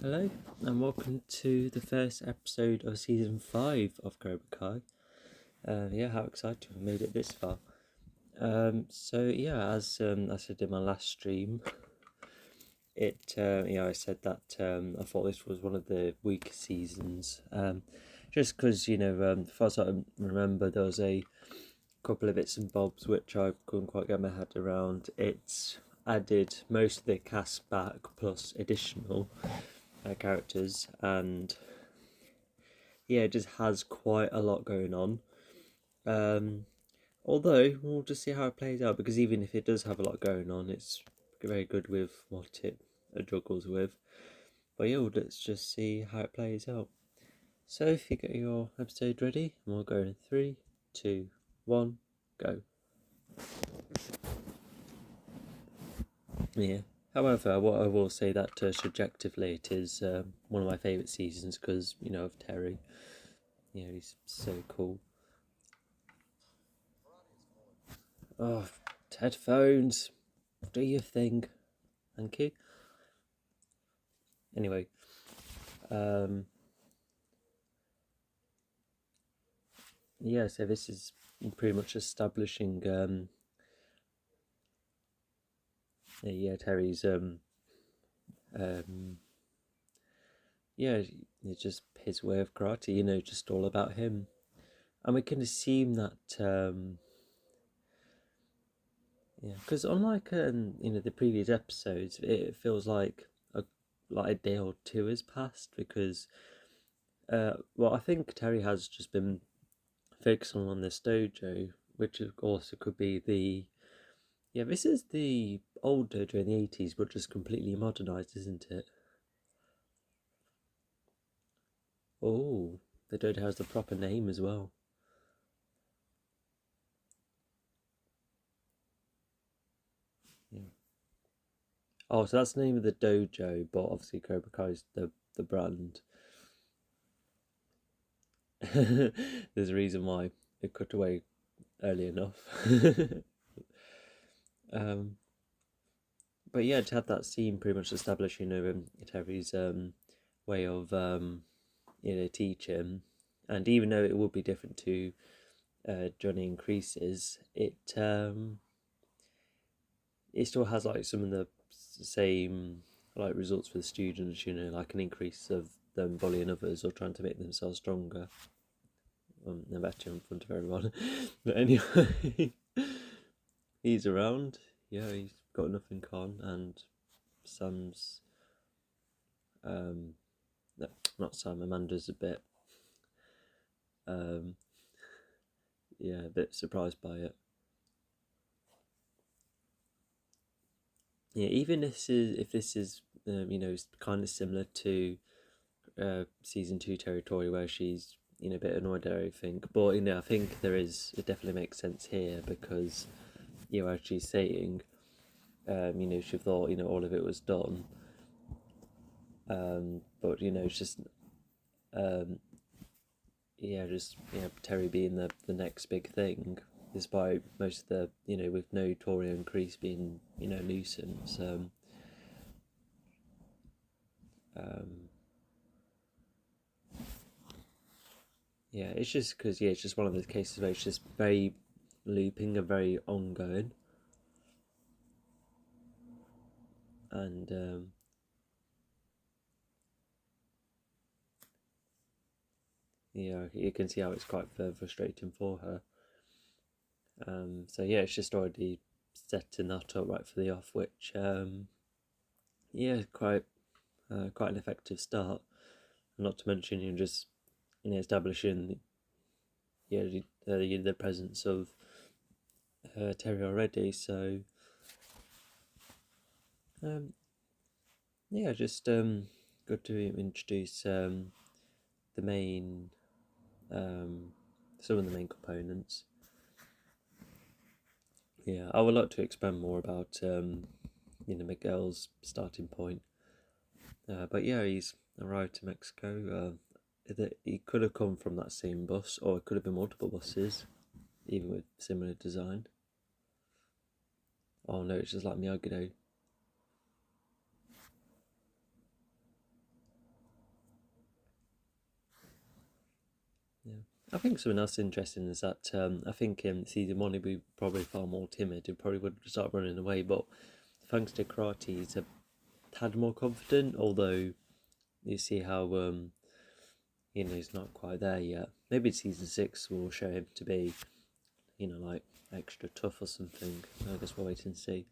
Hello, and welcome to the first episode of season 5 of Cobra Kai. How excited we made it this far. As I said in my last stream, I said that I thought this was one of the weaker seasons. Just because, as I remember, there was a couple of bits and bobs which I couldn't quite get my head around. It's added most of the cast back plus additional characters, and it just has quite a lot going on. Although we'll just see how it plays out, because even if it does have a lot going on, it's very good with what it juggles with. But let's just see how it plays out. So if you get your episode ready, we'll go in 3, 2, 1, go. Yeah. However, what I will say that subjectively, it is one of my favourite seasons because of Terry. He's so cool. Oh, headphones. Do your thing. Thank you. Anyway, so this is pretty much establishing Terry's it's just his way of karate, just all about him. And we can assume that because unlike the previous episodes, it feels like a day or two has passed, because I think Terry has just been focusing on this dojo, which also could be this is the old dojo in the 80s, but just completely modernised, isn't it? Oh, the dojo has the proper name as well. Yeah. Oh, so that's the name of the dojo, but obviously Cobra Kai is the brand. There's a reason why it cut away early enough. But to have that scene pretty much establish, Terry's way of teaching, and even though it would be different to Johnny Increases, it still has like some of the same like results for the students, like an increase of them bullying others or trying to make themselves stronger. I'm better in front of everyone. But anyway, he's around. Yeah, he's got nothing on, and Sam's no, not Sam, Amanda's a bit a bit surprised by it. Yeah, even if this is kind of similar to season 2 territory, where she's a bit annoyed at everything, but I think it definitely makes sense here, because as she's saying, she thought all of it was done, but it's just Terry being the next big thing, despite most of the with no Torio and Kreese being nuisance. It's just because it's just one of those cases where it's just very looping and very ongoing, and you can see how it's quite frustrating for her. It's just already setting that up right for the off, which quite an effective start. Not to mention, just establishing the presence of Terry already. So just good to introduce the main some of the main components. I would like to expand more about Miguel's starting point, but he's arrived to Mexico. He could have come from that same bus, or it could have been multiple buses, even with similar design. Oh no, it's just like Miyagi-Do. I think something else interesting is that I think in season 1 he'd be probably far more timid. He probably would start running away, but thanks to karate, he's a tad more confident. Although you see how he's not quite there yet. Maybe season 6 will show him to be like extra tough or something. I guess we'll wait and see.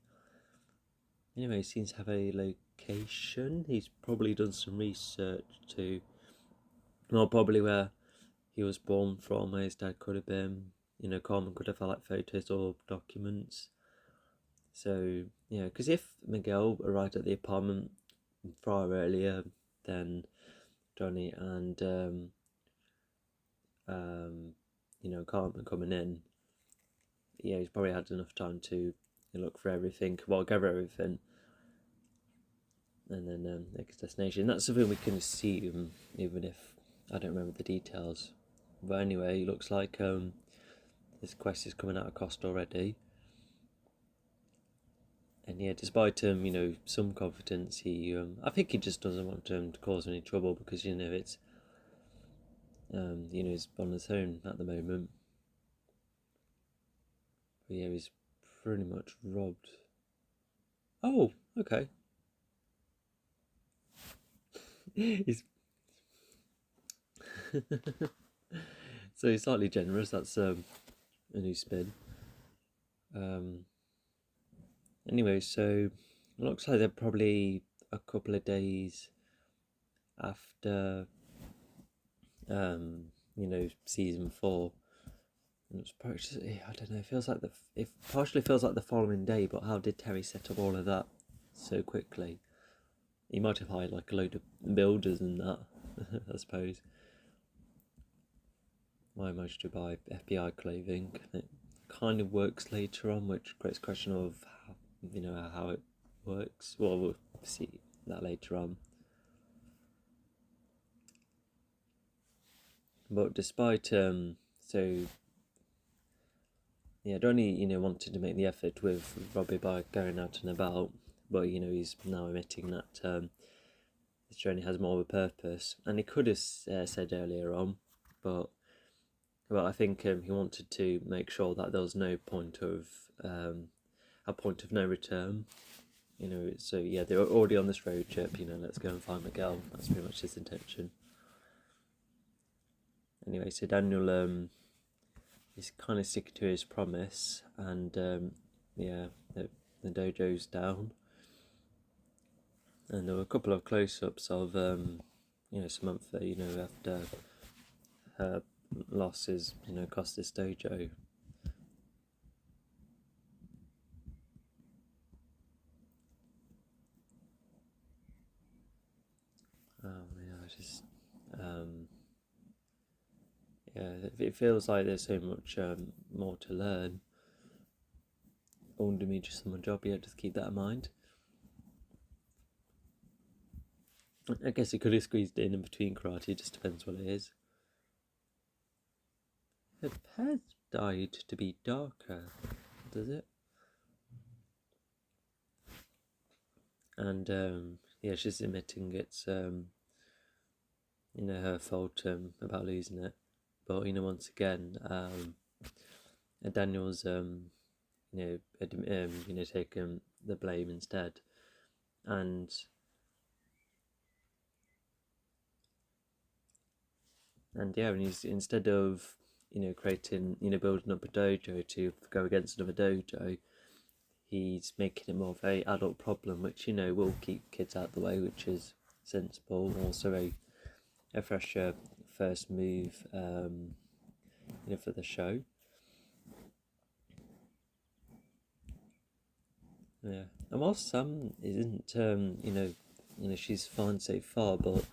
Anyway, he seems to have a location. He's probably done some research to, well, probably where he was born from, where his dad could have been. Carmen could have had photos or documents. So, because if Miguel arrived at the apartment far earlier than Johnny and, Carmen coming in, he's probably had enough time to look for everything, gather everything, and then make his destination. That's something we can assume, even if I don't remember the details. But anyway, it looks like this quest is coming out of cost already. And despite some confidence, I think he just doesn't want him to cause any trouble because it's he's on his own at the moment. But he's pretty much robbed. Oh, okay. He's so he's slightly generous. That's a new spin. Anyway, so it looks like they're probably a couple of days after season 4. And it's probably, I don't know, it partially feels like the following day, but how did Terry set up all of that so quickly? He might have hired a load of builders and that, I suppose. I managed to buy FBI clothing. It kind of works later on, which creates a question of how it works. Well, we'll see that later on. But despite Donnie wanted to make the effort with Robbie by going out and about, but he's now admitting that this journey has more of a purpose, and he could have said earlier on, but I think he wanted to make sure that there was no point of a point of no return. So they're already on this road trip. Let's go and find Miguel. That's pretty much his intention. Anyway, so Daniel is kind of sticking to his promise, and the dojo's down, and there were a couple of close-ups of Samantha, after her losses, cost this dojo. It feels like there's so much more to learn. Wouldn't be just my job, just keep that in mind. I guess he could have squeezed it in between karate, it just depends what it is. Her hair's dyed to be darker, does it? And she's admitting it's her fault about losing it. But once again, Daniel's taken the blame instead, and he's, instead of creating building up a dojo to go against another dojo, he's making it more of a adult problem, which will keep kids out of the way, which is sensible. Also a fresher first move for the show. And while Sam isn't she's fine so far, but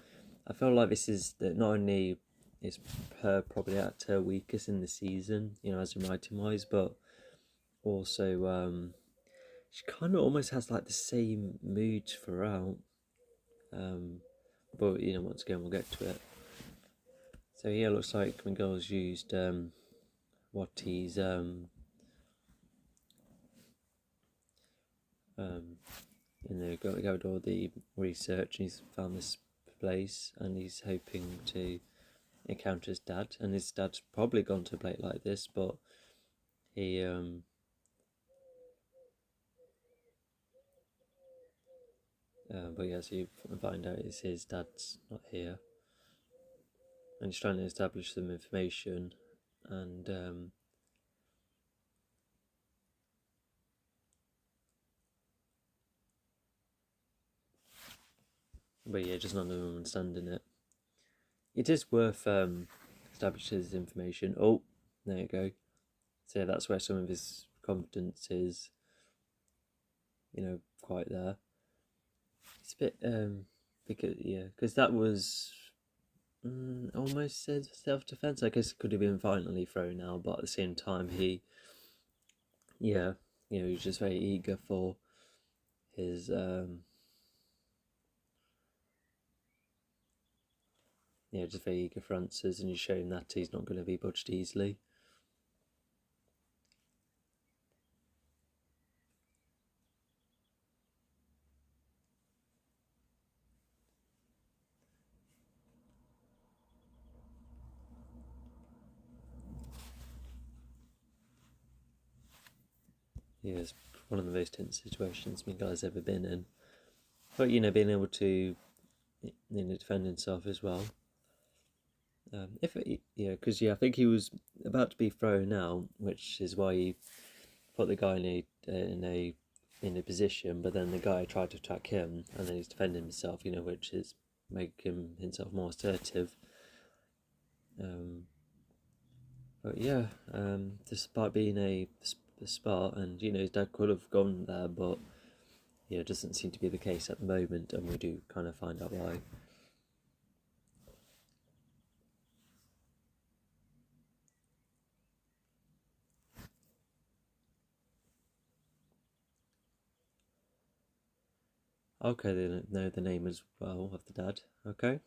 I feel like this is that not only is her probably at her weakest in the season, as in writing wise, but also she kind of almost has the same mood throughout. But once again we'll get to it. So it looks like Miguel's used what he's got all the research, and he's found this place, and he's hoping to encounter his dad, and his dad's probably gone to a place like this, but he but yeah, so you find out it's his dad's not here, and he's trying to establish some information, and but yeah, just not understanding it. It is worth establishing his information. Oh, there you go. So yeah, that's where some of his confidence is, quite there. It's a bit because because that was almost self-defense. I guess it could have been violently thrown out, but at the same time, he's just very eager for his just very eager for answers, and he's showing that he's not going to be budged easily. Yeah, it's one of the most tense situations Miguel's ever been in. But being able to defend himself as well. Because I think he was about to be thrown out, which is why he put the guy in a position. But then the guy tried to attack him, and then he's defending himself. Which is making himself more assertive. But yeah, despite being a spot, and his dad could have gone there, but it doesn't seem to be the case at the moment, and we do kind of find out why. Okay, they know the name as well of the dad. Okay.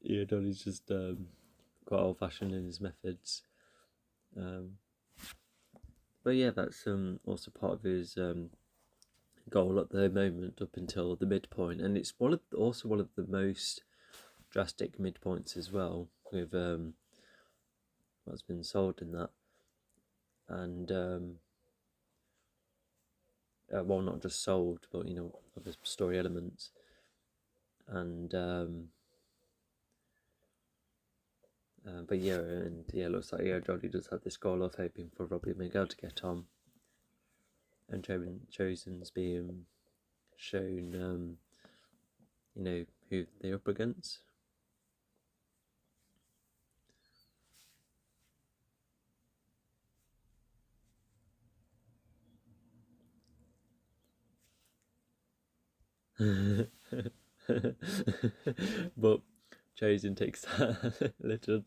Yeah, Donnie's just quite old-fashioned in his methods. But yeah, that's also part of his goal at the moment up until the midpoint, and it's also one of the most drastic midpoints as well, with what's been sold in that, and well, not just sold, but other story elements, and but yeah, and yeah, it looks like Jodie does have this goal of hoping for Robbie and Miguel to get on, and Chosen's being shown, who they're up against. But Chosen takes that a little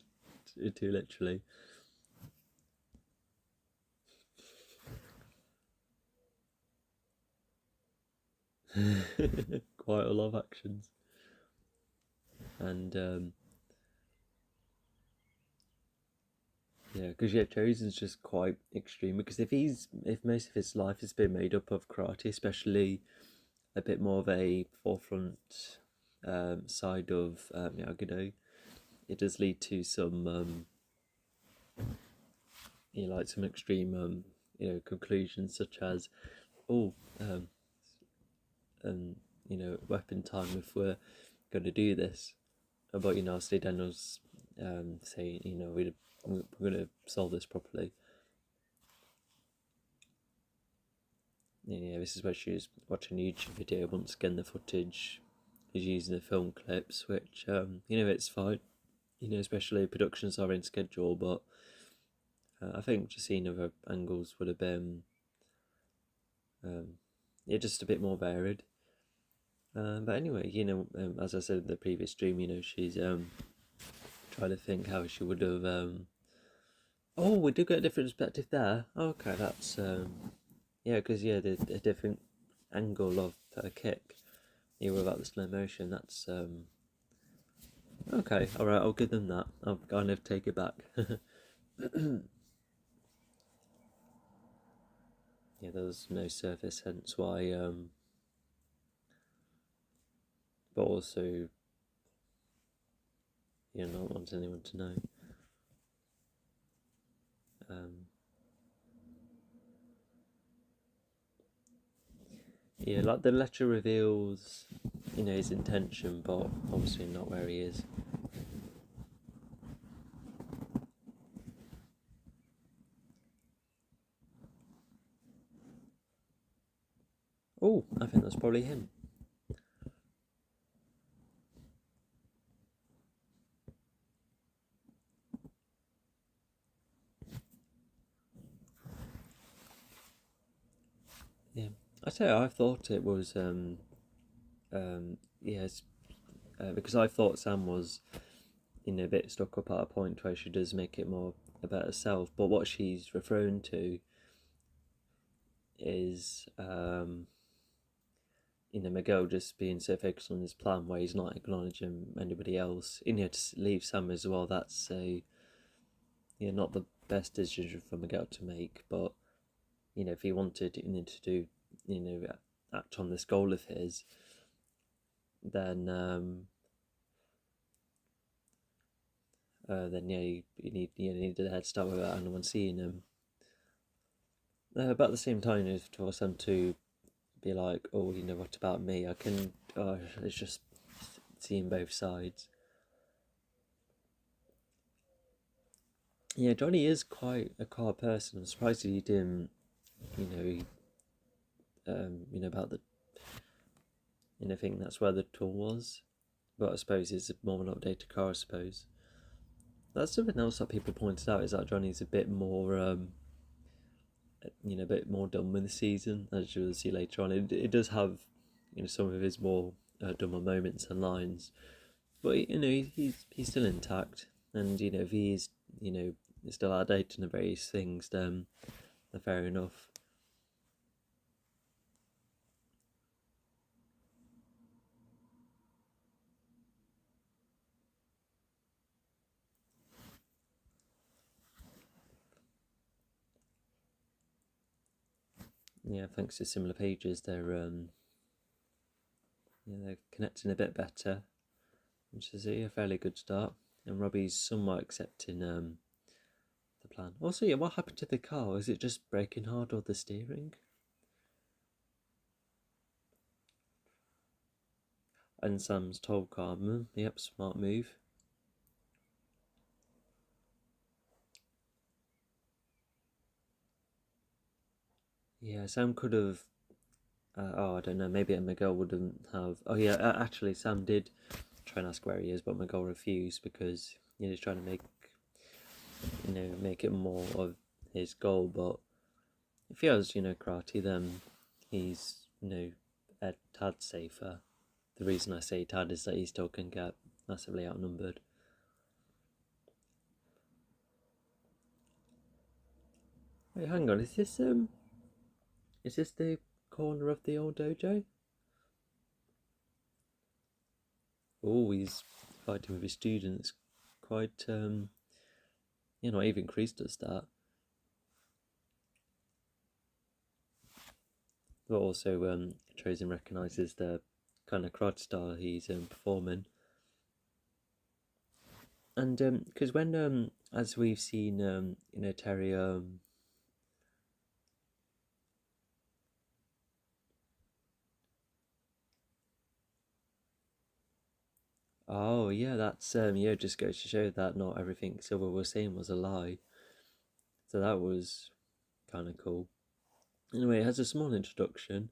too literally. Quite a lot of actions, and because Chosen's just quite extreme. Because if most of his life has been made up of karate, especially a bit more of a forefront side of Miyagi-Do, it does lead to some some extreme conclusions, such as weapon time if we're going to do this. But obviously Daniel's saying we're going to solve this properly. This is where she was watching a YouTube video. Once again, the footage is using the film clips, which it's fine. Especially productions are in schedule, but I think just seeing other angles would have been just a bit more varied. But anyway, as I said in the previous stream, she's trying to think how she would have. Oh, we do get a different perspective there. Okay, that's because the different angle of her kick. yeah, without the slow motion, that's okay. All right, I'll give them that. I'll kind of take it back. Yeah, there was no surface, hence why. But also, not want anyone to know. Um, yeah, like the letter reveals, his intention, but obviously not where he is. Oh, I think that's probably him. Yeah, I thought it was yes, because I thought Sam was a bit stuck up at a point where she does make it more about herself, but what she's referring to is Miguel just being so focused on his plan where he's not acknowledging anybody else. To leave Sam as well, that's not the best decision for Miguel to make, but if he wanted to do act on this goal of his, then yeah, you needed a head start without anyone seeing him. But at the same time, if for Sam to be like, oh, what about me? I can. It's just seeing both sides. Yeah, Johnny is quite a car person. I'm surprised he didn't, about the, think that's where the tool was. But I suppose it's more of an updated car, I suppose. That's something else that people pointed out, is that Johnny's a bit more, a bit more done with the season, as you'll see later on. It does have, some of his more dumber moments and lines, but he's still intact, and if he's still outdated in various things, then fair enough. Yeah, thanks to similar pages, they're connecting a bit better, which is a fairly good start. And Robbie's somewhat accepting the plan. Also, yeah, what happened to the car? Is it just braking hard or the steering? And Sam's told Carmen, yep, smart move. Yeah, Sam could have. I don't know. Maybe Miguel wouldn't have. Oh yeah, actually, Sam did try and ask where he is, but Miguel refused because he's trying to make it more of his goal. But if he has, karate, then he's, a tad safer. The reason I say tad is that he still can get massively outnumbered. Wait, hang on. Is this the corner of the old dojo? Oh, he's fighting with his students. Quite not even Kreese does that. But also, Chosen recognises the kind of karate style he's performing. And because when, as we've seen, Terry, oh yeah, that's just goes to show that not everything Silver was saying was a lie. So that was kind of cool. Anyway, it has a small introduction,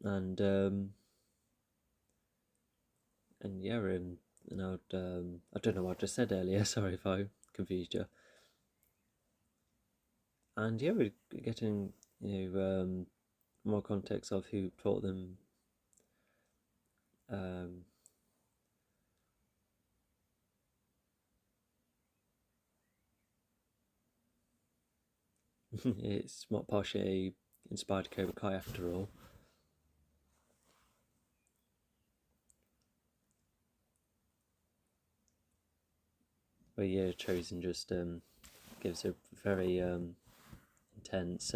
and yeah, and I don't know what I just said earlier. Sorry if I confused you. And yeah, we're getting more context of who taught them. Um, it's what Porsche inspired Cobra Kai after all. but yeah, Chosen just gives a very intense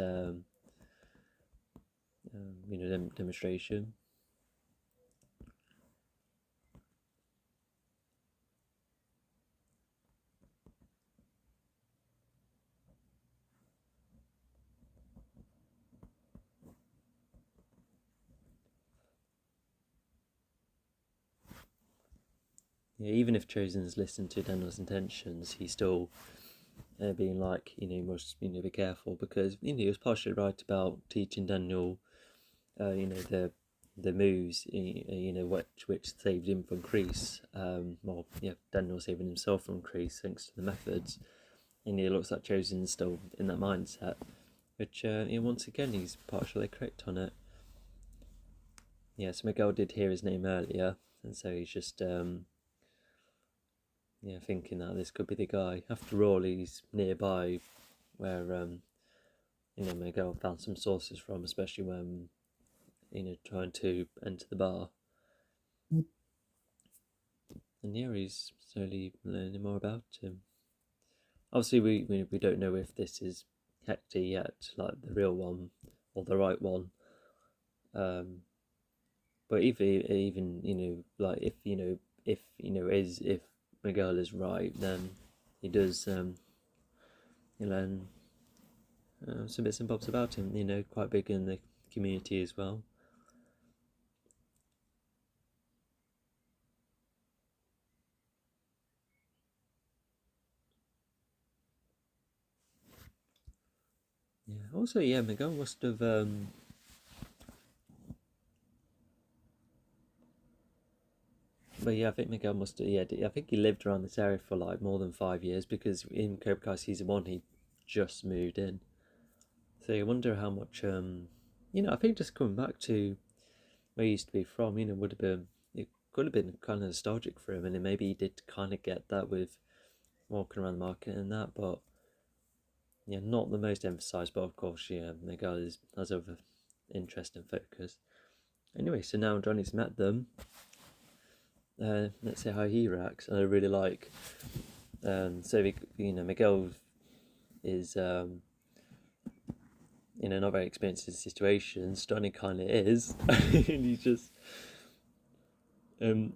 demonstration. Yeah, even if Chosen's listened to Daniel's intentions, he's still being like, you must, be careful, because he was partially right about teaching Daniel, the moves, which saved him from Kreese. Daniel saving himself from Kreese thanks to the methods, and it looks like Chosen's still in that mindset, which once again he's partially correct on it. Yeah, so Miguel did hear his name earlier, and so he's just thinking that this could be the guy. After all, he's nearby where Miguel found some sources from, especially when trying to enter the bar. And yeah, he's slowly learning more about him. Obviously, we don't know if this is Hector yet, like the real one or the right one. But even like if if Miguel is right, then he does learn some bits and bobs about him. Quite big in the community as well. Yeah. Also, yeah, Miguel must have. But yeah, I think Miguel must have. Yeah, I think he lived around this area for like more than 5 years, because in Cobra Kai season 1 he just moved in. So I wonder how much. I think just coming back to where he used to be from, would have been. It could have been kind of nostalgic for him, and then maybe he did kind of get that with walking around the market and that, but yeah, not the most emphasised. But of course, yeah, Miguel has other interest and focus. Anyway, so now Johnny's met them. Let's see how he reacts. And I really like. Miguel is not very experienced in situations. Johnny kind of is, and he's just yeah.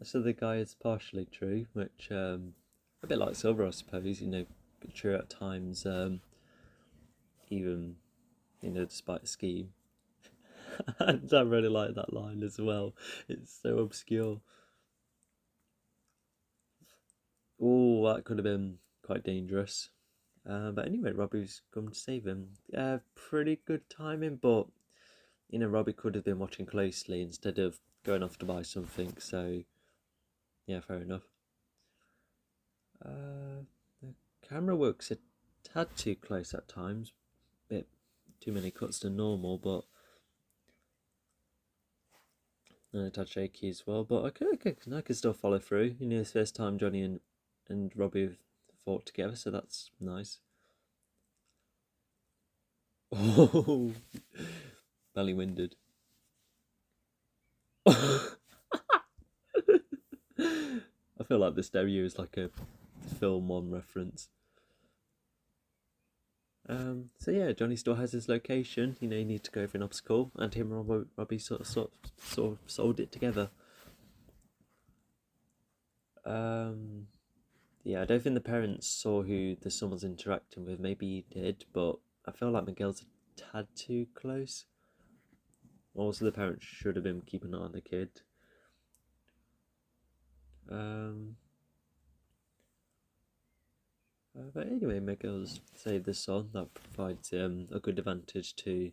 So the guy is partially true, which a bit like Silver, I suppose. True at times. Even despite the scheme. And I really like that line as well. It's so obscure. Oh, that could have been quite dangerous. But anyway, Robbie's come to save him. Pretty good timing, but Robbie could have been watching closely instead of going off to buy something. So yeah, fair enough. The camera works a tad too close at times. Bit too many cuts than normal, but a tad shaky as well. But I could still follow through. It's the first time Johnny and Robbie have fought together, so that's nice. Oh, belly winded. I feel like the stereo is like a film one reference. So yeah, Johnny still has his location. You need to go for an obstacle, and him and Robbie sort of sold it together. Yeah, I don't think the parents saw who the son was interacting with. Maybe he did, but I feel like Miguel's a tad too close. Also, the parents should have been keeping an eye on the kid. But anyway, Miguel's saved the son. That provides a good advantage to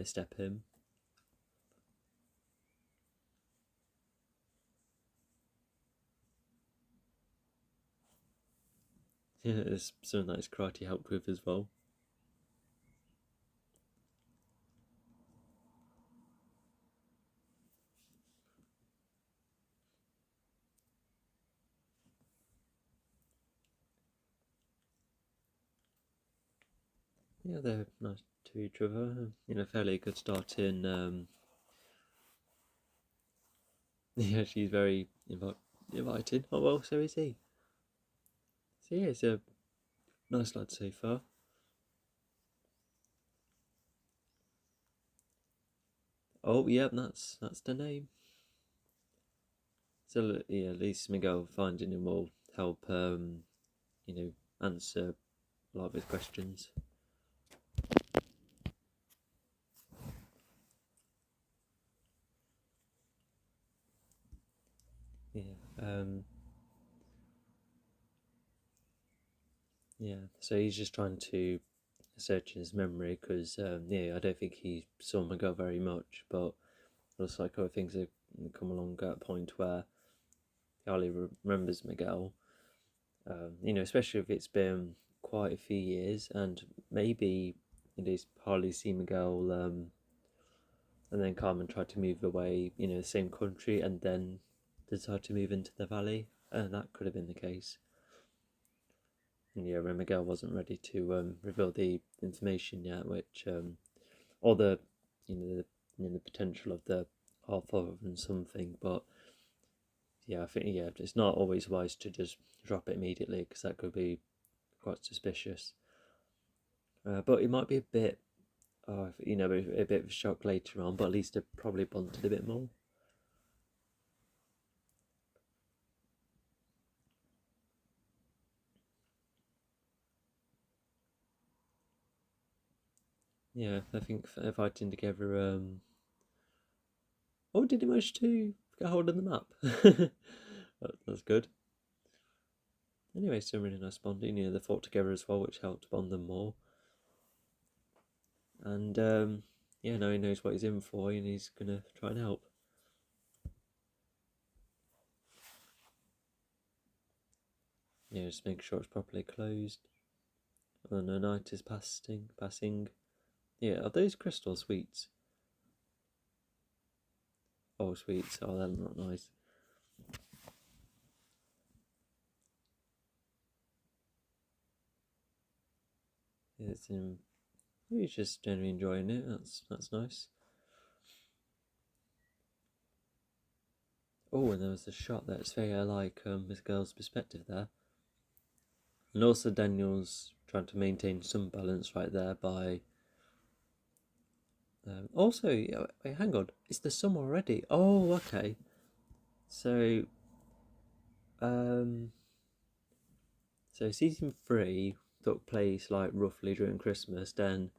step him. Yeah, it's something that his karate helped with as well. Yeah, they're nice to each other. Fairly good start in. Yeah, she's very invited. Oh well, so is he. So yeah, he's a nice lad so far. Oh yeah, that's the name. So yeah, at least Miguel finding him will help. You know, answer a lot of his questions. Yeah. Yeah. So he's just trying to search his memory because yeah, I don't think he saw Miguel very much, but it looks like other things have come along at a point where he hardly remembers Miguel. Especially if it's been quite a few years, and maybe he's hardly seen Miguel, and then Carmen tried to move away, the same country, and then decided to move into the valley, and that could have been the case. And yeah, when Miguel wasn't ready to reveal the information yet, which or the potential of the half of and something, but yeah, I think it's not always wise to just drop it immediately because that could be quite suspicious. But it might be a bit, a bit of a shock later on, but at least it probably bonded a bit more. Yeah, I think fighting together. Oh, did he manage to get hold of the map? That's good. Anyway, still really nice bonding. They fought together as well, which helped bond them more. And yeah, now he knows what he's in for, and he's gonna try and help. Yeah, just make sure it's properly closed. Oh no, night is passing. Yeah, are those crystal sweets? Oh, sweets. Oh, they're not nice. It's he's just generally enjoying it. That's nice. Oh, and there was a shot that's very like this girl's perspective there, and also Daniel's trying to maintain some balance right there by. Also, wait, hang on, it's the summer already. Oh, okay. So, um, so season 3 took place like roughly during Christmas. Then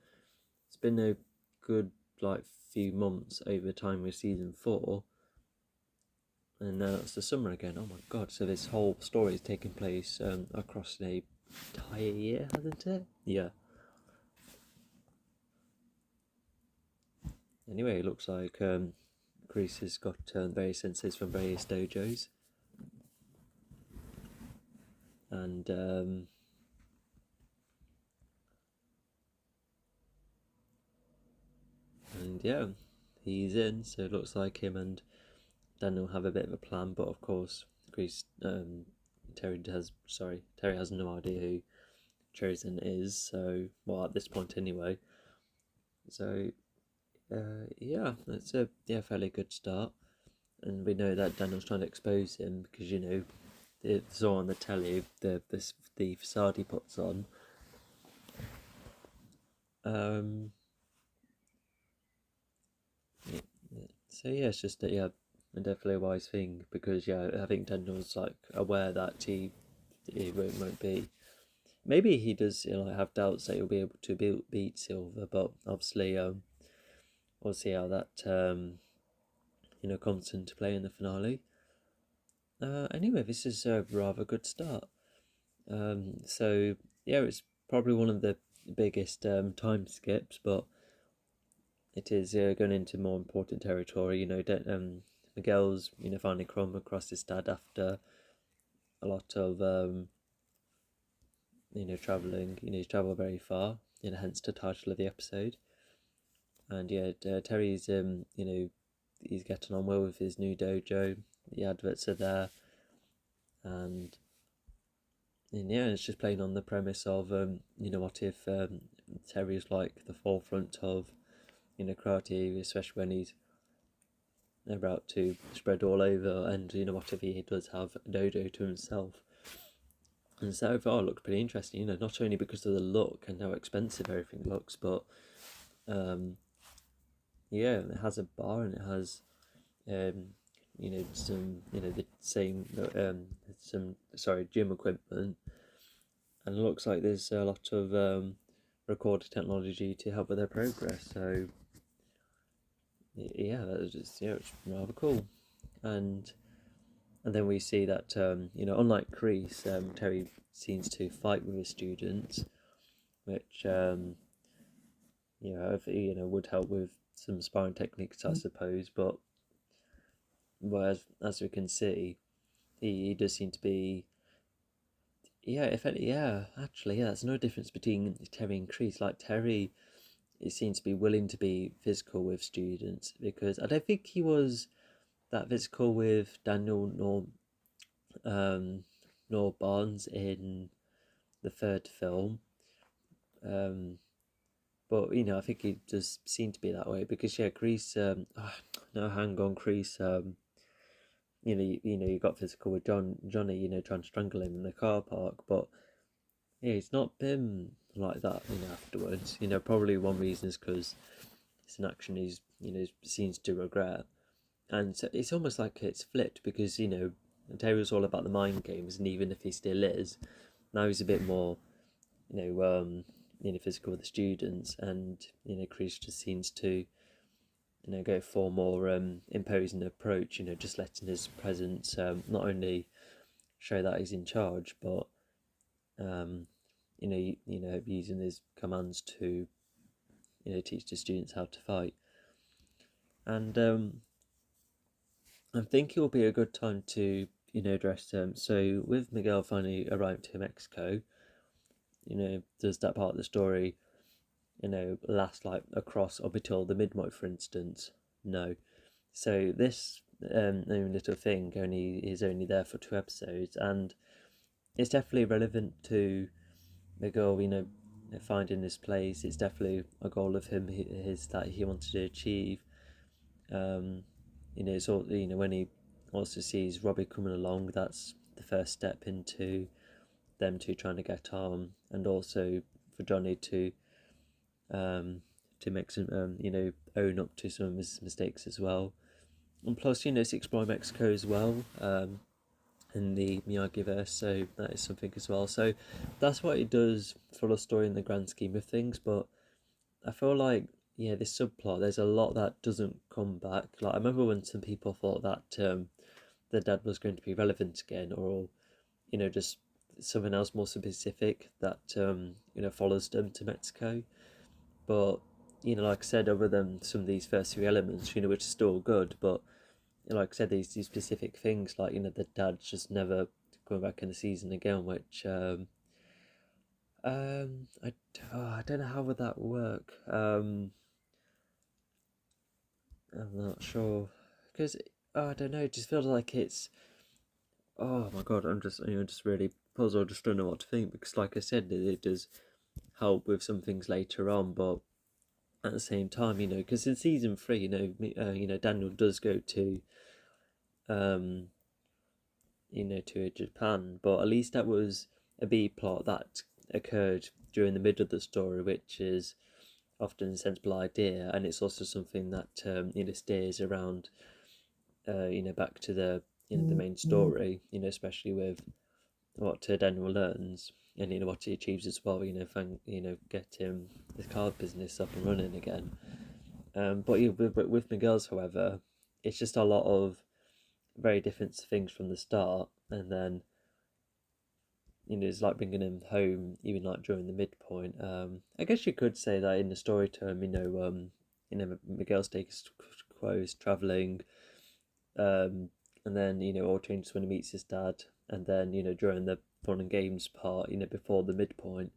it's been a good like few months over time with season 4, and now it's the summer again. Oh my god! So this whole story is taking place across an entire year, hasn't it? Yeah. Anyway, it looks like Greece has got various sensors from various dojos, and yeah, he's in. So it looks like him and Daniel have a bit of a plan, but of course, Greece Terry has no idea who Chosen is. So well, at this point anyway. So yeah, it's a fairly good start, and we know that Daniel's trying to expose him because it's all on the telly the facade he puts on. Um, so yeah, it's just definitely a wise thing because I think Daniel's like aware that he won't be. Maybe he does have doubts that he'll be able to beat Silver, but obviously we'll see how that comes into play in the finale. Anyway, this is a rather good start. So yeah, it's probably one of the biggest time skips, but it is going into more important territory. Miguel's finally come across his dad after a lot of traveling. He's travelled very far. Hence the title of the episode. And yeah, Terry's he's getting on well with his new dojo. The adverts are there, and yeah, it's just playing on the premise of what if Terry's like the forefront of, karate, especially when he's about to spread all over, and whatever he does have a dojo to himself. And so overall it looked pretty interesting, not only because of the look and how expensive everything looks, but yeah, it has a bar and it has some the same gym equipment, and it looks like there's a lot of recorded technology to help with their progress. So yeah, that was just it's rather cool. And then we see that unlike Crease, Terry seems to fight with his students, which would help with some sparring techniques, I suppose. But as we can see, he does seem to be there's no difference between Terry and Crease. Like Terry, it seems to be willing to be physical with students, because I don't think he was that physical with Daniel nor Barnes in the third film. But I think he does seem to be that way, because Crease. No, hang on, Crease. You got physical with Johnny. Trying to strangle him in the car park, but yeah, he's not been like that. Afterwards. Probably one reason is because it's an action he's seems to regret, and so it's almost like it's flipped, because Terry was all about the mind games, and even if he still is, now he's a bit more physical with the students, and Chris just seems to go for a more imposing approach. Just letting his presence not only show that he's in charge, but using his commands to teach the students how to fight. And I think it will be a good time to address them. So with Miguel finally arriving to Mexico, does that part of the story last like across up until the midnight, for instance? No. So this little thing is only there for 2 episodes, and it's definitely relevant to Miguel, finding this place. It's definitely a goal of him, his that he wanted to achieve. It's all, when he also sees Robbie coming along, that's the first step into them two trying to get on, and also for Johnny to make some own up to some of his mistakes as well. And plus, it's exploring Mexico as well, in the Miyagi-verse, so that is something as well. So that's what it does for the story in the grand scheme of things. But I feel like this subplot, there's a lot that doesn't come back. Like I remember when some people thought that the dad was going to be relevant again, or just something else more specific that follows them to Mexico. But like I said, other than some of these first 3 elements, which are still good, but like I said, these specific things, like the dad's just never going back in the season again, which I don't know how would that work. I'm not sure, because I don't know. It just feels like it's. Oh my god, I'm just just really puzzled. Just don't know what to think, because like I said, it does help with some things later on, but at the same time, because in season 3, Daniel does go to to Japan, but at least that was a B plot that occurred during the middle of the story, which is often a sensible idea, and it's also something that steers around back to the the main story, especially with what Daniel learns, and what he achieves as well, get him the card business up and running again. But with Miguel's, however, it's just a lot of very different things from the start, and then it's like bringing him home even like during the midpoint. I guess you could say that in the story term, Miguel status quo is traveling, and then all changes when he meets his dad, and then during the fun and games part, before the midpoint,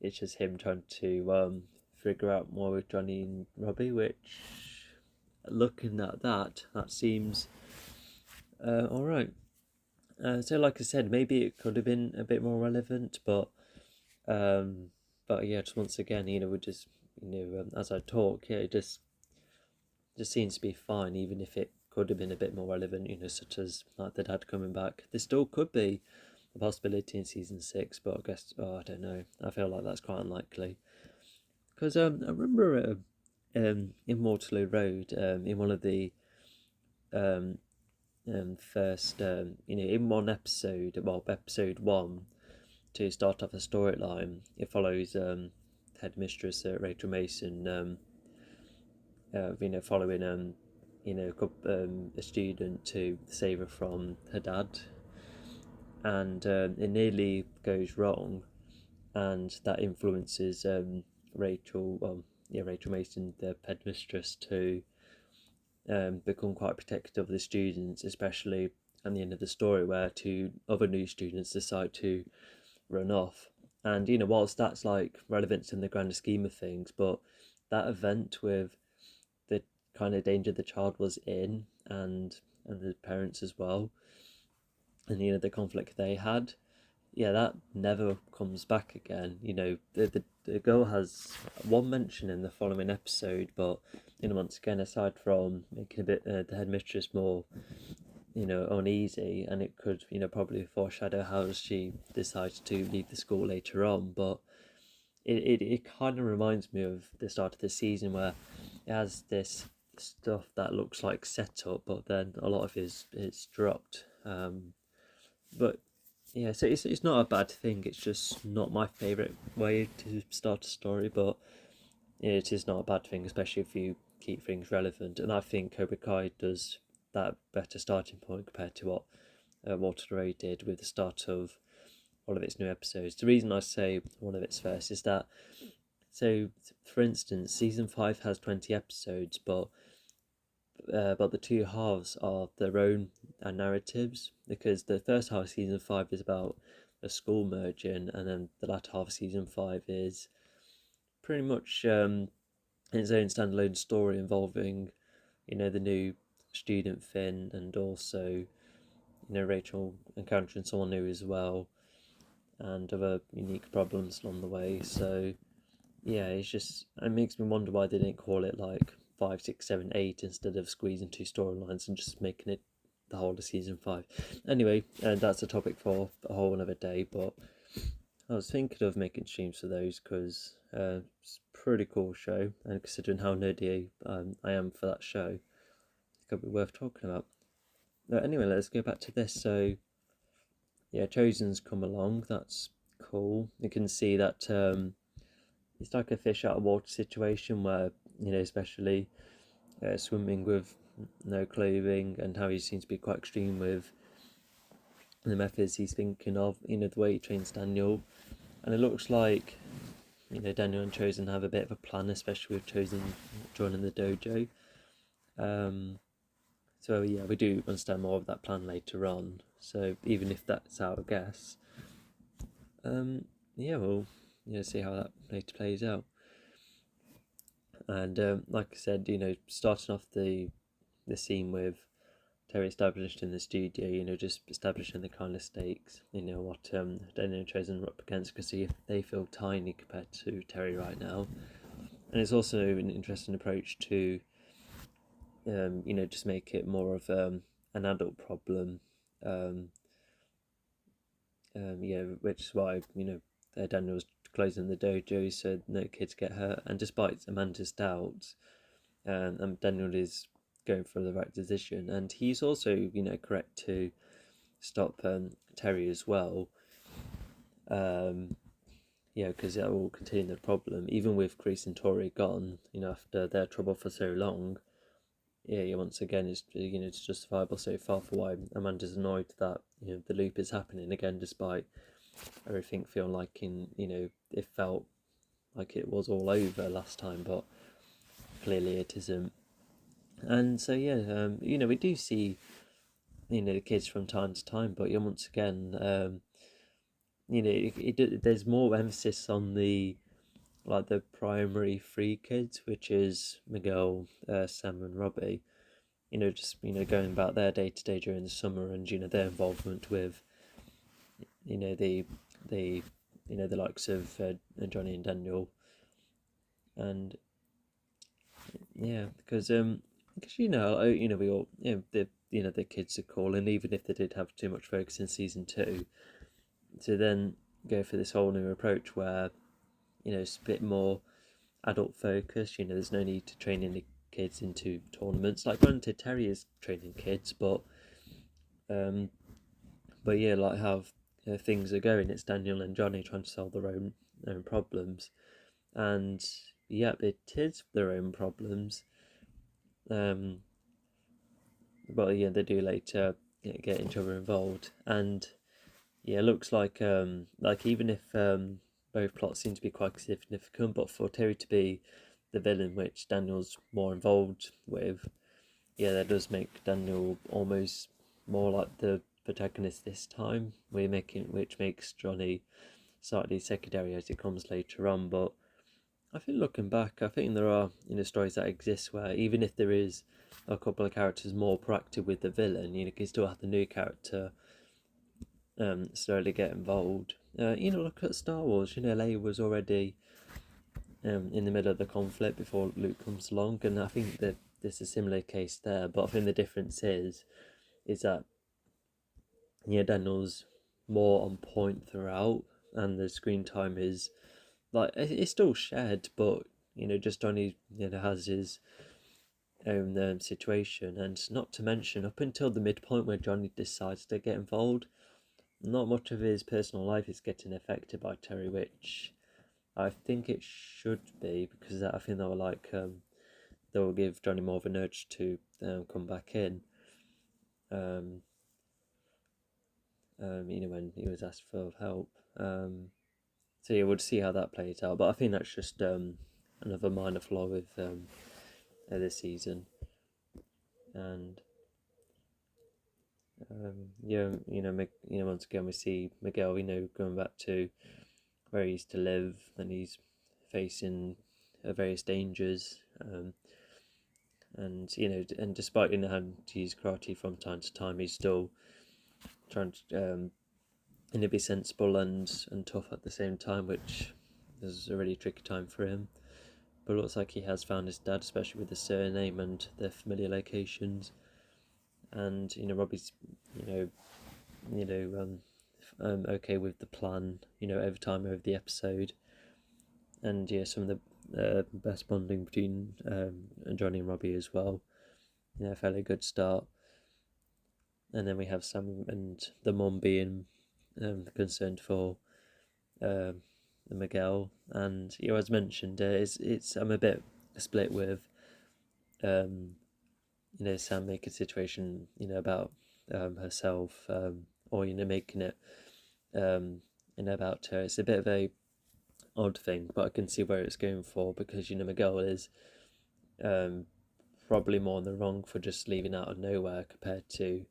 it's just him trying to figure out more with Johnny and Robbie, which, looking at that seems all right. So like I said, maybe it could have been a bit more relevant, but But yeah, just once again, we just as I talk, yeah, it just seems to be fine, even if it could have been a bit more relevant, such as like the dad coming back. There still could be a possibility in season 6, but I guess I don't know. I feel like that's quite unlikely because I remember in Waterloo Road in one of the first in one episode, well, episode 1, to start off a storyline. It follows headmistress Rachel Mason following a student to save her from her dad, and it nearly goes wrong, and that influences Rachel Mason, the headmistress, to become quite protective of the students, especially at the end of the story where two other new students decide to run off. And whilst that's like relevant in the grander scheme of things, but that event with the kind of danger the child was in, and the parents as well, and the conflict they had, yeah, that never comes back again. The girl has one mention in the following episode, but once again, aside from making a bit the headmistress more uneasy, and it could probably foreshadow how she decides to leave the school later on, but it kind of reminds me of the start of the season where it has this stuff that looks like setup, but then a lot of it's dropped. But yeah, so it's not a bad thing. It's just not my favourite way to start a story, but it is not a bad thing, especially if you keep things relevant. And I think Cobra Kai does that better starting point compared to what Walter Ray did with the start of all of its new episodes. The reason I say one of its first is that, so for instance, season 5 has 20 episodes, but the two halves are their own narratives, because the first half of season 5 is about a school merging, and then the latter half of season 5 is pretty much its own standalone story involving the new student Finn, and also Rachel encountering someone new as well, and other unique problems along the way. So yeah, it makes me wonder why they didn't call it like 5, 6, 7, 8 instead of squeezing 2 storylines and just making it the whole of season 5. Anyway, that's a topic for a whole another day, but I was thinking of making streams for those because it's a pretty cool show, and considering how nerdy I am for that show, it could be worth talking about. Anyway, let's go back to this. So yeah, Chosen's come along. That's cool. You can see that it's like a fish out of water situation where especially swimming with no clothing, and how he seems to be quite extreme with the methods he's thinking of. The way he trains Daniel, and it looks like Daniel and Chosen have a bit of a plan, especially with Chosen joining the dojo. So yeah, we do understand more of that plan later on. So even if that's our guess, yeah, we'll see how that later plays out. And like I said, starting off the scene with Terry established in the studio, just establishing the kind of stakes, what Daniel and Chosen are up against, because they feel tiny compared to Terry right now. And it's also an interesting approach to just make it more of an adult problem, which is why Daniel's closing the dojo so no kids get hurt. And despite Amanda's doubts, Daniel is going for the right decision, and he's also correct to stop Terry as well. Because that will continue the problem, even with Chris and Tori gone. After their trouble for so long. Yeah, once again, it's justifiable so far for why Amanda's annoyed that the loop is happening again, despite everything feeling like it felt like it was all over last time, but clearly it isn't. And so yeah, we do see the kids from time to time, but once again, there's more emphasis on the primary 3 kids, which is Miguel, Sam, and Robbie. Just going about their day to day during the summer, and their involvement with the the likes of Johnny and Daniel, and because we all the kids are cool, and even if they did have too much focus in season 2, to then go for this whole new approach where it's a bit more adult focus. There's no need to train any kids into tournaments. Like, granted, Terry is training kids, but like how things are going, it's Daniel and Johnny trying to solve their own problems, and it is their own problems. But they do later get each other involved, and it looks like even if both plots seem to be quite significant, but for Terry to be the villain, which Daniel's more involved with, that does make Daniel almost more like the protagonist this time, which makes Johnny slightly secondary as it comes later on. But I think looking back, I think there are stories that exist where even if there is a couple of characters more proactive with the villain, you can still have the new character slowly get involved. Look at Star Wars. Leia was already in the middle of the conflict before Luke comes along, and I think that there's a similar case there. But I think the difference is that Daniel's more on point throughout, and the screen time is like it's still shared, but just Johnny has his own situation, and not to mention up until the midpoint where Johnny decides to get involved, not much of his personal life is getting affected by Terry, which I think it should be, because I think they will give Johnny more of an urge to come back in. When he was asked for help. So we'll see how that plays out. But I think that's just another minor flaw with this season. And once again we see Miguel, going back to where he used to live, and he's facing various dangers. And despite having to use karate from time to time, he's still trying to be sensible and tough at the same time, which is a really tricky time for him. But it looks like he has found his dad, especially with the surname and the familiar locations. And Robbie's okay with the plan over time, over the episode. And some of the best bonding between Johnny and Robbie as well. Fairly good start. And then we have Sam and the mum being concerned for Miguel, and as mentioned, I'm a bit split with Sam making a situation about herself, or making it about her. It's a bit of a odd thing, but I can see where it's going for, because Miguel is probably more in the wrong for just leaving out of nowhere, compared to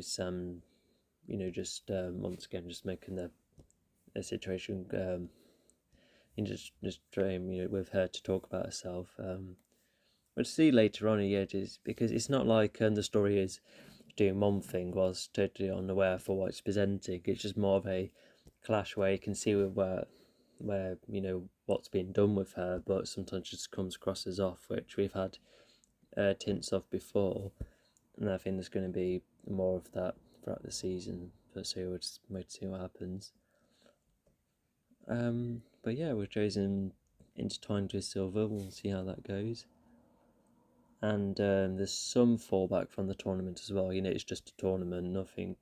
Sam just once again just making a situation and just trying with her to talk about herself. We'll see later on in the edges, because it's not like the story is doing one thing whilst totally unaware for what it's presenting. It's just more of a clash where you can see where what's being done with her, but sometimes just comes across as off, which we've had tints of before, and I think there's going to be more of that throughout the season. So we'll just wait to see what happens. But with Jason intertwined with Silver, we'll see how that goes. And there's some fallback from the tournament as well. It's just a tournament, nothing.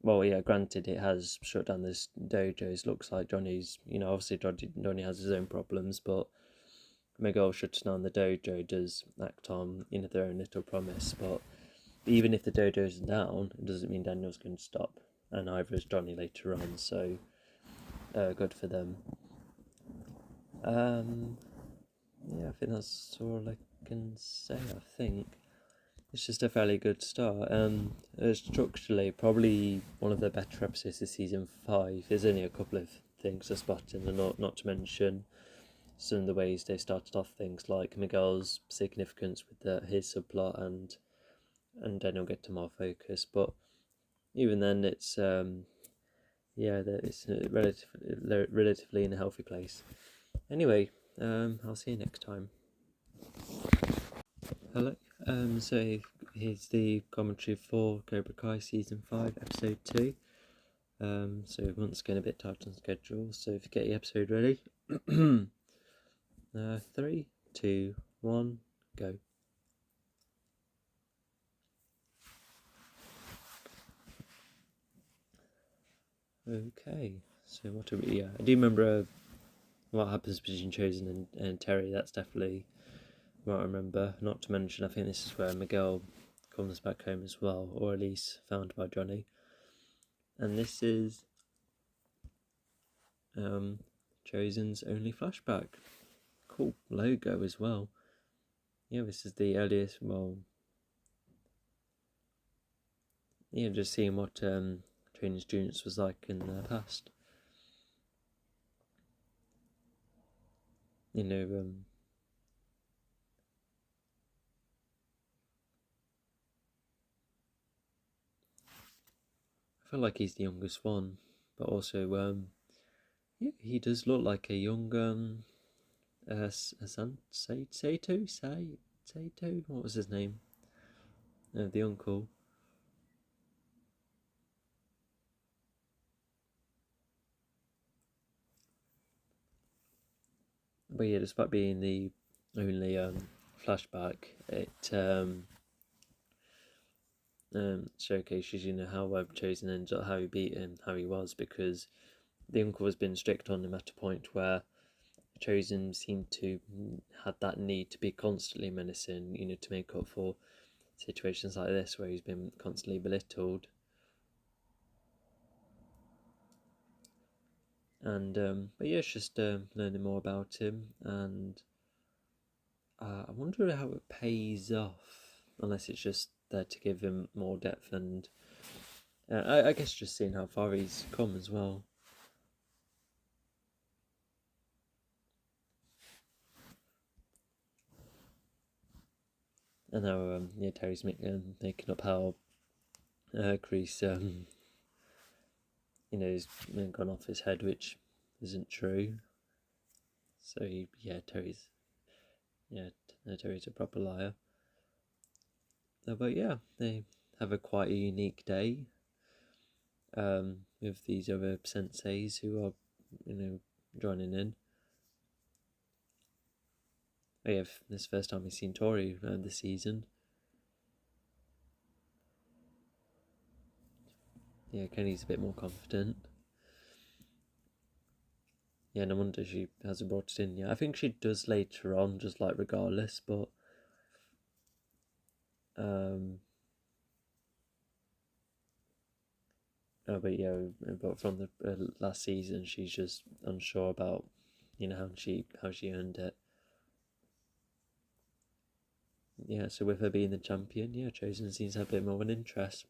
Granted, it has shut down this dojos. Looks like Johnny's, obviously Johnny has his own problems, but Miguel shuts down the dojo does act on, their own little promise. But even if the dojo's down, it doesn't mean Daniel's going to stop, and either is Johnny later on. So good for them. I think that's all I can say. I think it's just a fairly good start. Structurally, probably one of the better episodes of season 5. There's only a couple of things to spot in, and not to mention some of the ways they started off things, like Miguel's significance with his subplot, and then he'll get to more focus. But even then, it's yeah, that it's relatively in a healthy place. Anyway, I'll see you next time. Hello. So here's the commentary for Cobra Kai season 5, episode 2. So once again a bit tight on schedule. So if you get your episode ready, 3, 2, 1, go. Okay. So what do we? I do remember what happens between Chosen and Terry. That's definitely what I remember. Not to mention, I think this is where Miguel comes back home as well, or at least found by Johnny. And this is Chosen's only flashback. Cool logo as well. Yeah, this is the earliest. Well, yeah, just seeing what training students was like in the past. You know, I feel like he's the youngest one, but also yeah, he does look like a young Saito. What was his name? The uncle. But yeah, despite being the only flashback, it showcases, you know, how Chosen ends up, how he beat him, how he was, because the uncle has been strict on him at a point where Chosen seemed to had that need to be constantly menacing, you know, to make up for situations like this where he's been constantly belittled. And but yeah, it's just learning more about him, and I wonder how it pays off, unless it's just there to give him more depth, and I guess just seeing how far he's come as well. And how yeah, Terry's making up how Chris you know, he's gone off his head, which isn't true. So Terry's a proper liar. But yeah, they have a quite a unique day with these other senseis who are, you know, joining in. Oh yeah, this first time we've seen Tori this season. Yeah, Kenny's a bit more confident. Yeah, no wonder she hasn't brought it in yet. I think she does later on, just like regardless, but but yeah, but from the last season, she's just unsure about, you know, how she earned it. Yeah, so with her being the champion, yeah, Chosen seems to have a bit more of an interest.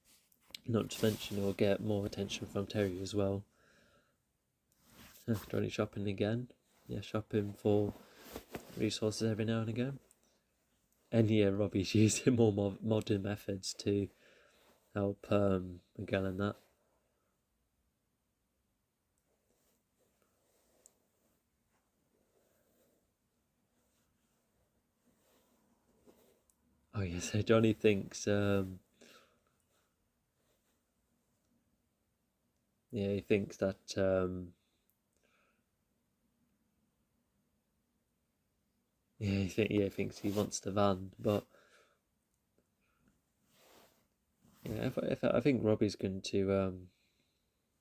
Not to mention, it'll get more attention from Terry as well. Johnny shopping again. Yeah, shopping for resources every now and again. And yeah, Robbie's using more modern methods to help Miguel and that. Oh yeah, so Johnny thinks he thinks that he thinks he wants the van, but yeah, if I think Robbie's going to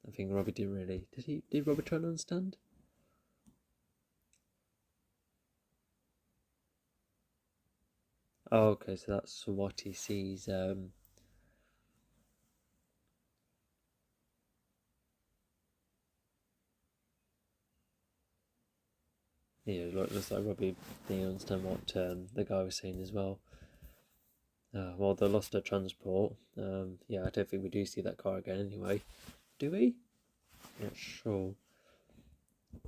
I think Robbie didn't really. Did Robbie try to understand? Oh, okay, so that's what he sees. Yeah, looks like Robbie didn't understand what the guy was saying as well. Well, they lost their transport. Yeah, I don't think we do see that car again anyway. Do we? Not sure.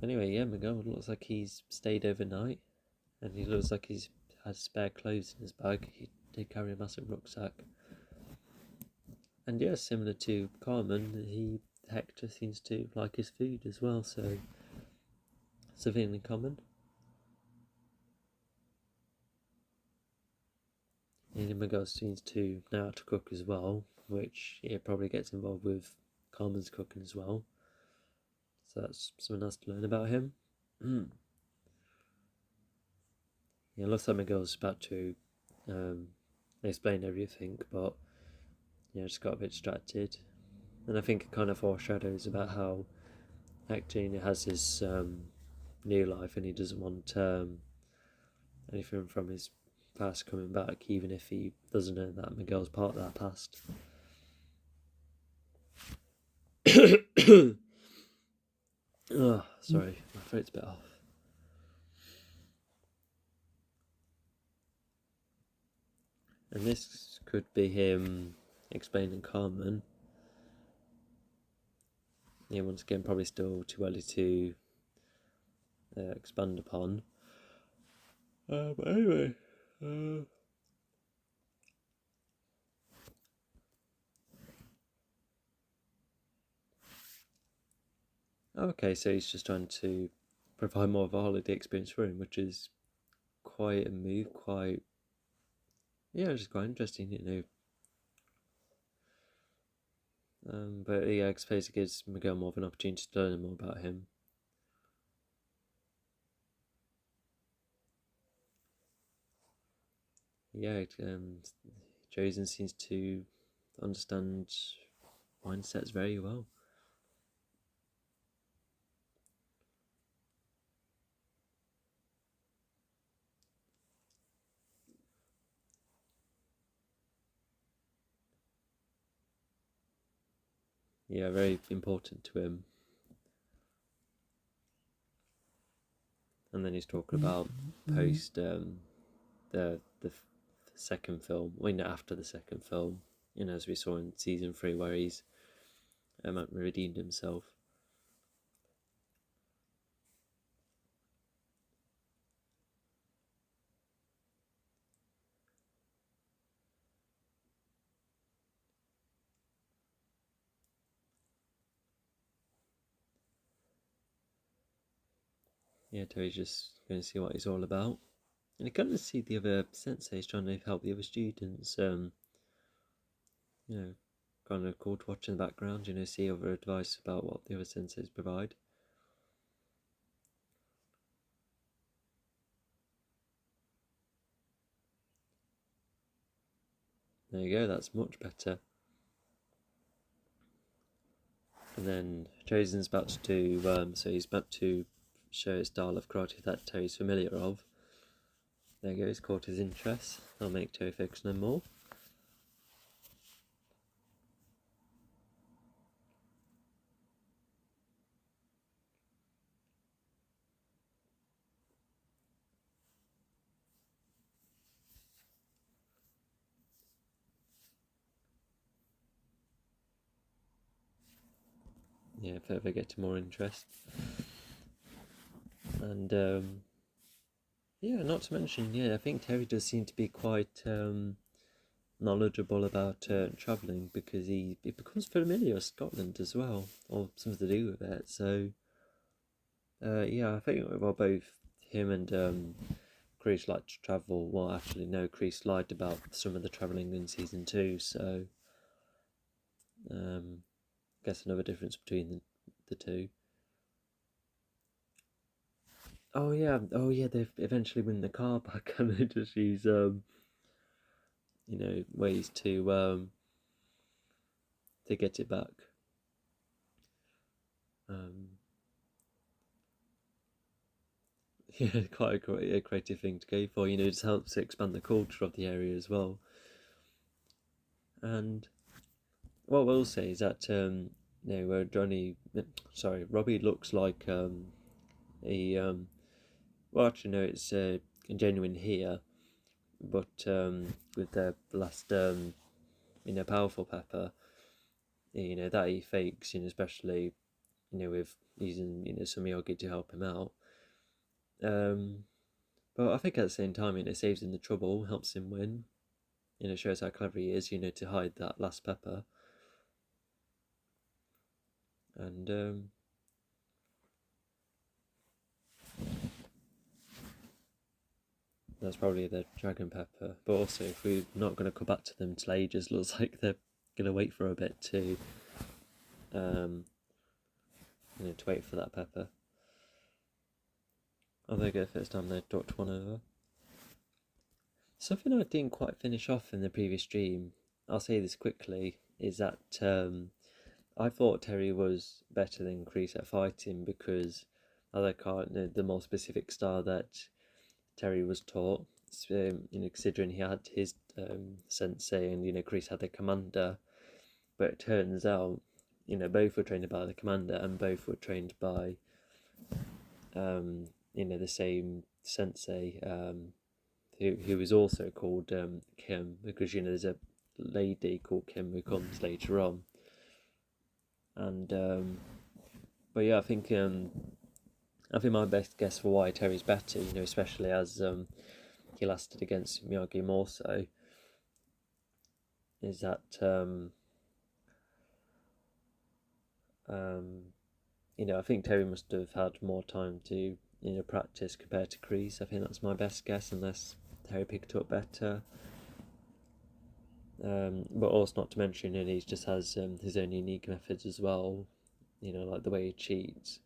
Anyway, yeah, Miguel looks like he's stayed overnight, and he looks like he's had spare clothes in his bag. He did carry a massive rucksack. And yeah, similar to Carmen, he Hector seems to like his food as well, so something in common. And Miguel seems to know how to cook as well, which probably gets involved with Carmen's cooking as well. So that's something else to learn about him. It looks like Miguel's about to explain everything, but just got a bit distracted. And I think it kind of foreshadows about how Hector has his new life, and he doesn't want anything from his past coming back, even if he doesn't know that Miguel's part of that past. Oh, sorry, my throat's a bit off. And this could be him explaining Carmen. Once again, probably still too early to expand upon. But anyway, okay, so he's just trying to provide more of a holiday experience for him, which is quite a move, just quite interesting, But I suppose it gives Miguel more of an opportunity to learn more about him. Josen seems to understand mindsets very well. Very important to him. And then he's talking about post the second film, after the second film, as we saw in season 3, where he's redeemed himself. Terry's just going to see what he's all about. And you kind of see the other senseis trying to help the other students, kind of cool to watch in the background, see other advice about what the other senseis provide. There you go, that's much better. And then Josen's about to do, so he's about to show a style of karate that Terry's familiar of. There you go, he's caught his interest. That'll make Terry focus no more. Further get to more interest. And not to mention, I think Terry does seem to be quite knowledgeable about travelling, because he becomes familiar with Scotland as well, or something to do with it. So I think both him and Chris like to travel. Well, actually no, Chris lied about some of the travelling in season 2, so I guess another difference between the two. Oh yeah, they eventually win the car back, and they just use ways to get it back. Quite a creative thing to go for. It just helps expand the culture of the area as well. And what we'll say is that Robbie looks like well, actually no, it's genuine here, but with the last powerful pepper, that he fakes, especially with using some yogi to help him out. But I think at the same time, it saves him the trouble, helps him win. Shows how clever he is, to hide that last pepper. And that's probably the dragon pepper. But also, if we're not going to come back to them till ages, looks like they're going to wait for a bit to wait for that pepper. Oh, there you go, first time they dropped one over. Something I didn't quite finish off in the previous stream, I'll say this quickly, is that I thought Terry was better than Kreese at fighting because I like the more specific style that Terry was taught. Considering he had his sensei and Kreese had the commander, but it turns out both were trained by the commander and both were trained by the same sensei who is also called Kim, because there's a lady called Kim who comes later on. And but yeah, I think my best guess for why Terry's better, especially as he lasted against Miyagi more so, is that I think Terry must have had more time to practice compared to Kreese. I think that's my best guess, unless Terry picked up better. But also, not to mention, he just has his own unique methods as well, like the way he cheats.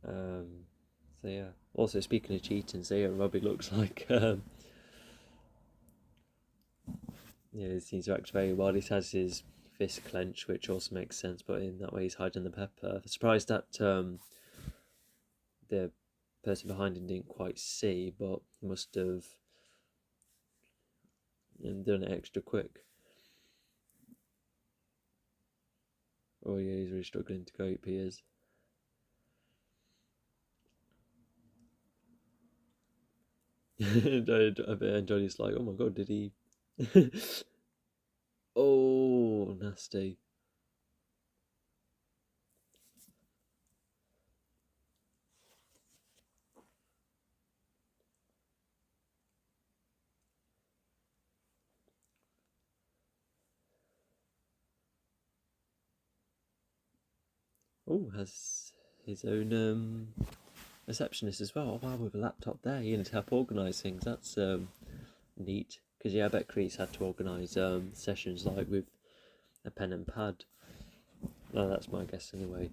So yeah. Also, speaking of cheating, so yeah, Robbie looks like he seems to act very well. He has his fist clenched, which also makes sense, but in that way he's hiding the pepper. I'm surprised that the person behind him didn't quite see, but must have done it extra quick. Oh yeah, he's really struggling to cope, he is. And Johnny's like, oh my god, did he... Oh, nasty. Oh, has his own receptionist as well. Oh, wow, with a laptop there, to help organise things. That's neat. Because yeah, I bet Kreese had to organise sessions like with a pen and pad. No, that's my guess anyway.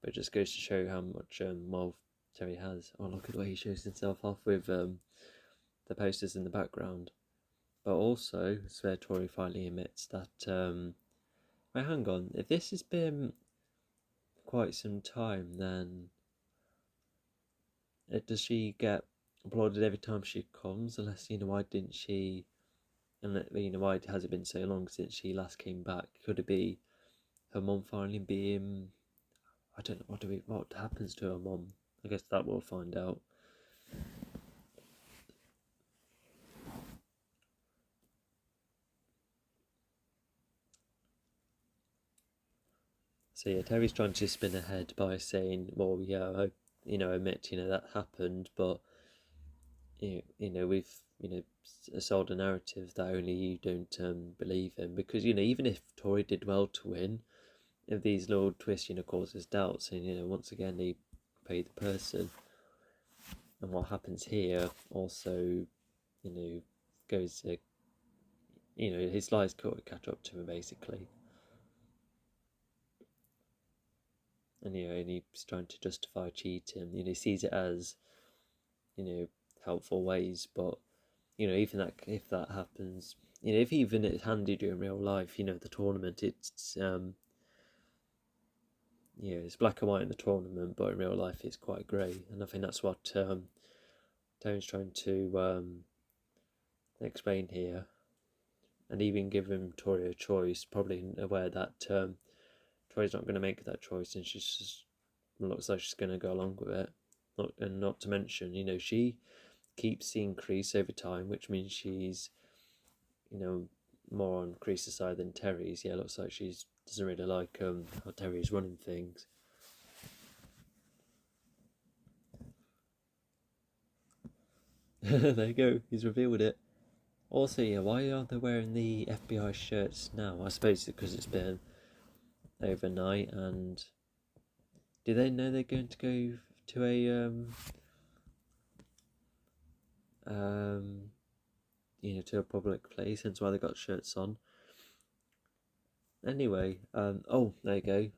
But it just goes to show how much wealth Terry has. Oh, look at the way he shows himself off with the posters in the background. But also, it's where Tori finally admits that wait, hang on, if this has been quite some time, then does she get applauded every time she comes? Unless, why didn't she, and why has it been so long since she last came back? Could it be her mum finally being, I don't know, what happens to her mum? I guess that we'll find out. So yeah, Terry's trying to spin ahead by saying, well, yeah, I admit, that happened, but we've sold a narrative that only you don't believe in, because even if Tori did well to win, if these little twists causes doubts, and once again he paid the person, and what happens here also goes to his lies catch up to him basically. And and he's trying to justify cheating. He sees it as helpful ways, but even that, if that happens, if even it's handed you in real life, the tournament, it's it's black and white in the tournament, but in real life it's quite grey, and I think that's what Tony's trying to explain here, and even give him Tori a choice, probably aware that Tori's not going to make that choice, and she's just looks like she's going to go along with it. And not to mention, she keeps seeing Kreese over time, which means she's, more on Kreese's side than Terry's. Yeah, looks like she doesn't really like how Terry's running things. There you go, he's revealed it. Also, yeah, why aren't they wearing the FBI shirts now? I suppose it's because it's been overnight, and do they know they're going to go to a to a public place, hence why they got shirts on. Anyway, oh, there you go.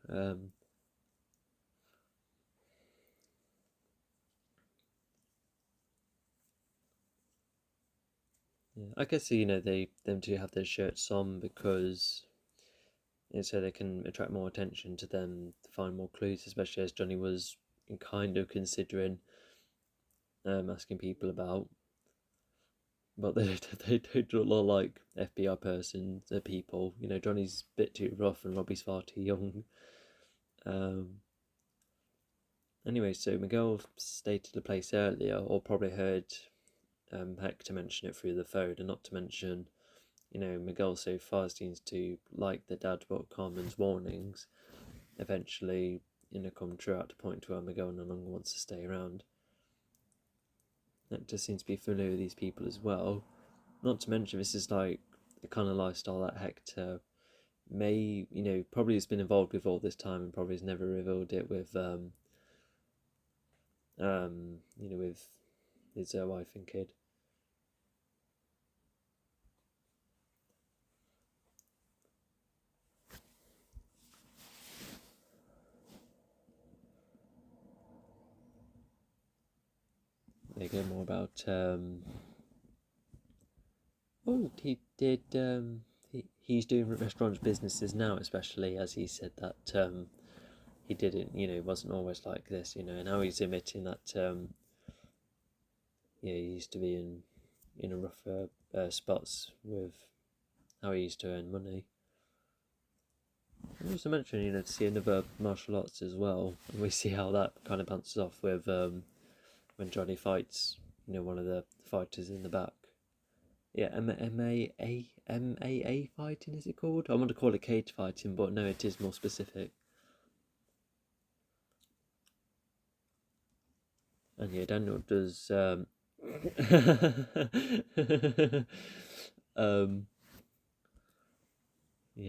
Yeah, I guess them two have their shirts on because so they can attract more attention to them to find more clues, especially as Johnny was kind of considering asking people about, but they don't look like FBI person people. Johnny's a bit too rough and Robbie's far too young. Anyway, so Miguel stated the place earlier, or probably heard Hector mention it through the phone, and not to mention, Miguel so far seems to like the dad, but Carmen's warnings eventually, come true at the point where Miguel no longer wants to stay around. Hector seems to be familiar with these people as well. Not to mention, this is like the kind of lifestyle that Hector may, probably has been involved with all this time and probably has never revealed it with, with his wife and kid. They go more about, he did, he's doing restaurant businesses now, especially as he said that he didn't, wasn't always like this, and now he's admitting that, he used to be in a rougher spots with how he used to earn money. I also mentioned, to see another martial arts as well, and we see how that kind of bounces off with when Johnny fights, one of the fighters in the back. Yeah, MAA fighting, is it called? I want to call it cage fighting, but no, it is more specific. And yeah, Daniel does yeah,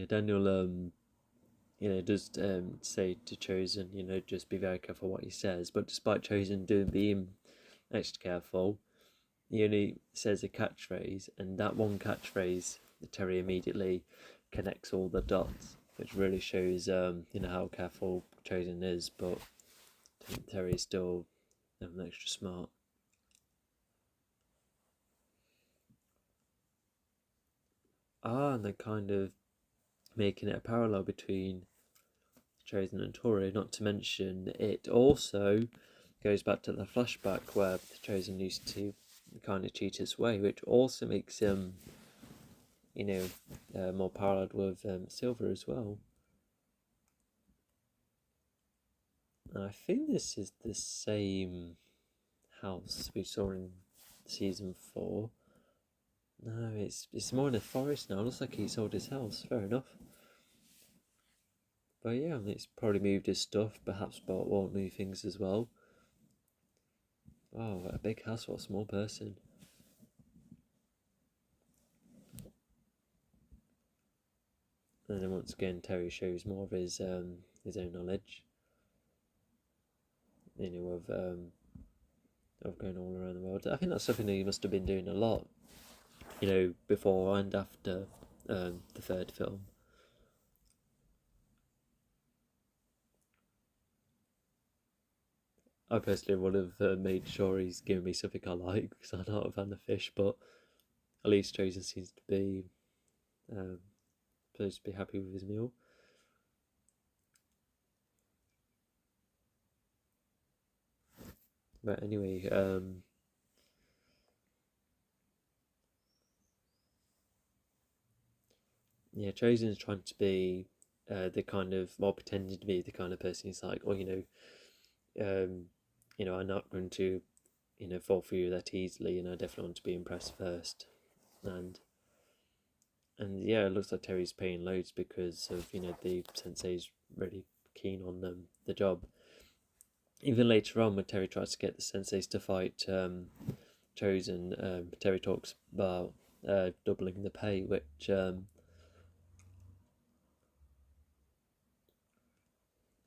Daniel does say to Chosen, just be very careful what he says. But despite Chosen being extra careful, he only says a catchphrase, and that one catchphrase, Terry immediately connects all the dots, which really shows how careful Chosen is. But Terry's still extra smart. And they're kind of making it a parallel between Chosen and Tori, not to mention it also goes back to the flashback where Chosen used to kind of cheat his way, which also makes him, more paralleled with Silver as well. And I think this is the same house we saw in season 4. No, it's more in the forest now. Looks like he sold his house. Fair enough. But yeah, it's probably moved his stuff. Perhaps bought more new things as well. Oh, a big house for a small person. And then once again, Terry shows more of his own knowledge. Of going all around the world. I think that's something that he must have been doing a lot, before and after the third film. I personally would have made sure he's given me something I like because I'm not a fan of fish, but at least Chosen seems to be supposed to be happy with his meal. But anyway, yeah, Chosen's trying to be the kind of, pretending to be the kind of person he's like, I'm not going to, fall for you that easily, and I definitely want to be impressed first. And yeah, it looks like Terry's paying loads because of, the sensei's really keen on the job. Even later on, when Terry tries to get the senseis to fight Chosen, Terry talks about doubling the pay, which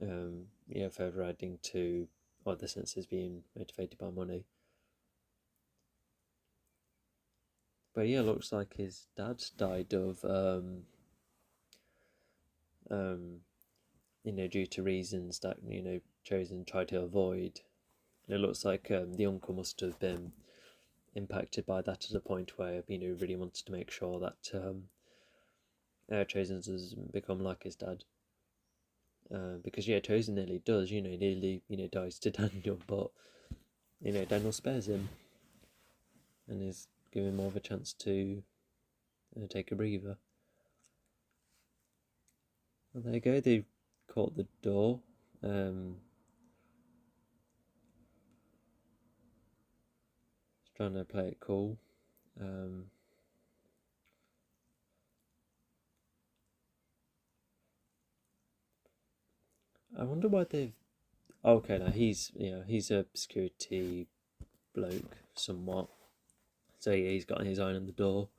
further adding to other senses being motivated by money. But yeah, looks like his dad died of due to reasons that Chosen tried to avoid. And it looks like the uncle must have been impacted by that to the point where really wanted to make sure that Chosen doesn't become like his dad. Because Chosen nearly does. Nearly dies to Daniel, but Daniel spares him and is giving more of a chance to take a breather. Well, there you go. They caught the door. Trying to play it cool. I wonder why they've. Okay, now he's a security bloke somewhat. So yeah, he's got his eye on the door.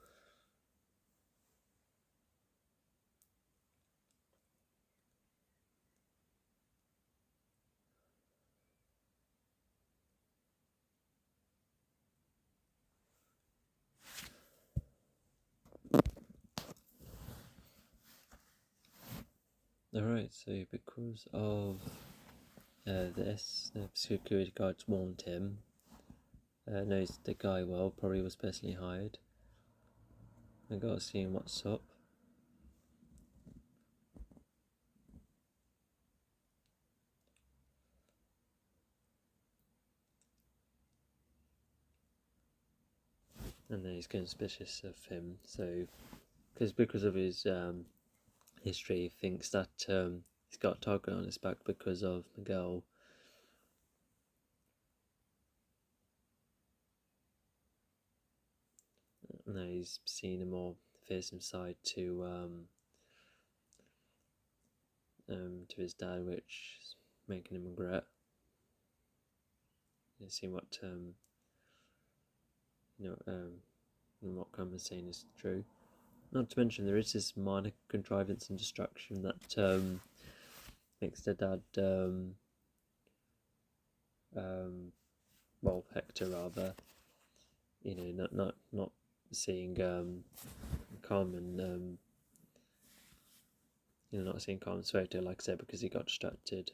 Alright, so because of this, the security guards warned him. Knows the guy well, probably was personally hired. I gotta see what's up. And then he's getting suspicious of him, so because of his history, he thinks that he's got a target on his back because of Miguel. Now he's seen a more fearsome side to his dad, which is making him regret. See what what Cameron's saying is true. Not to mention there is this minor contrivance and distraction that makes the dad Hector rather, not seeing Carmen not seeing Carmen's photo, like I said, because he got distracted.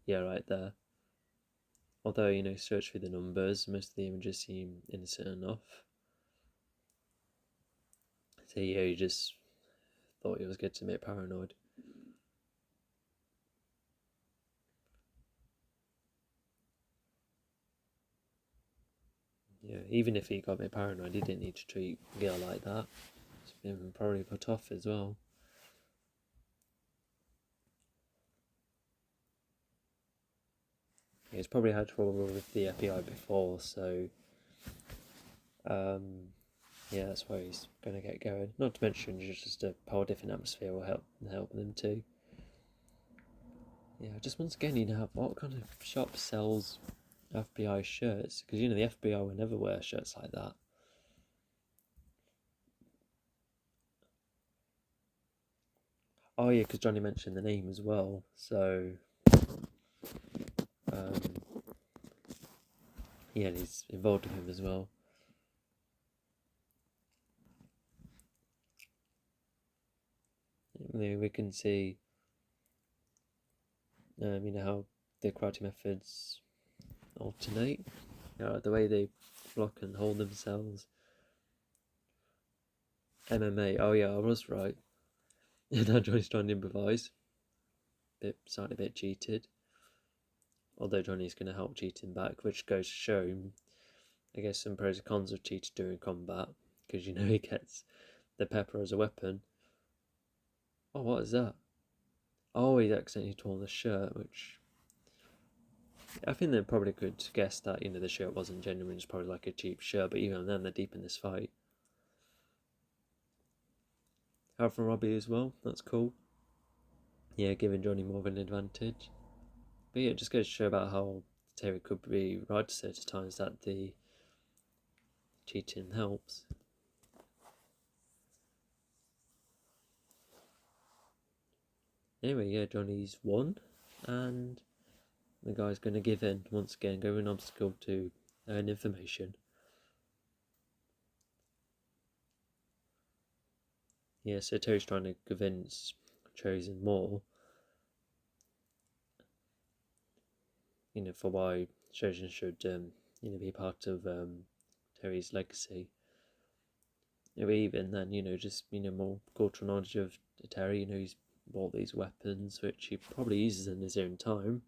Yeah, right there. Although, search through the numbers, most of the images seem innocent enough. So yeah, he just thought he was getting a bit paranoid. Yeah, even if he got a bit paranoid, he didn't need to treat Gil like that. It's been probably put off as well. He's probably had trouble with the FBI before, so yeah, that's why he's going to get going. Not to mention, just a whole different atmosphere will help them too. Yeah, just once again, what kind of shop sells FBI shirts? Because the FBI will never wear shirts like that. Oh yeah, because Johnny mentioned the name as well, so yeah, and he's involved with him as well. We can see, how the karate methods alternate. The way they block and hold themselves. MMA. Oh yeah, I was right. Now Johnny's trying to improvise. Slightly a bit cheated. Although Johnny's going to help cheating back, which goes to show, I guess, some pros and cons of cheating during combat. Because he gets the pepper as a weapon. Oh, what is that? Oh, he's accidentally torn the shirt, which I think they probably could guess that the shirt wasn't genuine. It's probably like a cheap shirt, but even then, they're deep in this fight. Help from Robbie as well. That's cool. Yeah, giving Johnny more of an advantage. But yeah, it just goes to show about how Terry could be right at certain times that the cheating helps. anyway, yeah, Johnny's won, and the guy's going to give in once again, go an obstacle to earn information. Yeah, so Terry's trying to convince Chosen more, for why Chosen should, be part of Terry's legacy. Even then, just, more cultural knowledge of Terry, he's bought these weapons, which he probably uses in his own time.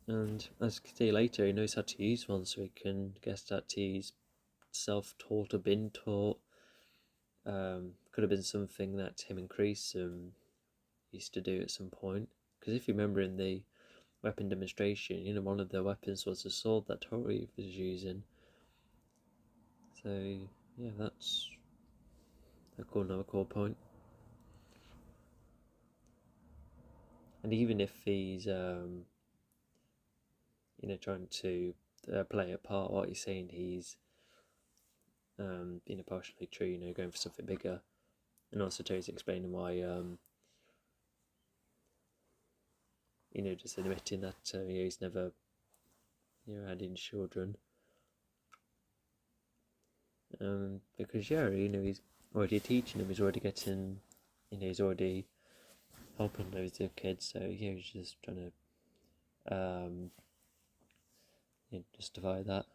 And as you can see later, he knows how to use one, so he can guess that he's self-taught or been taught. Could have been something that him and Kreese used to do at some point. Because if you remember in the weapon demonstration, one of the weapons was a sword that Tori was using. So yeah, that's another cool point. And even if he's trying to play a part, what he's saying, he's partially true. Going for something bigger, and also Tori's explaining why just admitting that he's never had any children. Because he's already teaching him, he's already getting, he's already helping those kids. So yeah, he's just trying to justify that.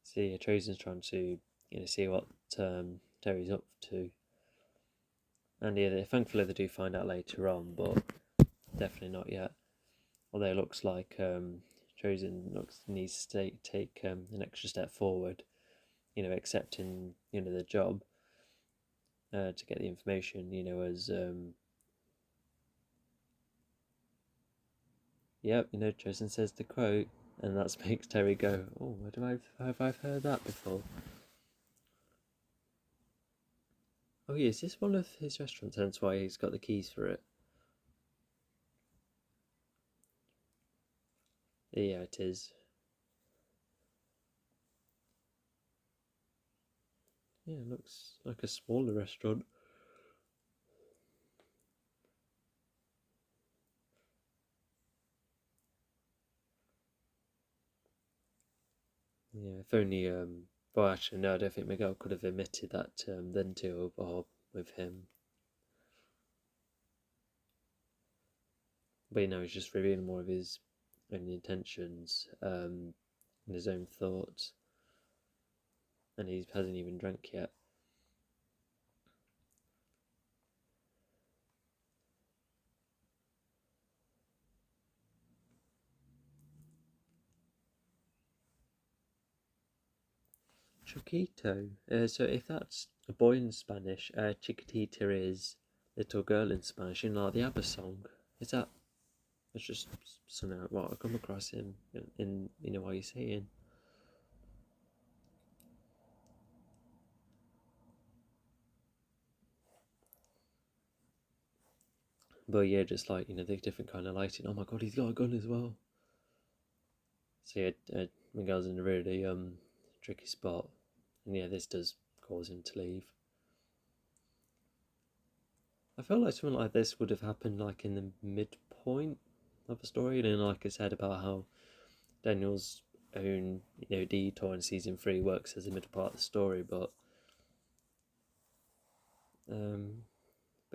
So yeah, Chosen's trying to see what Terry's up to, and yeah, thankfully they do find out later on, but definitely not yet. Although it looks like Chosen needs to take an extra step forward, accepting the job to get the information, as yep, Chosen says the quote, and that makes Terry go, oh, have I heard that before? Oh yeah, is this one of his restaurants? Hence why he's got the keys for it. Yeah, it is. Yeah, it looks like a smaller restaurant. Yeah, if only well, actually no, I don't think Miguel could have admitted that then to Bob with him. But he's just revealing more of his own intentions and his own thoughts, and he hasn't even drank yet. Chiquito. So if that's a boy in Spanish, Chiquitita is little girl in Spanish, like the ABBA song. Is that? It's just something like what I come across in what you're saying. But yeah, just like the different kind of lighting. Oh my god, he's got a gun as well. So yeah, Miguel's in a really tricky spot, and yeah, this does cause him to leave. I feel like something like this would have happened like in the midpoint of the story, and like I said about how Daniel's own detour in season 3 works as the middle part of the story, but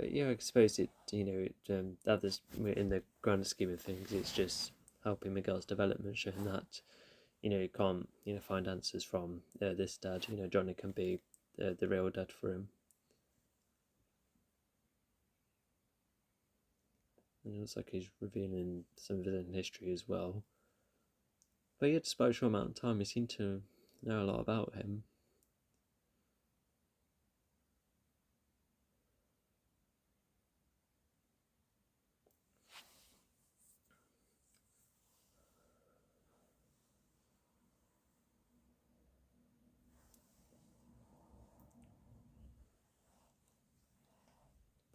yeah, I suppose it others in the grand scheme of things, it's just helping Miguel's development, showing that you can't find answers from this dad. Johnny can be the real dad for him. And it looks like he's revealing some of his own history as well. But yeah, despite a short amount of time, he seemed to know a lot about him.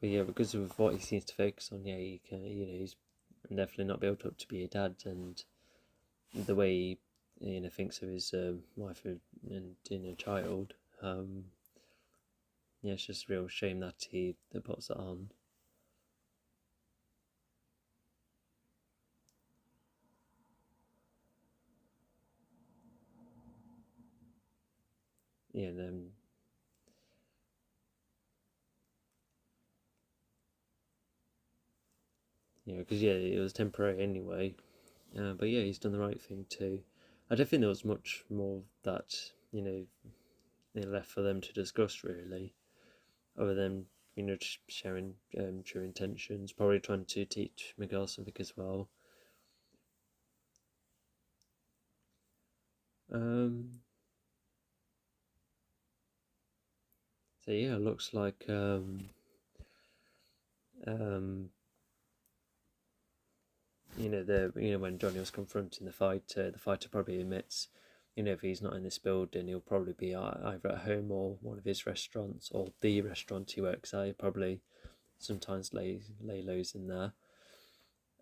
But yeah, because of what he seems to focus on, yeah, he can, he's definitely not built up to be a dad, and the way he thinks of his wife and child. Yeah, it's just a real shame that that puts that on. Yeah, and because it was temporary anyway. But yeah, he's done the right thing too. I don't think there was much more that they left for them to discuss really, other than just sharing true intentions, probably trying to teach Miguel something as well. So yeah, it looks like um, when Johnny was confronting the fighter probably admits, if he's not in this building, he'll probably be either at home or one of his restaurants or the restaurant he works at. He probably sometimes lay lows in there.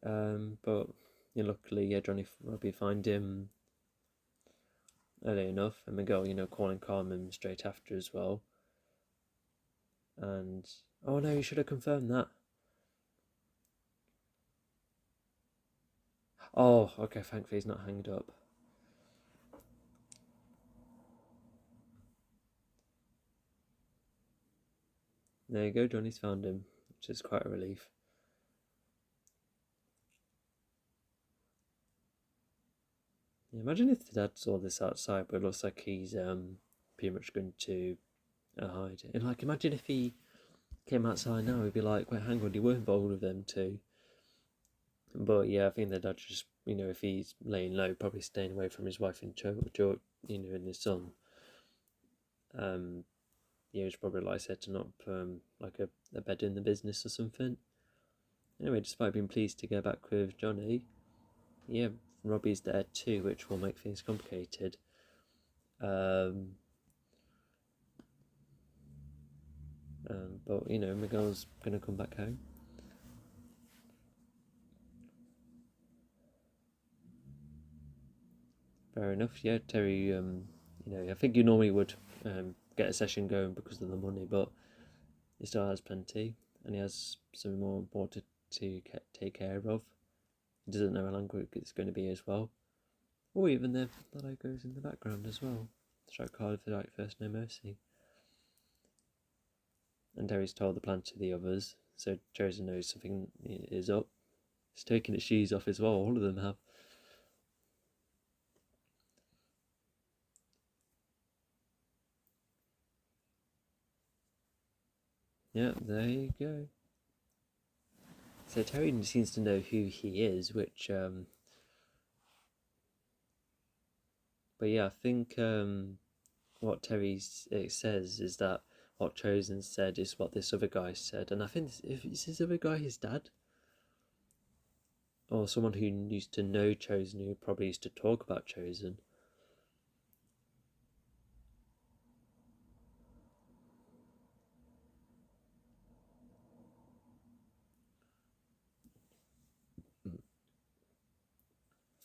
But luckily, Johnny Robbie find him early enough, and Miguel, calling Carmen straight after as well. And oh no, you should have confirmed that. Oh, okay, thankfully he's not hanged up. There you go, Johnny's found him, which is quite a relief. Yeah, imagine if the dad saw this outside, but it looks like he's pretty much going to hide. And like, imagine if he came outside now, he'd be like, "Wait, hang on, you were involved with them too." But yeah, I think the dad just, if he's laying low, probably staying away from his wife and and his son. It's probably like setting up like a bed in the business or something. Anyway, despite being pleased to get back with Johnny, yeah, Robbie's there too, which will make things complicated. But Miguel's gonna come back home. Fair enough. Yeah, Terry. I think you normally would get a session going because of the money, but he still has plenty, and he has something more important to take care of. He doesn't know how long it's going to be as well. Or even the logos in the background as well. Strike hard for like first no mercy. And Terry's told the plan to the others, so Chosen knows something is up. He's taking his shoes off as well. All of them have. Yeah, there you go. So Terry seems to know who he is, which but yeah, I think what Terry says is that what Chosen said is what this other guy said, and I think is this other guy his dad, or someone who used to know Chosen, who probably used to talk about Chosen.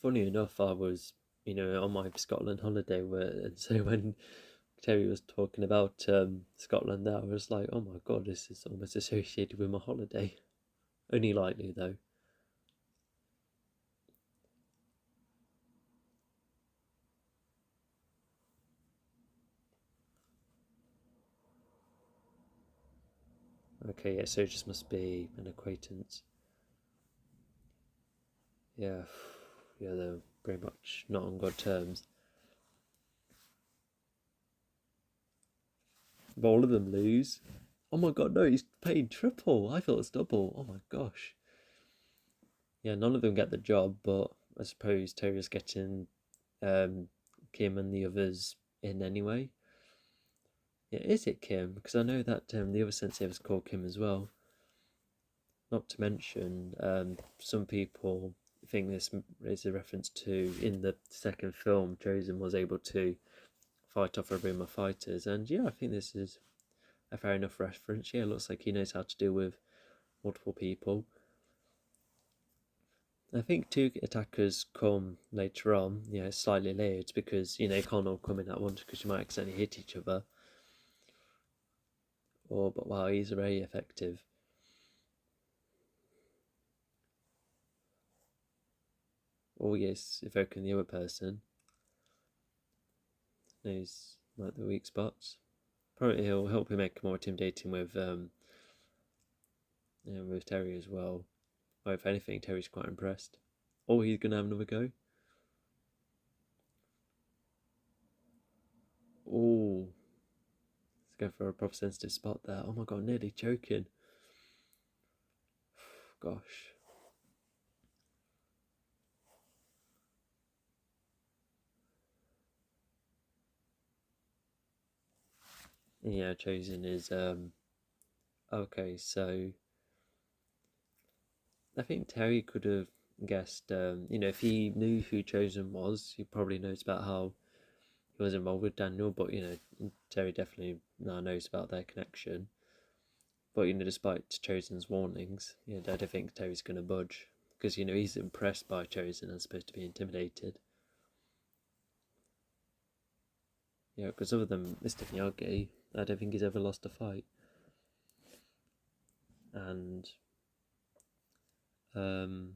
Funny enough, I was on my Scotland holiday, and so when Terry was talking about Scotland, there I was like, oh my god, this is almost associated with my holiday. Only lightly though. Okay, yeah, so it just must be an acquaintance. Yeah, yeah, they're very much not on good terms. But all of them lose. Oh my god, no, he's paid triple. I thought it's double. Oh my gosh. Yeah, none of them get the job, but I suppose Terry's getting Kim and the others in anyway. Yeah, is it Kim? Because I know that the other sensei was called Kim as well. Not to mention, some people think this is a reference to in the second film, Chosen was able to fight off a room of fighters, and yeah, I think this is a fair enough reference. Yeah, it looks like he knows how to deal with multiple people. I think two attackers come later on, slightly layered because, they can't all come in at once because you might accidentally hit each other. But wow, he's very effective. Oh yes, evoking the other person. Knows like the weak spots. Probably he'll help him make more intimidating with Terry as well. Or if anything, Terry's quite impressed. Oh, he's gonna have another go. Oh, let's go for a proper sensitive spot there. Oh my god, nearly choking. Gosh. Yeah, Chosen is okay, so I think Terry could have guessed, if he knew who Chosen was, he probably knows about how he was involved with Daniel, but Terry definitely now knows about their connection. But despite Chosen's warnings, I don't think Terry's gonna budge because he's impressed by Chosen as opposed to be intimidated. Because other than Mr. Miyagi, I don't think he's ever lost a fight. And so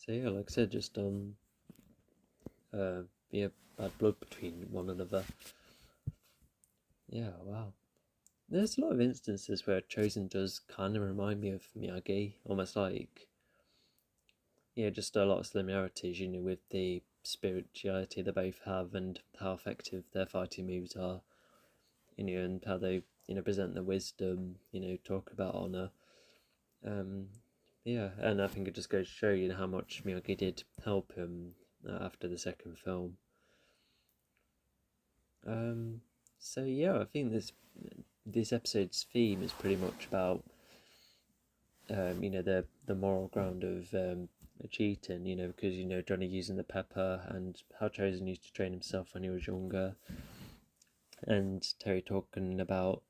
yeah, like I said, just bad blood between one another. Yeah, wow. There's a lot of instances where Chosen does kind of remind me of Miyagi, almost like just a lot of similarities, with the spirituality they both have and how effective their fighting moves are, and how they, present the wisdom, talk about honor. Yeah, and I think it just goes to show how much Miyagi did help him after the second film. So yeah, I think this episode's theme is pretty much about the moral ground of cheating, because Johnny using the pepper and how Chosen used to train himself when he was younger, and Terry talking about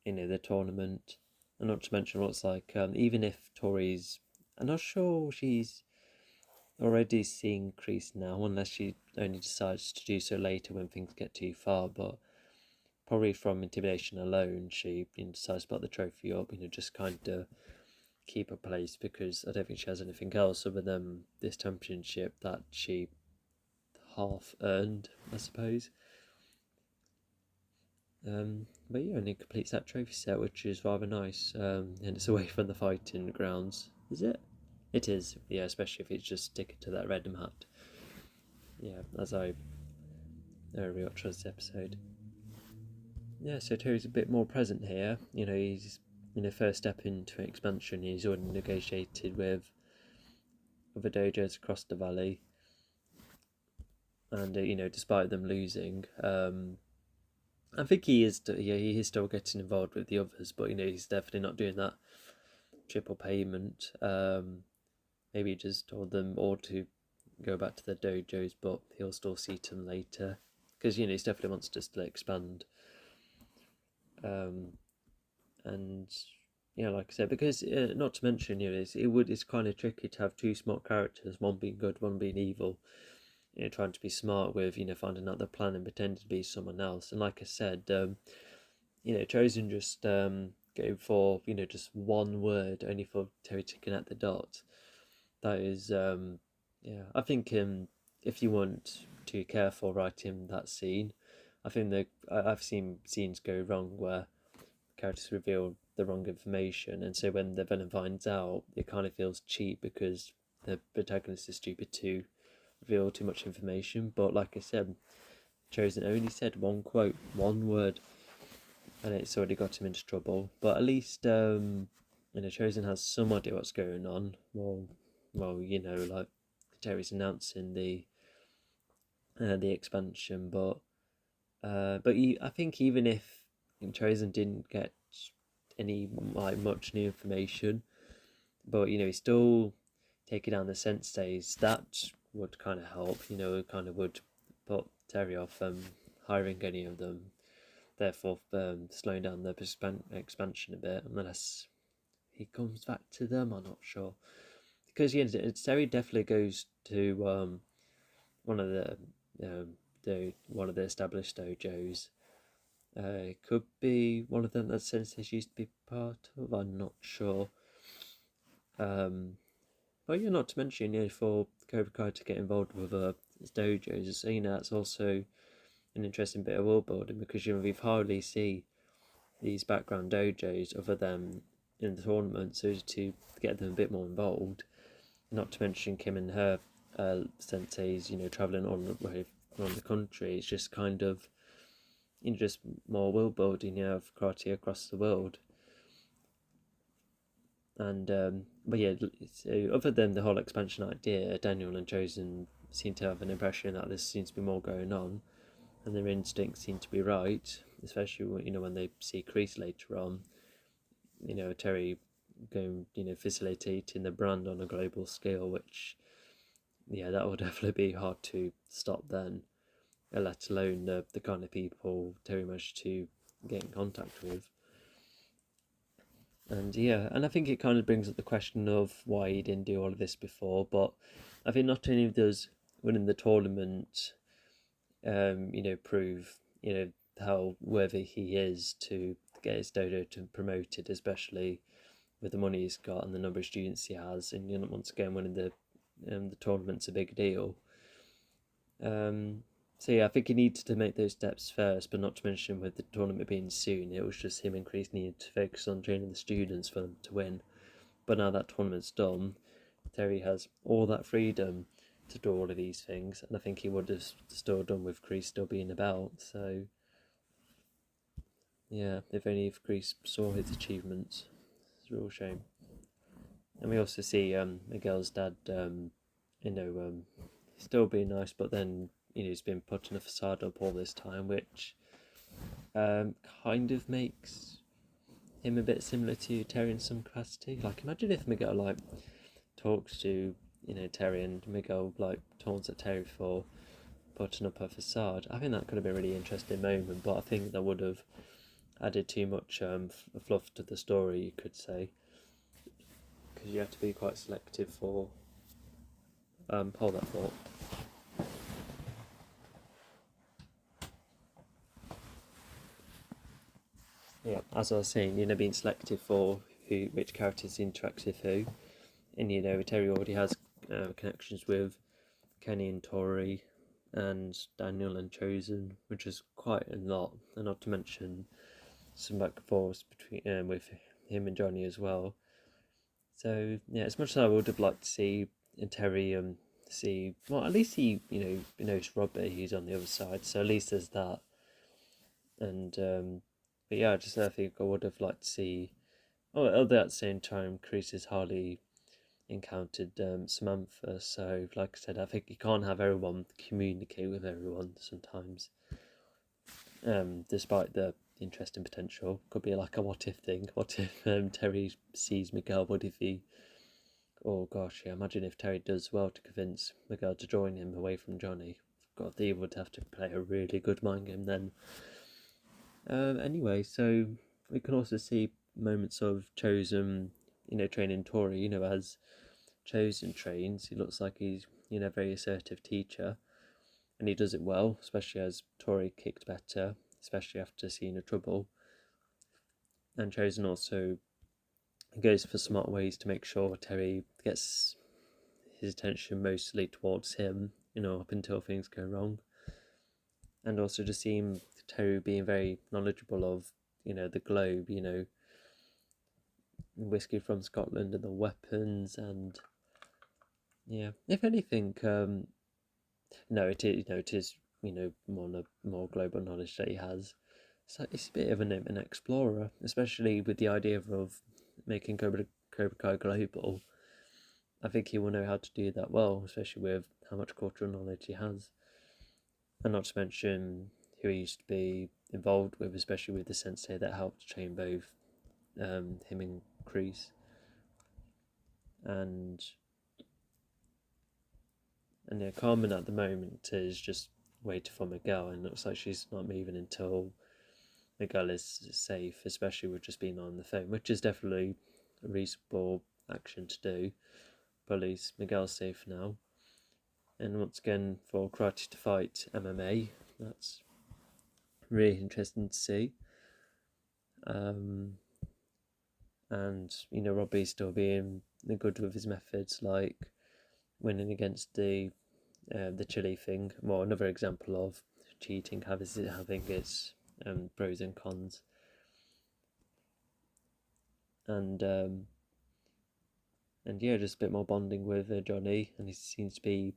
the tournament, and not to mention what's like even if Tori's, I'm not sure she's already seeing Kreese now, unless she only decides to do so later when things get too far, but probably from intimidation alone, she decides to put the trophy up, just kind of keep her place, because I don't think she has anything else other than this championship that she half earned, I suppose. But yeah, and it completes that trophy set, which is rather nice. And it's away from the fighting grounds. Is it? It is, yeah, especially if it's just sticking to that red mat. Yeah, as I rewatched this episode. Yeah, so Terry's a bit more present here. He's first step into expansion. He's already negotiated with other dojos across the valley, and despite them losing, I think he is. He is still getting involved with the others, but he's definitely not doing that triple payment. Maybe he just told them all to go back to their dojos, but he'll still see them later because he definitely wants to still expand. And like I said, because not to mention, it's kind of tricky to have two smart characters, one being good, one being evil. Trying to be smart with finding out the plan and pretending to be someone else. And like I said, Chosen just go for just one word only for Terry to connect the dots. That is I think if you want to careful writing that scene, I think that I've seen scenes go wrong where characters reveal the wrong information, and so when the villain finds out, it kind of feels cheap because the protagonist is stupid to reveal too much information. But like I said, Chosen only said one quote, one word, and it's already got him into trouble. But at least Chosen has some idea what's going on. Well, like Terry's announcing the expansion, but I think even if Chosen didn't get any much new information, but he's still taking down the senseis, that would kind of help. It kind of would put Terry off hiring any of them, therefore slowing down the expansion a bit, unless he comes back to them. I'm not sure, because yeah, Terry definitely goes to one of the one of the established dojos. It could be one of them that Sensei's used to be part of. I'm not sure. But yeah, not to mention, for Cobra Kai to get involved with its dojos, so, that's also an interesting bit of world building, because we've hardly see these background dojos other than in the tournament, so to get them a bit more involved. Not to mention Kim and her senseis, traveling on the way around the country. It's just kind of just more world building, of karate across the world. And but yeah, so other than the whole expansion idea, Daniel and Chosen seem to have an impression that there seems to be more going on, and their instincts seem to be right, especially when they see Kreese later on. Terry going facilitating the brand on a global scale, which that will definitely be hard to stop then, let alone the kind of people Terry managed to get in contact with. And I think it kind of brings up the question of why he didn't do all of this before. But I think not only does winning the tournament, prove how worthy he is to get his dojo to promoted, especially with the money he's got and the number of students he has, and once again winning the tournament's a big deal. So yeah, I think he needs to make those steps first, but not to mention with the tournament being soon, it was just him and Kreese needed to focus on training the students for them to win. But now that tournament's done, Terry has all that freedom to do all of these things, and I think he would have still done with Kreese still being about. So yeah, if only if Kreese saw his achievements. It's a real shame. And we also see Miguel's dad, still being nice, but then he's been putting a facade up all this time, which kind of makes him a bit similar to Terry in some capacity. Like, imagine if Miguel talks to Terry, and Miguel taunts at Terry for putting up a facade. I think that could have been a really interesting moment, but I think that would have added too much fluff to the story, you could say, because you have to be quite selective for hold that thought. Yeah, as I was saying, being selective for which characters interact with who, and Terry already has connections with Kenny and Tori, and Daniel and Chosen, which is quite a lot, and not to mention some back and forth between with him and Johnny as well. So yeah, as much as I would have liked to see Terry see, well, at least he knows Robert, he's on the other side, so at least there's that. And but yeah, I think I would have liked to see. Oh, at the same time, Kreese has hardly encountered Samantha, so like I said, I think you can't have everyone communicate with everyone sometimes. Despite the interesting potential, could be like a what if thing. What if Terry sees Miguel? What if he? Oh gosh, yeah. Imagine if Terry does well to convince Miguel to join him away from Johnny. God, they would have to play a really good mind game then. Anyway, so we can also see moments of Chosen, training Tori. As Chosen trains, he looks like he's a very assertive teacher, and he does it well, especially as Tori kicked better, especially after seeing the trouble. And Chosen also goes for smart ways to make sure Terry gets his attention mostly towards him, up until things go wrong. And also just seeing Terry being very knowledgeable of, the globe, whiskey from Scotland and the weapons, and yeah, if anything, no, it is, more global knowledge that he has. So it's a bit of an explorer, especially with the idea of making Cobra Kai global. I think he will know how to do that well, especially with how much cultural knowledge he has. And not to mention who he used to be involved with, especially with the sensei that helped train both him and Kreese. And Carmen at the moment is just waiting for Miguel, and looks like she's not moving until Miguel is safe, especially with just being on the phone, which is definitely a reasonable action to do, but at least Miguel's safe now. And once again, for Karate to Fight MMA, that's really interesting to see. And Robbie's still being good with his methods, like winning against the chili thing. Well, another example of cheating having its pros and cons. And yeah, just a bit more bonding with Johnny, and he seems to be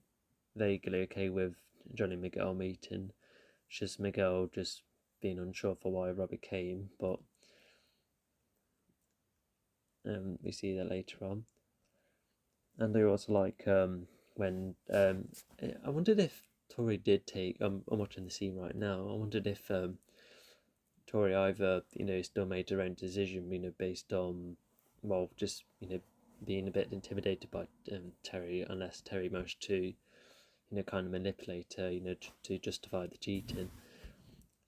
vaguely okay with Johnny and Miguel meeting. It's just Miguel just being unsure for why Robbie came, but we see that later on. And I also like when I wondered if Tori did take. I'm watching the scene right now. I wondered if Tori either still made her own decision, based on just being a bit intimidated by Terry, unless Terry managed to kind of manipulate her, to justify the cheating.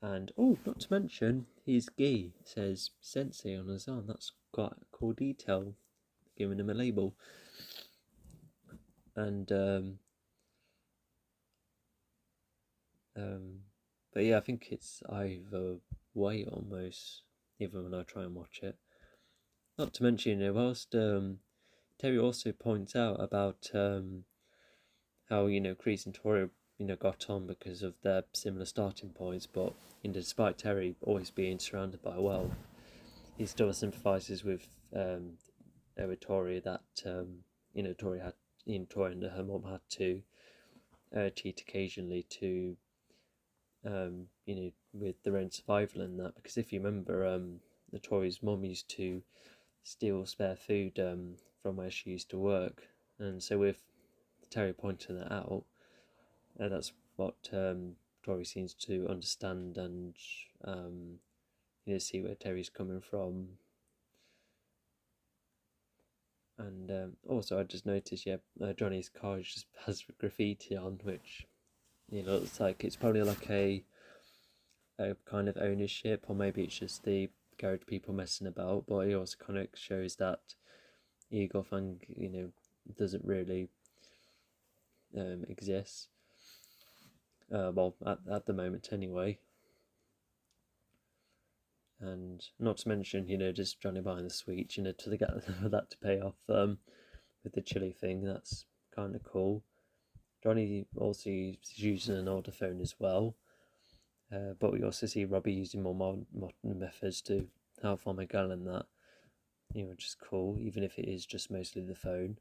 And not to mention, his gi says Sensei on his arm. That's quite a cool detail, giving him a label. And but yeah, I think it's either way almost, even when I try and watch it. Not to mention, whilst Terry also points out about how Kreese and Tori got on because of their similar starting points, but despite Terry always being surrounded by wealth, he still sympathises with Tori that Tori had Tori and her mom had to cheat occasionally to with their own survival and that, because if you remember, the Tori's mom used to steal spare food from where she used to work, and so with Terry pointing that out, that's what Tori seems to understand and see where Terry's coming from. And also, I just noticed, Johnny's car just has graffiti on, which looks like it's probably like a kind of ownership, or maybe it's just the garage people messing about. But it also kind of shows that Igor Fang, doesn't really exist. Well, at the moment anyway. And not to mention, just Johnny buying the sweets, to get that to pay off with the chili thing. That's kind of cool. Johnny also is using an older phone as well. But we also see Robbie using more modern methods to help for Miguel and that, which is cool, even if it is just mostly the phone.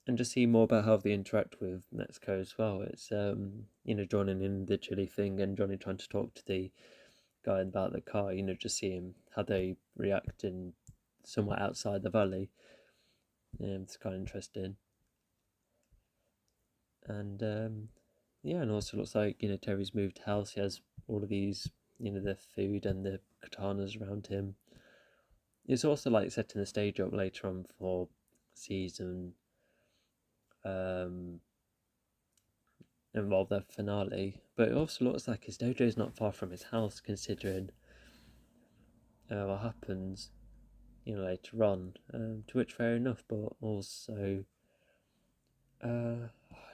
And just see more about how they interact with Mexico as well. It's joining in the chili thing and Johnny trying to talk to the guy about the car, just seeing how they react in somewhere outside the valley. It's kind of interesting. And and also looks like Terry's moved house. He has all of these the food and the katanas around him. It's also like setting the stage up later on for season involve the finale, but it also looks like his dojo is not far from his house, considering what happens later on, to which fair enough, but also I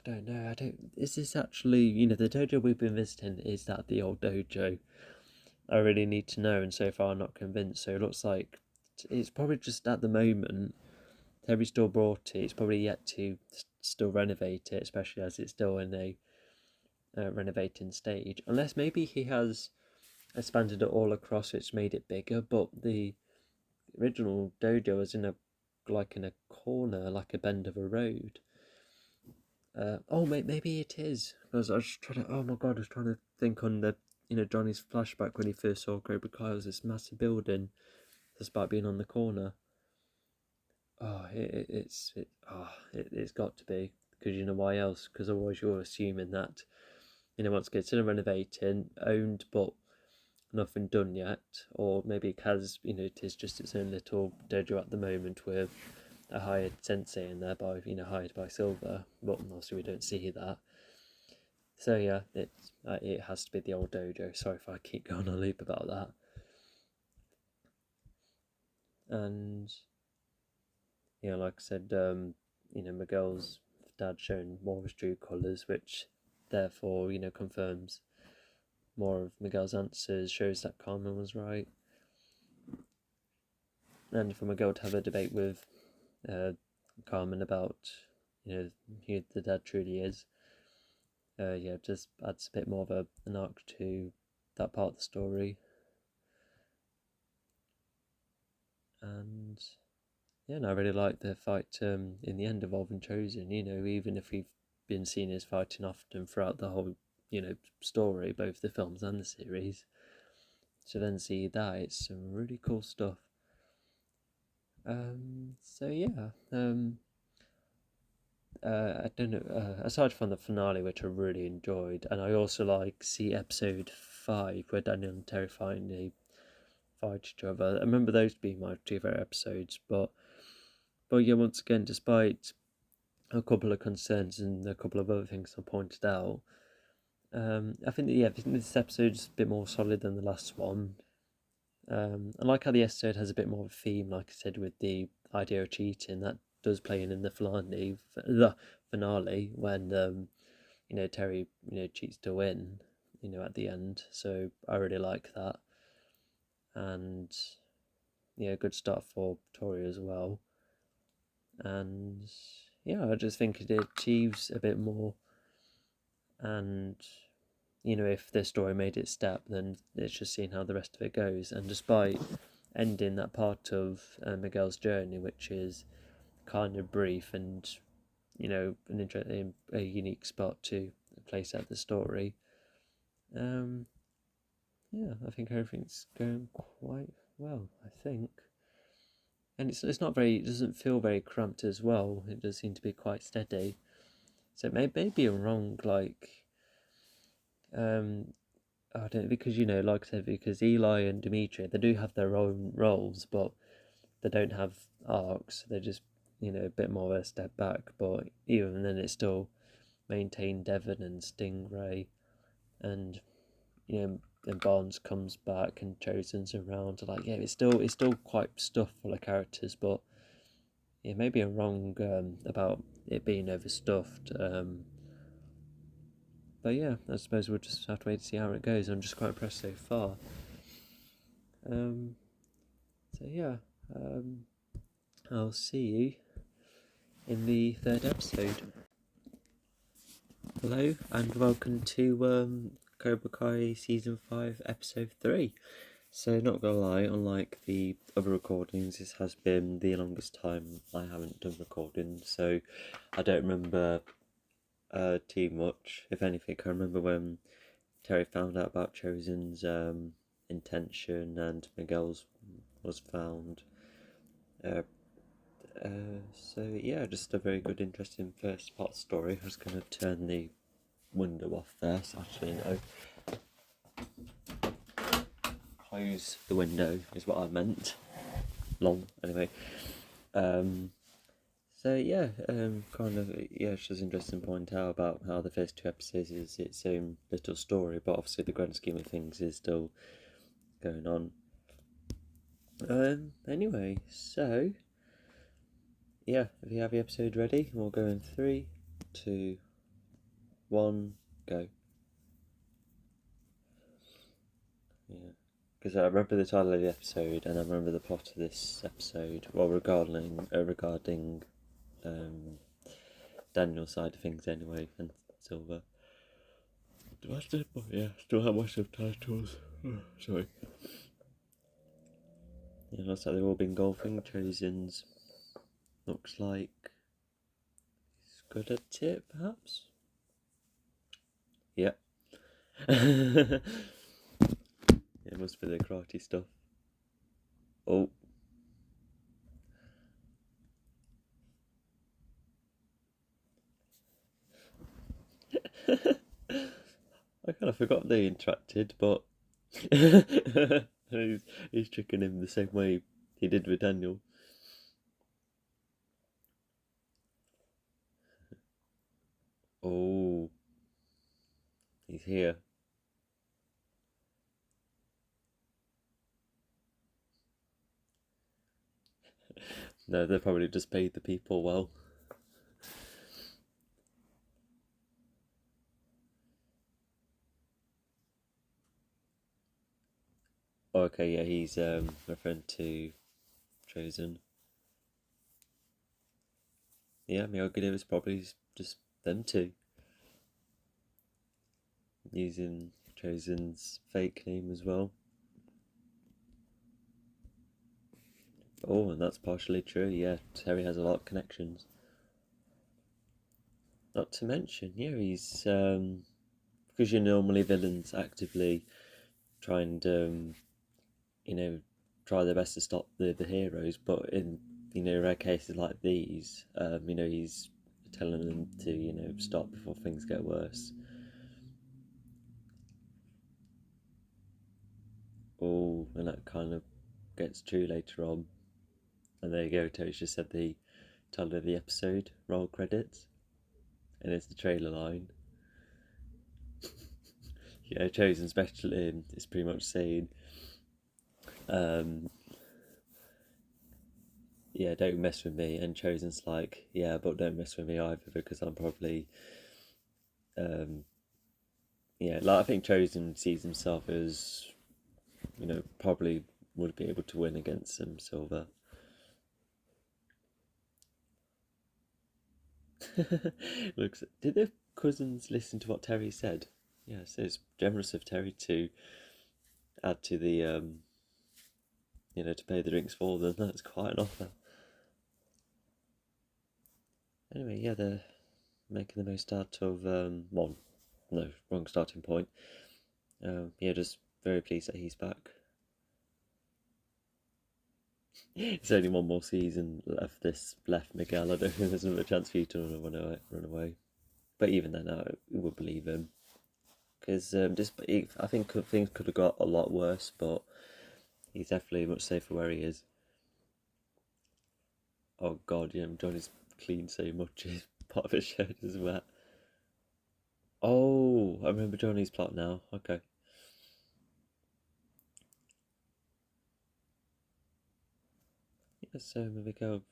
don't know, is this actually the dojo we've been visiting, is that the old dojo? I really need to know, and so far I'm not convinced. So it looks like it's probably just at the moment Terry still brought it. It's probably yet to still renovate it, especially as it's still in a renovating stage. Unless maybe he has expanded it all across, it's made it bigger. But the original dojo is in a corner, like a bend of a road. Maybe it is, because I was trying to. Oh my god, I was trying to think on the Johnny's flashback when he first saw Cobra Kai. It was this massive building, despite being on the corner. It's got to be, because why else? Because otherwise you're assuming that once it's still renovating, owned, but nothing done yet, or maybe it has it is just its own little dojo at the moment with a hired sensei in there by hired by Silver, but obviously we don't see that. So yeah, it has to be the old dojo. Sorry if I keep going on a loop about that. And like I said, Miguel's dad showing more of his true colours, which therefore, confirms more of Miguel's answers, shows that Carmen was right. And for Miguel to have a debate with Carmen about, who the dad truly is, just adds a bit more of an arc to that part of the story. And I really like the fight in the end involving Chosen. Even if we've been seeing his fighting often throughout the whole, story, both the films and the series, to then see that, it's some really cool stuff. I don't know. Aside from the finale, which I really enjoyed, and I also see episode 5 where Daniel and Terry finally fight each other. I remember those being my two favorite episodes, but yeah, once again, despite a couple of concerns and a couple of other things I pointed out, I think this episode's a bit more solid than the last one. I like how the episode has a bit more of a theme, like I said, with the idea of cheating. That does play in the finale when Terry cheats to win at the end. So I really like that, and good start for Tori as well. And I just think it achieves a bit more. And if the story made its step, then it's just seeing how the rest of it goes. And despite ending that part of Miguel's journey, which is kind of brief and an interesting, a unique spot to place out the story, I think everything's going quite well. I think, and it's not very, it doesn't feel very cramped as well. It does seem to be quite steady. So maybe I'm wrong, I don't know, because like I said, because Eli and Dimitri, they do have their own roles, but they don't have arcs. They're just a bit more of a step back. But even then, it's still maintained Devon and Stingray, and and Barnes comes back and Chosen's around. It's still quite stuffed full of characters, but maybe I'm wrong about it being overstuffed. But I suppose we'll just have to wait to see how it goes. I'm just quite impressed so far. I'll see you in the 3rd episode. Hello and welcome to Cobra Kai Season 5 Episode 3. So not gonna lie, unlike the other recordings, this has been the longest time I haven't done recording, so I don't remember too much. If anything, I remember when Terry found out about Chosen's intention and Miguel's was found. Just a very good, interesting first part of the story. I was going to turn the window off there, so actually no. Close the window is what I meant. Long, anyway. It's just interesting to point out about how the first 2 episodes is its own little story, but obviously the grand scheme of things is still going on. Anyway, so if you have the episode ready, we'll go in 3, 2, 1, go. Because I remember the title of the episode, and I remember the plot of this episode. Well, regarding Daniel's side of things, anyway, and Silver. Still have my subtitles. Sorry. Looks like they've all been golfing. Chosen's looks like he's good at it, perhaps. Yeah. It must be the karate stuff. Oh. I kind of forgot they interacted, but he's tricking him the same way he did with Daniel. Oh. He's here. No, they probably just paid the people well. Oh, okay, yeah, he's referring to Chosen. Yeah, I mean, I could it was probably just them two using Chosen's fake name as well. Oh, and that's partially true. Yeah, Terry has a lot of connections. Not to mention, yeah, he's because you normally villains actively try and you know try their best to stop the heroes, but in rare cases like these, he's telling them to stop before things get worse. Oh, and that kind of gets true later on. And there you go, Tosh just said the title of the episode, roll credits, and it's the trailer line. Yeah, Chosen Special is pretty much saying, um, yeah, don't mess with me. And Chosen's like, yeah, but don't mess with me either because I'm probably, um, yeah, like I think Chosen sees himself as, probably would be able to win against Silver. Looks. Did the cousins listen to what Terry said? Yeah, so it's generous of Terry to add to the to pay the drinks for them. That's quite an offer. Anyway, yeah, they're making the most out of one. No, wrong starting point. Yeah, just very pleased that he's back. It's only one more season left Miguel. I don't think there's another chance for you to run away. But even then, I would believe him because I think things could have got a lot worse, but he's definitely much safer where he is. Oh God, yeah, Johnny's cleaned so much. His part of his shirt is wet. Oh, I remember Johnny's plot now. Okay. Yeah, so Miguel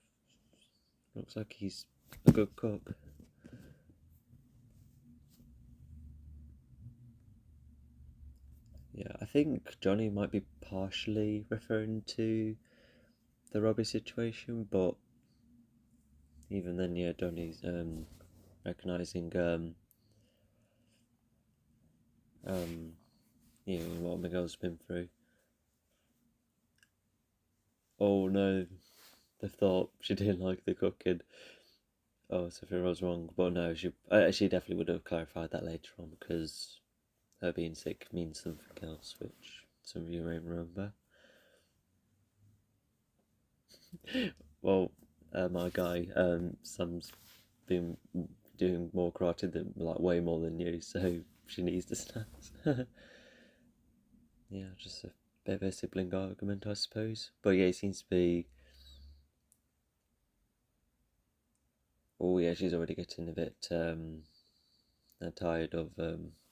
looks like he's a good cook. Yeah, I think Johnny might be partially referring to the Robbie situation, but even then, yeah, Johnny's recognizing um what Miguel's been through. Oh no, they thought she didn't like the cooking. Oh, something was wrong, but no, she definitely would have clarified that later on because her being sick means something else, which some of you may remember. Well, my guy, Sam's been doing more karate than like way more than you, so she needs the snacks. Yeah, just a bit of a sibling argument, I suppose. But yeah, it seems to be. Oh yeah, she's already getting a bit tired of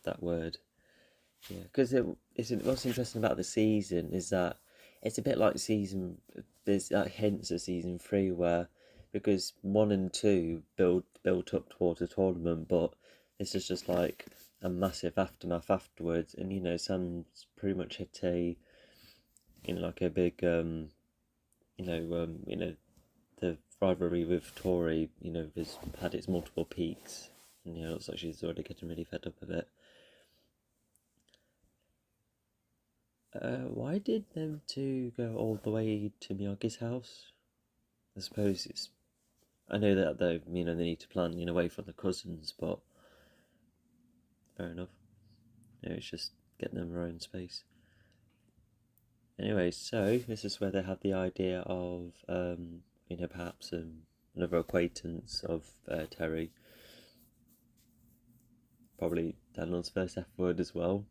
that word. Yeah, because what's interesting about the season is that it's a bit like there's hints of season 3 where because 1 and 2 built up towards a tournament, but this is just like a massive aftermath afterwards, and Sam's pretty much hit a like a big the rivalry with Tori has had its multiple peaks, and it looks like she's already getting really fed up of it. Why did them two go all the way to Miyagi's house? I suppose it's. I know that they need to plan away from the cousins, but fair enough. It's just getting them their own space. Anyway, so this is where they have the idea of perhaps another acquaintance of Terry. Probably Daniel's first F word as well.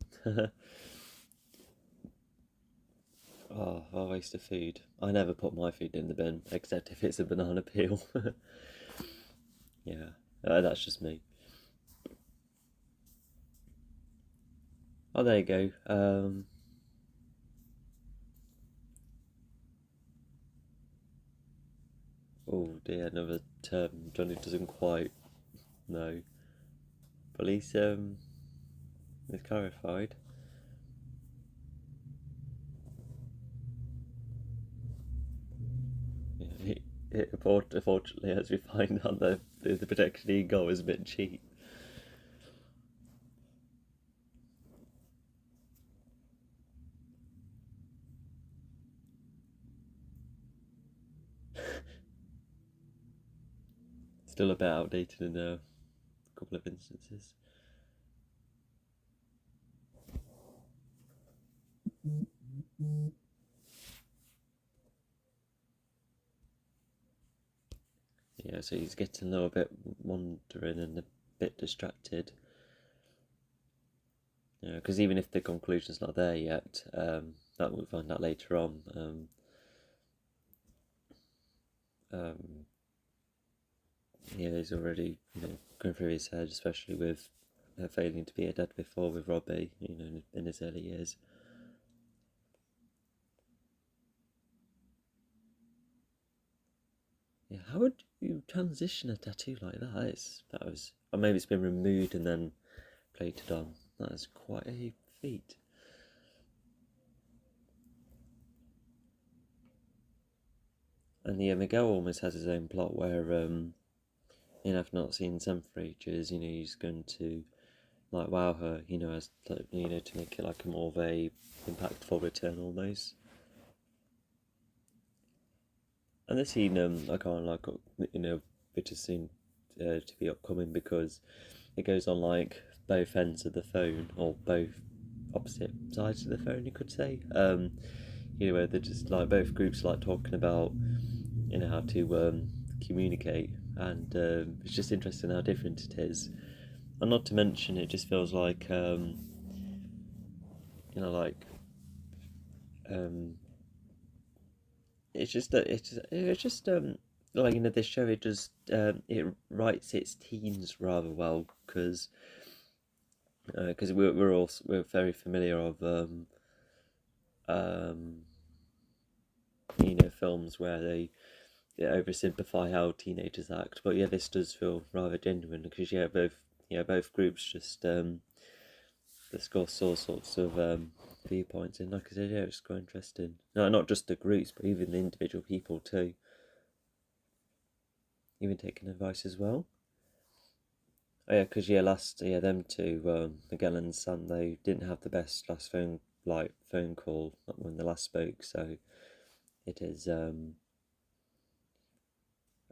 Oh, a waste of food. I never put my food in the bin, except if it's a banana peel. Yeah, that's just me. Oh, there you go. Oh dear, another term Johnny doesn't quite know. But at least it's clarified. Yeah, unfortunately, as we find out, the protection ego is a bit cheap. Still a bit outdated in a couple of instances. Yeah, so he's getting a little bit wandering and a bit distracted. Yeah, because even if the conclusion's not there yet, that we'll find out later on. Yeah, he's already going through his head, especially with failing to be a dad before with Robbie, in his early years. Yeah, how would you transition a tattoo like that? Or maybe it's been removed and then plated on. That is quite a feat. And yeah, Miguel almost has his own plot where, I've not seen Sam for ages. He's going to like wow her, as to make it like a more of a impactful return almost. And this scene, I kind of like, which is soon to be upcoming because it goes on like both ends of the phone or both opposite sides of the phone, you could say. Where they're just like both groups like talking about how to communicate, and it's just interesting how different it is. And not to mention, it just feels like like um, it's just like this show it writes its teens rather well because we're very familiar of um, films where they oversimplify how teenagers act, but yeah, this does feel rather genuine because both groups just discuss all sorts of viewpoints, and like I said, yeah, it's quite interesting. No, not just the groups, but even the individual people too, even taking advice as well. Oh yeah, because them two, Miguel and Sam, they didn't have the best last phone call when they last spoke, so it is um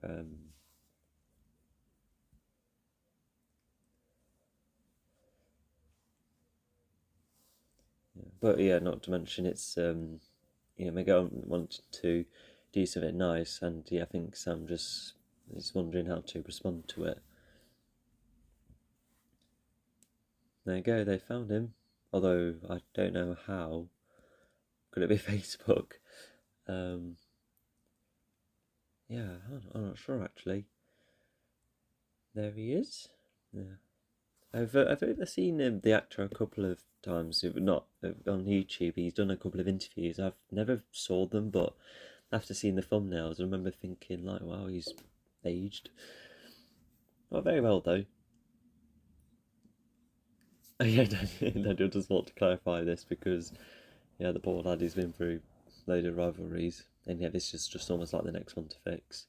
yeah. But yeah, not to mention it's Miguel wanted to do something nice, and yeah, I think Sam just is wondering how to respond to it. There you go, they found him. Although I don't know how. Could it be Facebook? Um, yeah, I'm not sure actually. There he is. Yeah, I've only seen the actor a couple of times. Not on YouTube. He's done a couple of interviews. I've never saw them, but after seeing the thumbnails, I remember thinking like, wow, he's aged. Not very well though. Yeah, Daniel does want to clarify this because yeah, the poor lad has been through a load of rivalries, and yeah, this is just almost like the next one to fix.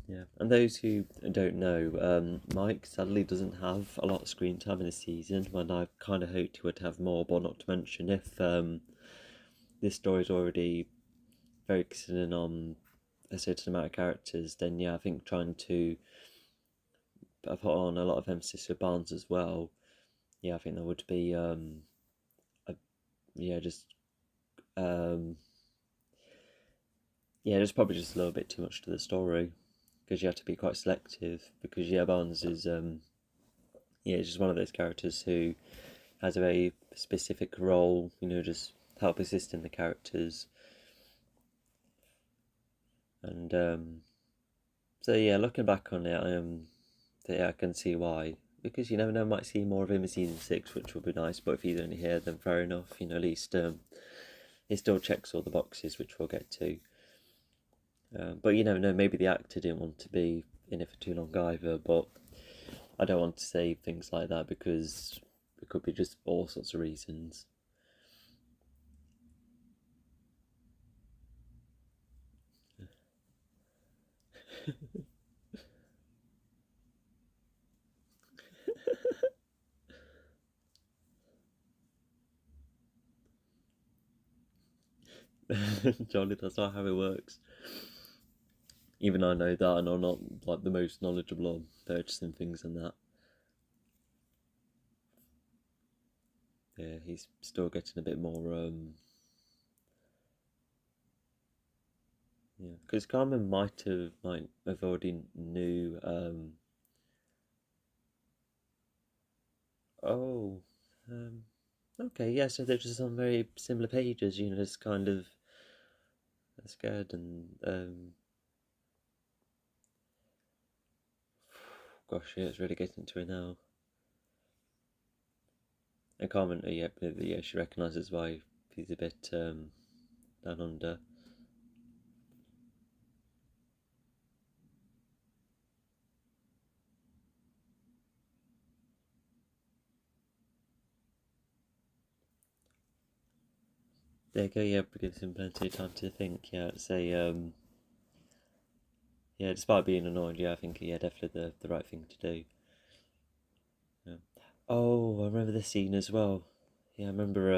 Yeah, and those who don't know, Mike sadly doesn't have a lot of screen time in this season, and I kind of hoped he would have more, but not to mention if this story's already focusing on a certain amount of characters, then yeah, I think trying to put on a lot of emphasis with Barnes as well, yeah, I think there would be, a, yeah, just, um, yeah, there's probably just a little bit too much to the story because you have to be quite selective because yeah, Barnes is yeah, just one of those characters who has a very specific role, just help assisting the characters. And so yeah, looking back on it, I can see why. Because you never know, I might see more of him in season 6, which would be nice. But if he's only here, then fair enough. At least he still checks all the boxes, which we'll get to. But you never know, maybe the actor didn't want to be in it for too long either. But I don't want to say things like that because it could be just all sorts of reasons. Johnny, that's not how it works. Even I know that, and I'm not like the most knowledgeable on purchasing things and that. Yeah, he's still getting a bit more. Yeah, because Carmen might have already knew. Oh, um, okay, yeah. So they're just on very similar pages. Just kind of scared and gosh, yeah, it's really getting to it now. And Carmen, yeah, she recognises why he's a bit down under. There you go. Yeah, gives him plenty of time to think. Yeah, I'd say yeah, despite being annoyed, yeah, I think yeah, definitely the right thing to do. Yeah. Oh, I remember the scene as well. Yeah, I remember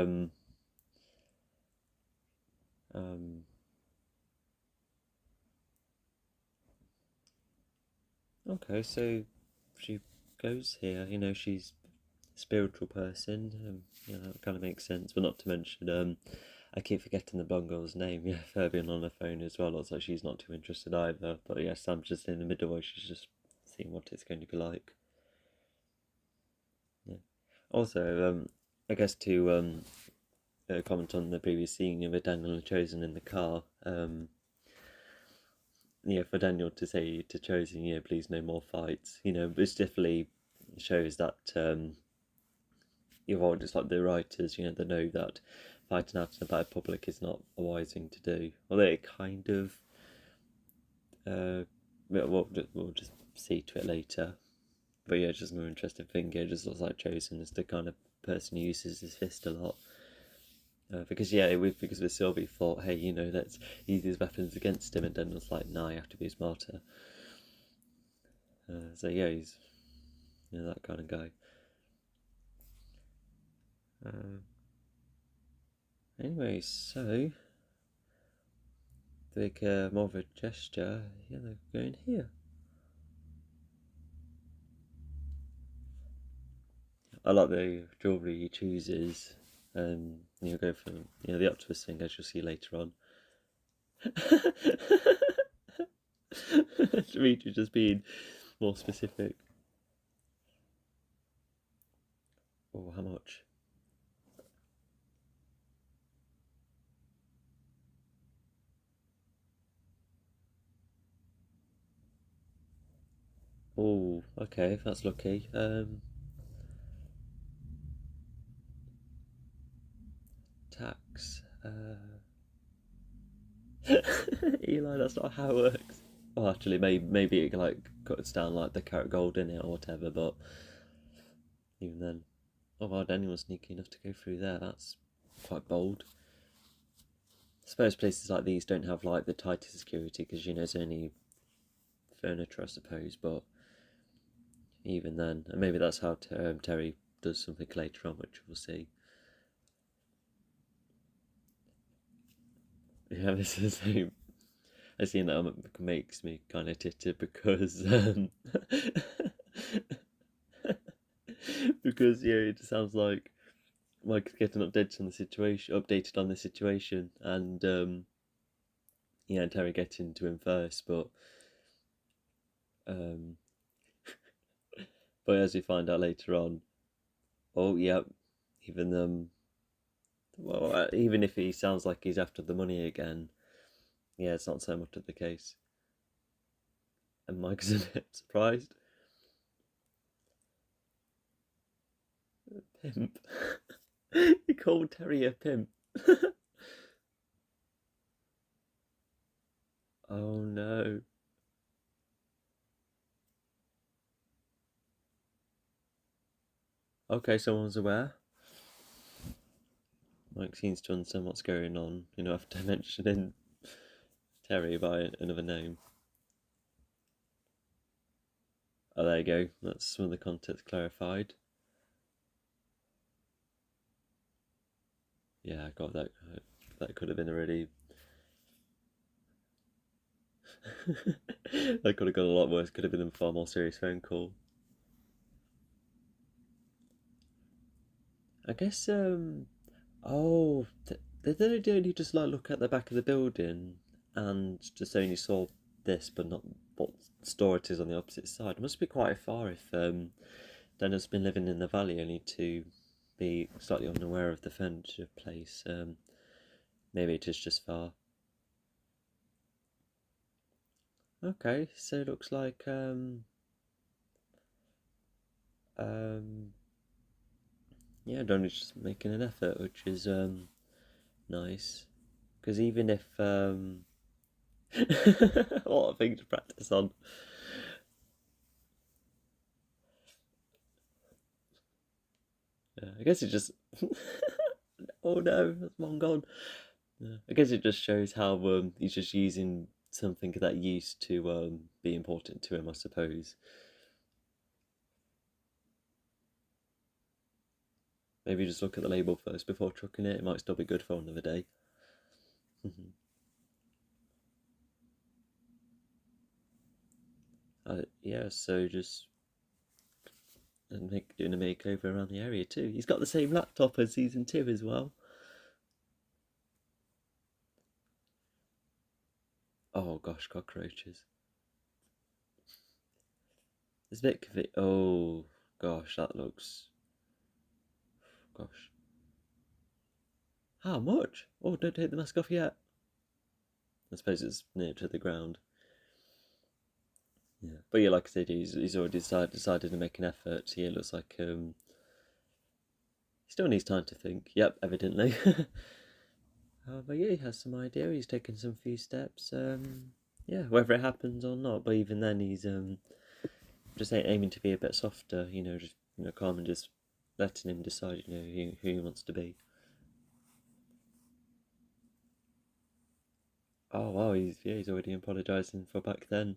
um okay, so she goes here, she's a spiritual person, that kind of makes sense, but not to mention I keep forgetting the blonde girl's name. Yeah, Fabian on her phone as well. Looks like she's not too interested either. But yeah, Sam's just in the middle where she's just seeing what it's going to be like. Yeah. Also, I guess to comment on the previous scene with Daniel and Chosen in the car. Yeah, for Daniel to say to Chosen, yeah, please no more fights. Which definitely shows that you're all just like the writers. They know that fighting out in the public is not a wise thing to do. Although it kind of, we'll just see to it later. But yeah, it's just an interesting thing. It just looks like Chosen is the kind of person who uses his fist a lot. Because yeah, because with Sylvie thought, hey, let's use these weapons against him, and then was like, nah, you have to be smarter. So yeah, he's that kind of guy. Uh, anyway, so big more of a gesture. Yeah, they're going here. I like the jewellery he chooses. Go for the octopus thing, as you'll see later on. Dimitri just being more specific. Oh, how much? Oh, okay, that's lucky. Tax. Eli, that's not how it works. Well, actually, maybe it like cuts down like the carat gold in it or whatever, but even then, oh wow, anyone's sneaky enough to go through there. That's quite bold. I suppose places like these don't have like the tightest security because it's only furniture, I suppose. But even then, and maybe that's how Terry does something later on, which we'll see. Yeah, this is a scene that makes me kind of titter because because yeah, it sounds like Mike's getting updated on the situation, and and Terry getting to him first, um, but as we find out later on, oh yeah, even well, even if he sounds like he's after the money again, yeah, it's not so much of the case. And Mike's a bit surprised. Pimp. He called Terry a pimp. Oh no. Okay, someone's aware. Mike seems to understand what's going on, after mentioning Terry by another name. Oh, there you go. That's some of the context clarified. Yeah, I got that. That could have been a really. That could have gone a lot worse. Could have been a far more serious phone call. I guess. Oh, did they only just like look at the back of the building and just only saw this, but not what store it is on the opposite side? It must be quite far if Daniel's been living in the valley only to be slightly unaware of the furniture place. Maybe it is just far. Okay, so it looks like um yeah, Donnie's just making an effort, which is nice. Because even if what a thing to practice on. Yeah, I guess it just oh no, that's one gone. Yeah, I guess it just shows how he's just using something that used to be important to him, I suppose. Maybe just look at the label first before chucking it. It might still be good for another day. Yeah, so just doing a makeover around the area too. He's got the same laptop as season 2 as well. Oh gosh, cockroaches. There's a bit of it. Oh gosh, that looks. Gosh. How much? Oh, don't take the mask off yet. I suppose it's near to the ground. Yeah, but yeah, like I said, he's already decided to make an effort. So yeah, it looks like he still needs time to think. Yep, evidently. But yeah, he has some idea. He's taken some few steps. Yeah, whether it happens or not. But even then, he's just aiming to be a bit softer. Just calm and just letting him decide. Who he wants to be. Oh wow, he's already apologising for back then.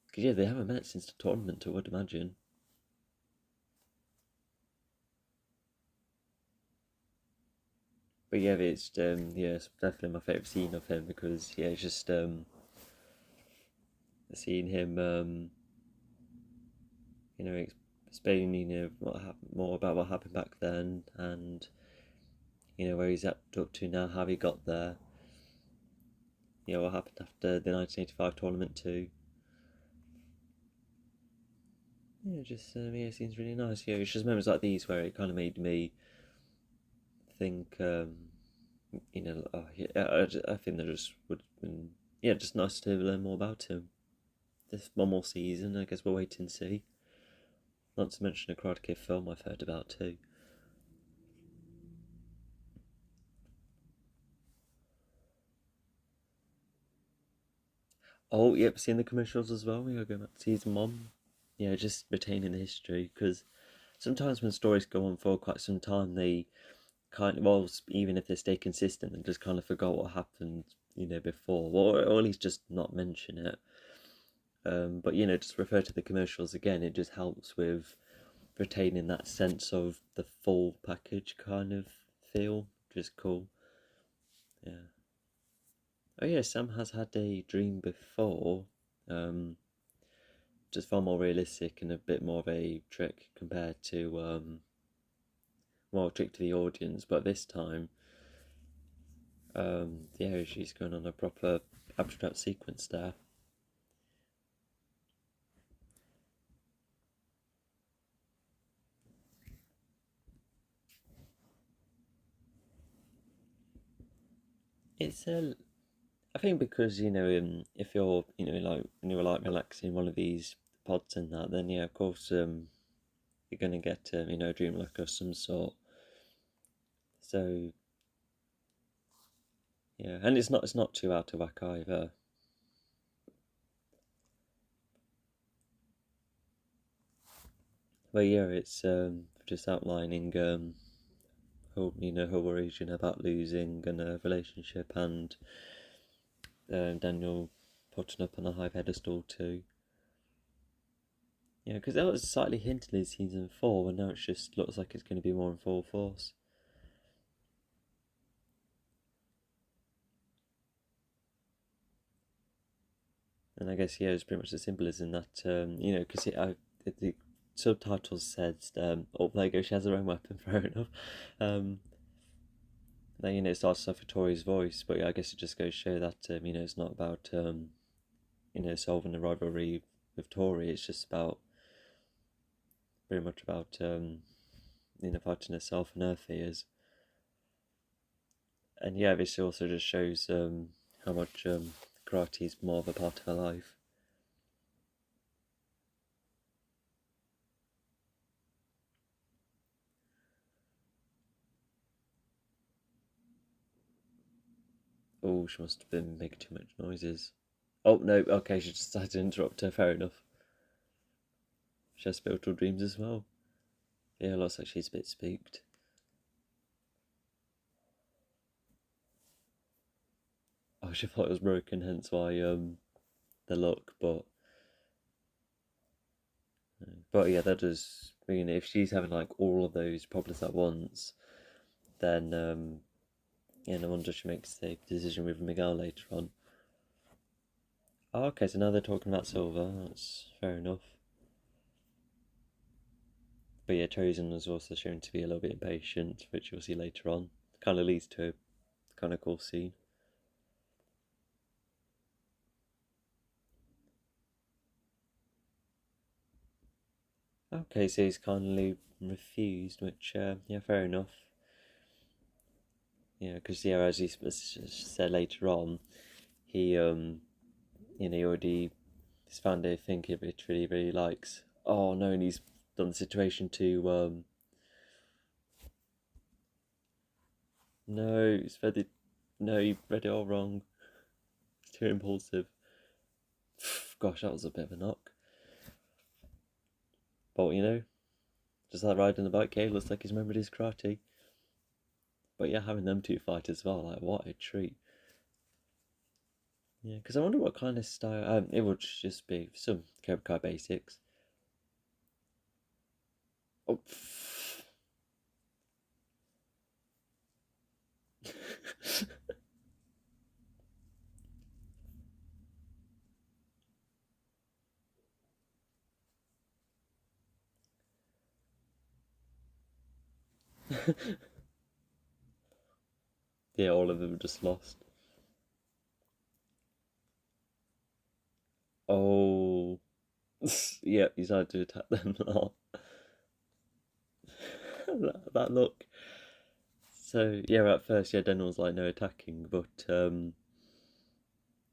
Because yeah, they haven't met since the tournament, I would imagine. But yeah, it's definitely my favourite scene of him because yeah, it's just seeing him explaining what happened more about what happened back then and where he's up to now, how he got there. What happened after the 1985 tournament too. Yeah, just yeah, it seems really nice. Yeah, it's just moments like these where it kind of made me think. Oh, yeah, I think that just would have been yeah, just nice to learn more about him. This one more season, I guess we'll wait and see. Not to mention a Karate Kid film I've heard about too. Oh, yep, seeing the commercials as well. We are going back to season 1. Yeah, just retaining the history because sometimes when stories go on for quite some time, they kind of, well, even if they stay consistent, they just kind of forgot what happened, before, or at least just not mention it. But just refer to the commercials again. It just helps with retaining that sense of the full package kind of feel, which is cool. Yeah. Oh yeah, Sam has had a dream before. Um, just far more realistic and a bit more of a trick compared to well, a trick to the audience. But this time, yeah, she's going on a proper abstract sequence there. It's I think because if you're like when you're like relaxing one of these pods and that, then yeah, of course you're gonna get a dream like of some sort. So yeah, and it's not too out of whack either. But yeah, it's just outlining her worries, about losing and a relationship, and Daniel putting up on a high pedestal too. Yeah, because that was slightly hinted in season 4, and now it just looks like it's going to be more in full force. And I guess, yeah, it's pretty much the symbolism that, because the subtitles said, oh, there you go, she has her own weapon, fair enough. Then, it starts off with Tori's voice, but yeah, I guess it just goes to show that, it's not about, solving the rivalry with Tori, it's just about, very much about, fighting herself and her fears. And yeah, this also just shows how much karate is more of a part of her life. Oh, she must have been making too much noises. Oh no, okay, she just had to interrupt her, fair enough. She has spiritual dreams as well. Yeah, looks like she's a bit spooked. Oh, she thought it was broken, hence why the look, but yeah, that does mean if she's having like all of those problems at once, then yeah, no wonder she makes the decision with Miguel later on. Oh, okay, so now they're talking about Silver. That's fair enough. But yeah, Chosen was also shown to be a little bit impatient, which you'll see later on. Kind of leads to a kind of cool scene. Okay, so he's kindly refused, which, yeah, fair enough. Yeah, because, yeah, as he said later on, he, he already has found a thing he really, really likes. Oh, no, and he's done the situation to, no, it's read it, no, you read it all wrong. It's too impulsive. Gosh, that was a bit of a knock. But, just like riding the bike, yeah, looks like he's remembered his karate. But yeah, having them two fight as well, like, what a treat. Yeah, because I wonder what kind of style. It would just be some Cobra Kai basics. Oh, yeah, all of them just lost. Oh, yeah, he's had to attack them a that look. So yeah, at first, yeah, Daniel was like no attacking, but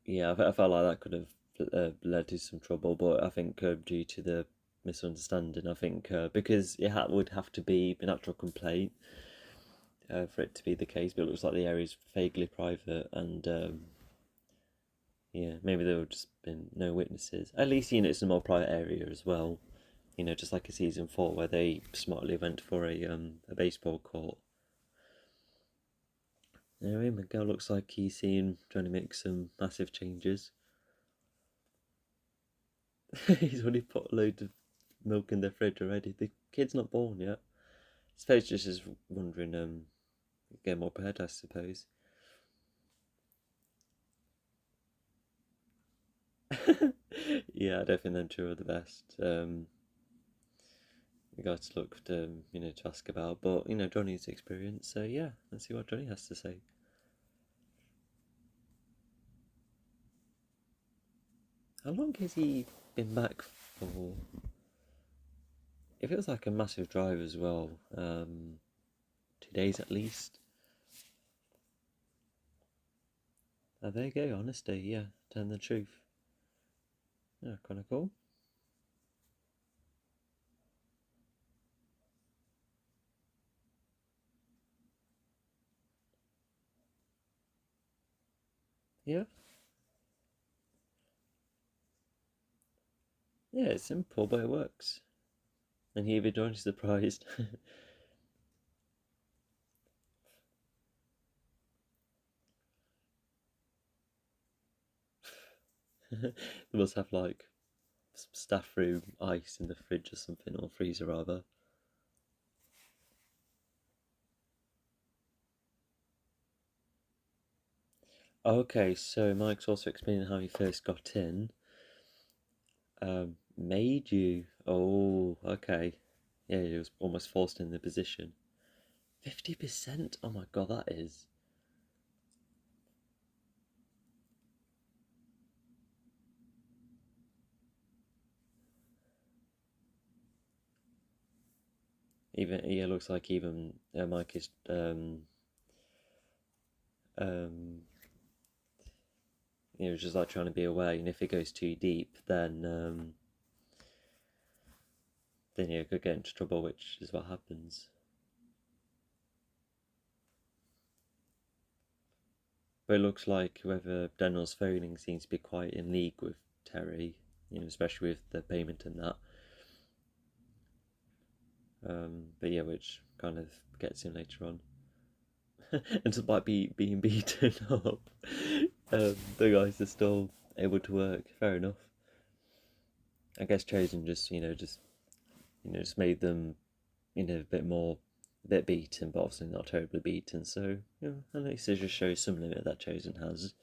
yeah, I felt like that could have led to some trouble. But I think due to the misunderstanding, I think because would have to be an actual complaint for it to be the case, but it looks like the area is vaguely private, and yeah, maybe there would just been no witnesses. At least it's a more private area as well. Just like a season 4 where they smartly went for a baseball court. Anyway, Miguel looks like he's trying to make some massive changes. He's already put a load of milk in the fridge already. The kid's not born yet. I suppose just is wondering, get more prepared, I suppose. Yeah, I don't think them two are the best. The guy to look to ask about, but Johnny's experience. So yeah, let's see what Johnny has to say. How long has he been back for? It feels like a massive drive as well. 2 days at least. Oh, there you go, honesty, yeah, telling the truth. Yeah, kind of cool. Yeah, yeah, it's simple, but it works. And he even joined surprised. They must have like some staff room ice in the fridge or something, or freezer rather. Okay, so Mike's also explaining how he first got in. Made you. Oh, okay. Yeah, he was almost forced in the position. 50%? Oh my god, that is. Even, yeah, looks like even Mike is um just like trying to be aware, and if it goes too deep, then you could get into trouble, which is what happens. But it looks like whoever Daniel's phoning seems to be quite in league with Terry, especially with the payment and that. But yeah, which kind of gets him later on. And despite being beaten up, the guys are still able to work. Fair enough. I guess Chosen just made them a bit more, a bit beaten, but obviously not terribly beaten. So at least it just shows some limit that Chosen has.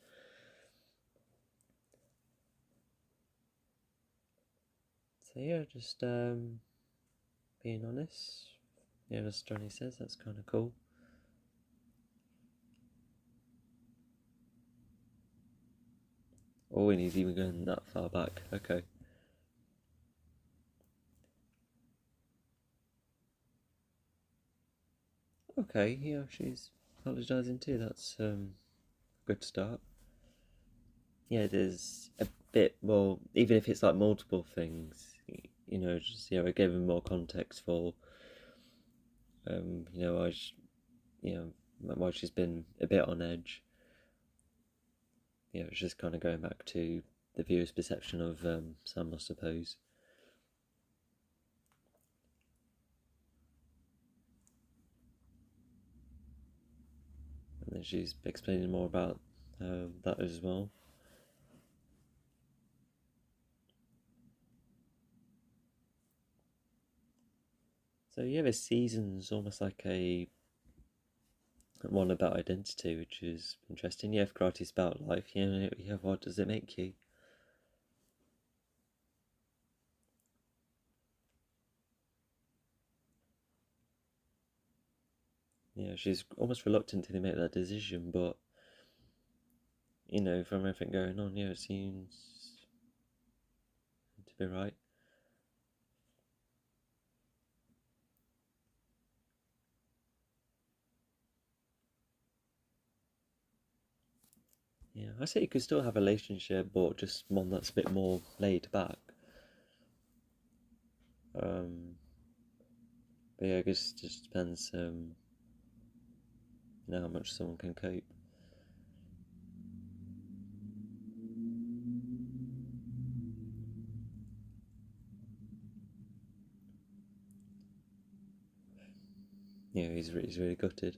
So yeah, just being honest. Yeah, as Johnny says, that's kind of cool. Oh, and he's even going that far back. Okay. Okay, yeah, she's apologising too. That's good start. Yeah, there's a bit more, even if it's like multiple things, just I gave him more context for, why why she's been a bit on edge. It's just kind of going back to the viewer's perception of Sam, I suppose. And then she's explaining more about that as well. So yeah, this season's almost like a one about identity, which is interesting. Yeah, if karate's about life, what does it make you? She's almost reluctant to make that decision, but from everything going on, it seems to be right. Yeah, I say you could still have a relationship, but just one that's a bit more laid back. Um, but yeah, I guess it just depends, how much someone can cope. He's really gutted.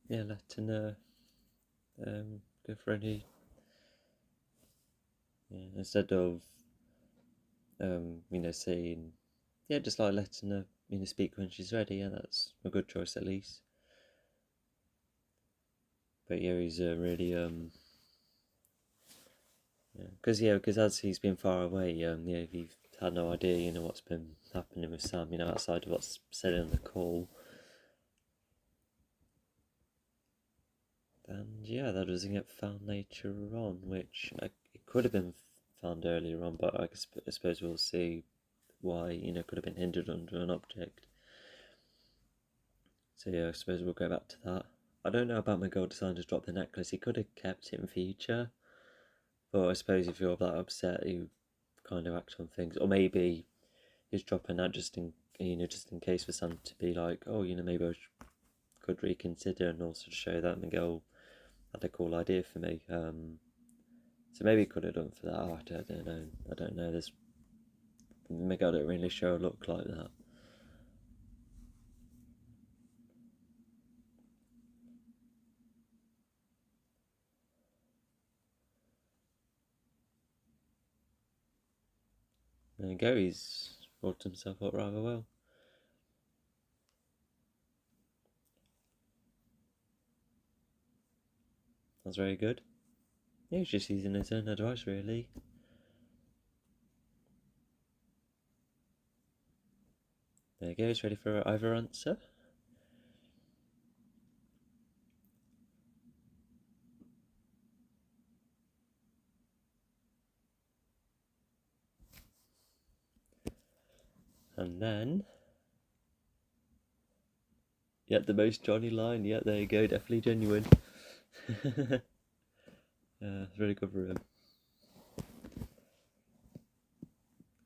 Yeah, letting go for any, instead of saying, yeah, just like letting her, speak when she's ready. Yeah, that's a good choice at least. But yeah, he's really because as he's been far away, we've had no idea, what's been happening with Sam, outside of what's said in the call. And yeah, that doesn't get found later on, which it could have been found earlier on, but I suppose we'll see why, could have been hindered under an object. So yeah, I suppose we'll go back to that. I don't know about Miguel deciding to drop the necklace. He could have kept it in future. But I suppose if you're that upset, you kind of act on things, or maybe he's dropping that just in just in case for Sam to be like, oh, maybe could reconsider, and also to show that Miguel had a cool idea for me. So maybe he could have done for that. Oh, I don't know. I don't know. This Miguel don't really show a look like that. There you go. He's brought himself up rather well. That's very good. Yeah, he's just using his own advice, really. There you go. He's ready for either answer. And then, yeah, the most Johnny line. Yeah, there you go. Definitely genuine. It's really good for him.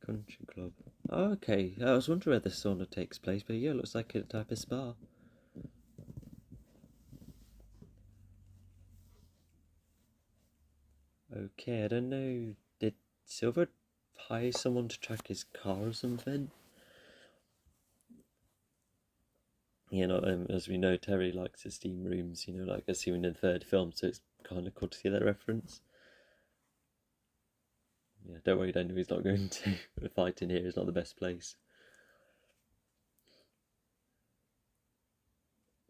Country club. Oh, okay. I was wondering where the sauna takes place, but yeah, it looks like a type of spa. Okay, I don't know. Did Silver hire someone to track his car or something? As we know, Terry likes his steam rooms, like as seen in the third film, so it's kind of cool to see that reference. Yeah, don't worry, Daniel, he's not going to. The fight in here is not the best place.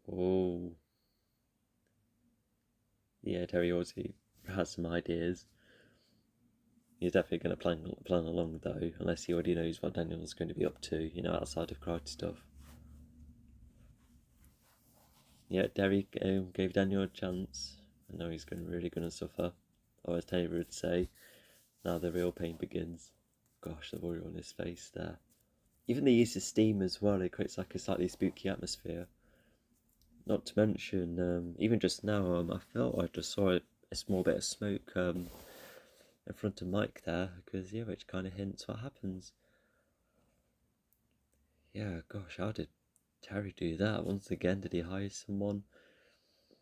Oh. Yeah, Terry obviously has some ideas. He's definitely going to plan along, though, unless he already knows what Daniel's going to be up to, outside of karate stuff. Yeah, Terry gave Daniel a chance. I know he's really going to suffer. Or as Terry would say, now the real pain begins. Gosh, the worry on his face there. Even the use of steam as well, it creates like a slightly spooky atmosphere. Not to mention, even just now, I felt I just saw a small bit of smoke in front of Mike there, because yeah, which kind of hints what happens. Yeah, gosh, how did Terry do that? Once again, did he hire someone? I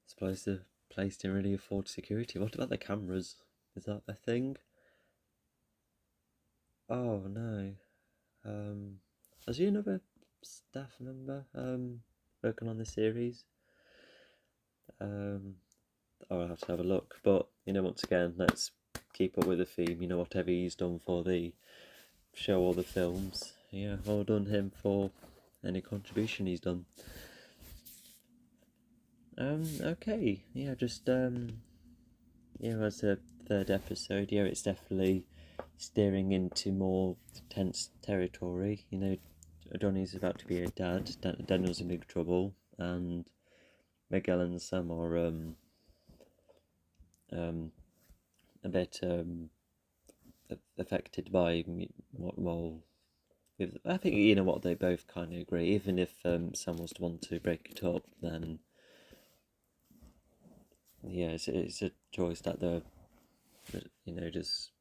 suppose the place didn't really afford security. What about the cameras? Is that a thing? Oh no. Was he another staff member working on the series? I'll have to have a look. But once again, let's keep up with the theme. Whatever he's done for the show or the films, yeah, well done him for any contribution he's done. Okay, yeah, just as the third episode, yeah, it's definitely steering into more tense territory. Johnny's about to be a dad. Daniel's in big trouble, and Miguel and Sam are a bit affected by I think what they both kind of agree. Even if Sam was to want to break it up, then yeah, it's a choice that they're just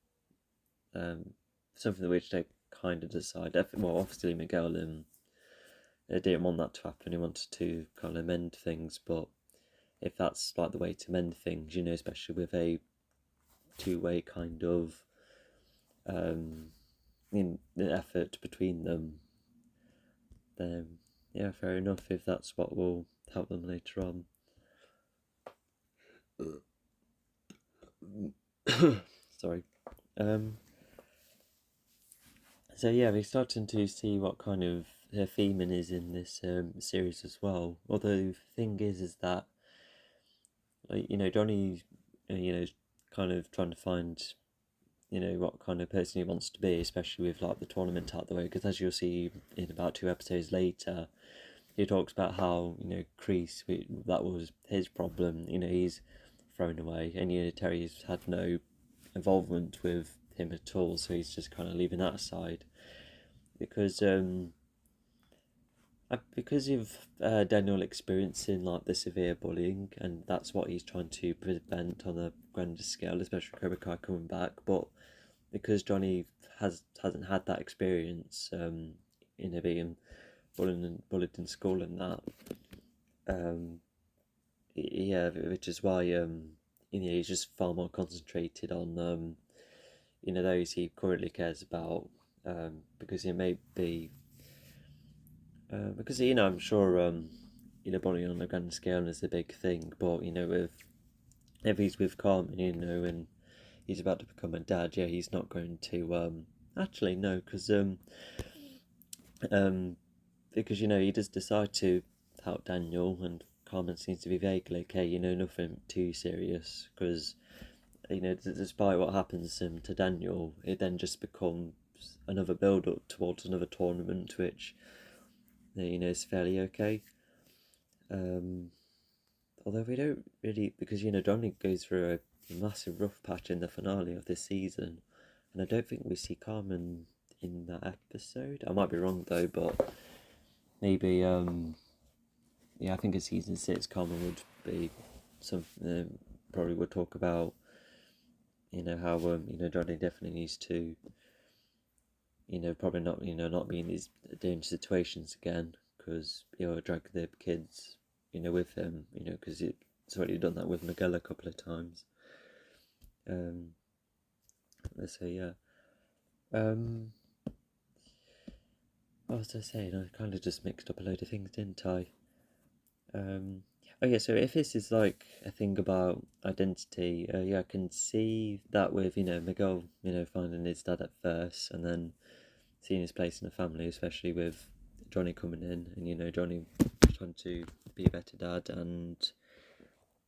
something which they kind of decide. Well, obviously Miguel didn't want that to happen. He wanted to kind of mend things, but if that's like the way to mend things, especially with a two-way kind of effort between them, then yeah, fair enough if that's what will help them later on. Sorry. So yeah, we're starting to see what kind of theming is in this series as well. Although the thing is that Johnny, kind of trying to find what kind of person he wants to be, especially with like the tournament out the way. Because as you'll see in about 2 episodes later, he talks about how Kreese, that was his problem. He's thrown away, and Terry's had no involvement with him at all, so he's just kind of leaving that aside. Because Because of Daniel experiencing like the severe bullying, and that's what he's trying to prevent on a grander scale, especially Cobra Kai coming back. But because Johnny hasn't had that experience, being bullied in school and that, um, yeah, which is why he's just far more concentrated on those he currently cares about, because it may be because I'm sure bullying on a grand scale is a big thing, but with if he's with Carmen, and he's about to become a dad, yeah, he's not going to actually no, um because he does decide to help Daniel, and Carmen seems to be vaguely okay, nothing too serious, because despite what happens to Daniel, it then just becomes another build up towards another tournament, which is fairly okay. Um, Although we don't really, because Johnny goes through a massive rough patch in the finale of this season, and I don't think we see Carmen in that episode. I might be wrong though, but maybe yeah, I think in season 6 Carmen would be something probably would talk about how Johnny definitely needs to probably not be in these dangerous situations again, because drag the kids with him, because it's already done that with Miguel a couple of times. So yeah. What was I saying? I kind of just mixed up a load of things, didn't I? Oh yeah. So if this is like a thing about identity, yeah, I can see that with Miguel, finding his dad at first, and then seeing his place in the family, especially with Johnny coming in, and Johnny trying to be a better dad, and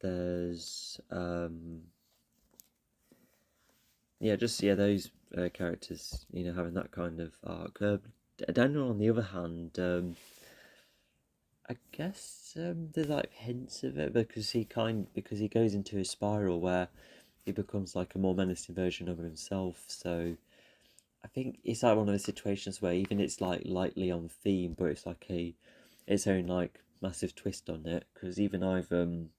there's those characters having that kind of arc. Daniel, on the other hand, I guess there's like hints of it, because he goes into a spiral where he becomes like a more menacing version of himself. So I think it's like one of those situations where even it's like lightly on theme, but it's like its own like massive twist on it. Because even I've in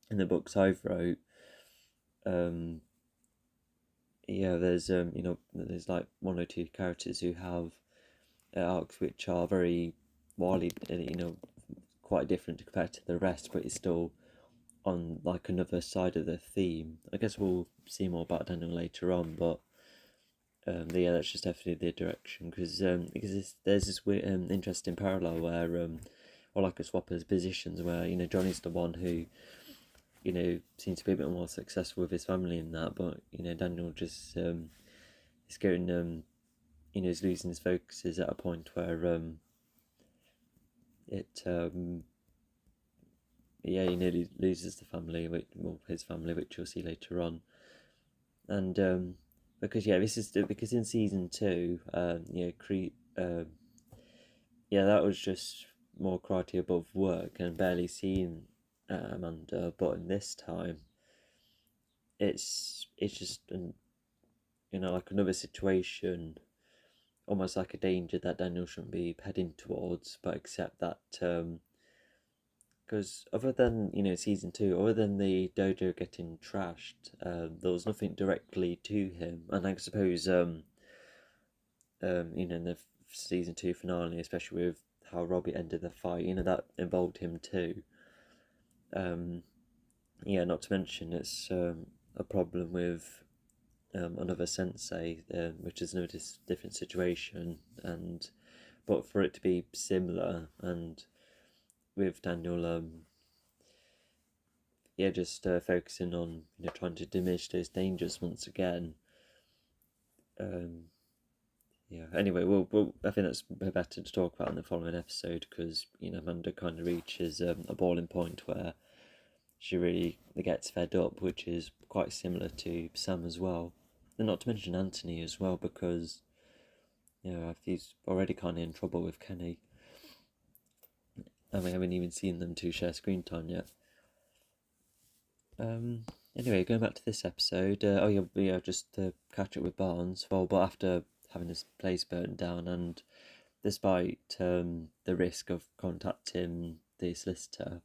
the books I've wrote, yeah, there's like one or two characters who have arcs which are very wildly quite different compared to the rest, but it's still on like another side of the theme. I guess we'll see more about Daniel later on, but yeah, that's just definitely the direction, because there's this weird, interesting parallel where or like a swap of positions where Johnny's the one who seems to be a bit more successful with his family in that, but Daniel just is getting is losing his focuses at a point where it yeah, he nearly loses the family, his family, which you'll see later on. And because because in season 2, yeah, that was just more karate above work and barely seen Amanda, but in this time, it's just like another situation, almost like a danger that Daniel shouldn't be heading towards, but except that because other than season 2, other than the dojo getting trashed, there was nothing directly to him, and I suppose in the season 2 finale, especially with how Robbie ended the fight, that involved him too. Yeah, not to mention it's a problem with another sensei, which is a different situation, and but for it to be similar, and with Daniel yeah, just focusing on trying to diminish those dangers once again. Yeah. Anyway, I think that's better to talk about in the following episode, because Amanda kind of reaches a boiling point where she really gets fed up, which is quite similar to Sam as well, and not to mention Anthony as well, because he's already kind of in trouble with Kenny, and we haven't even seen them two share screen time yet. Anyway, going back to this episode, just to catch up with Barnes. Well, but after having his place burnt down and despite the risk of contacting the solicitor,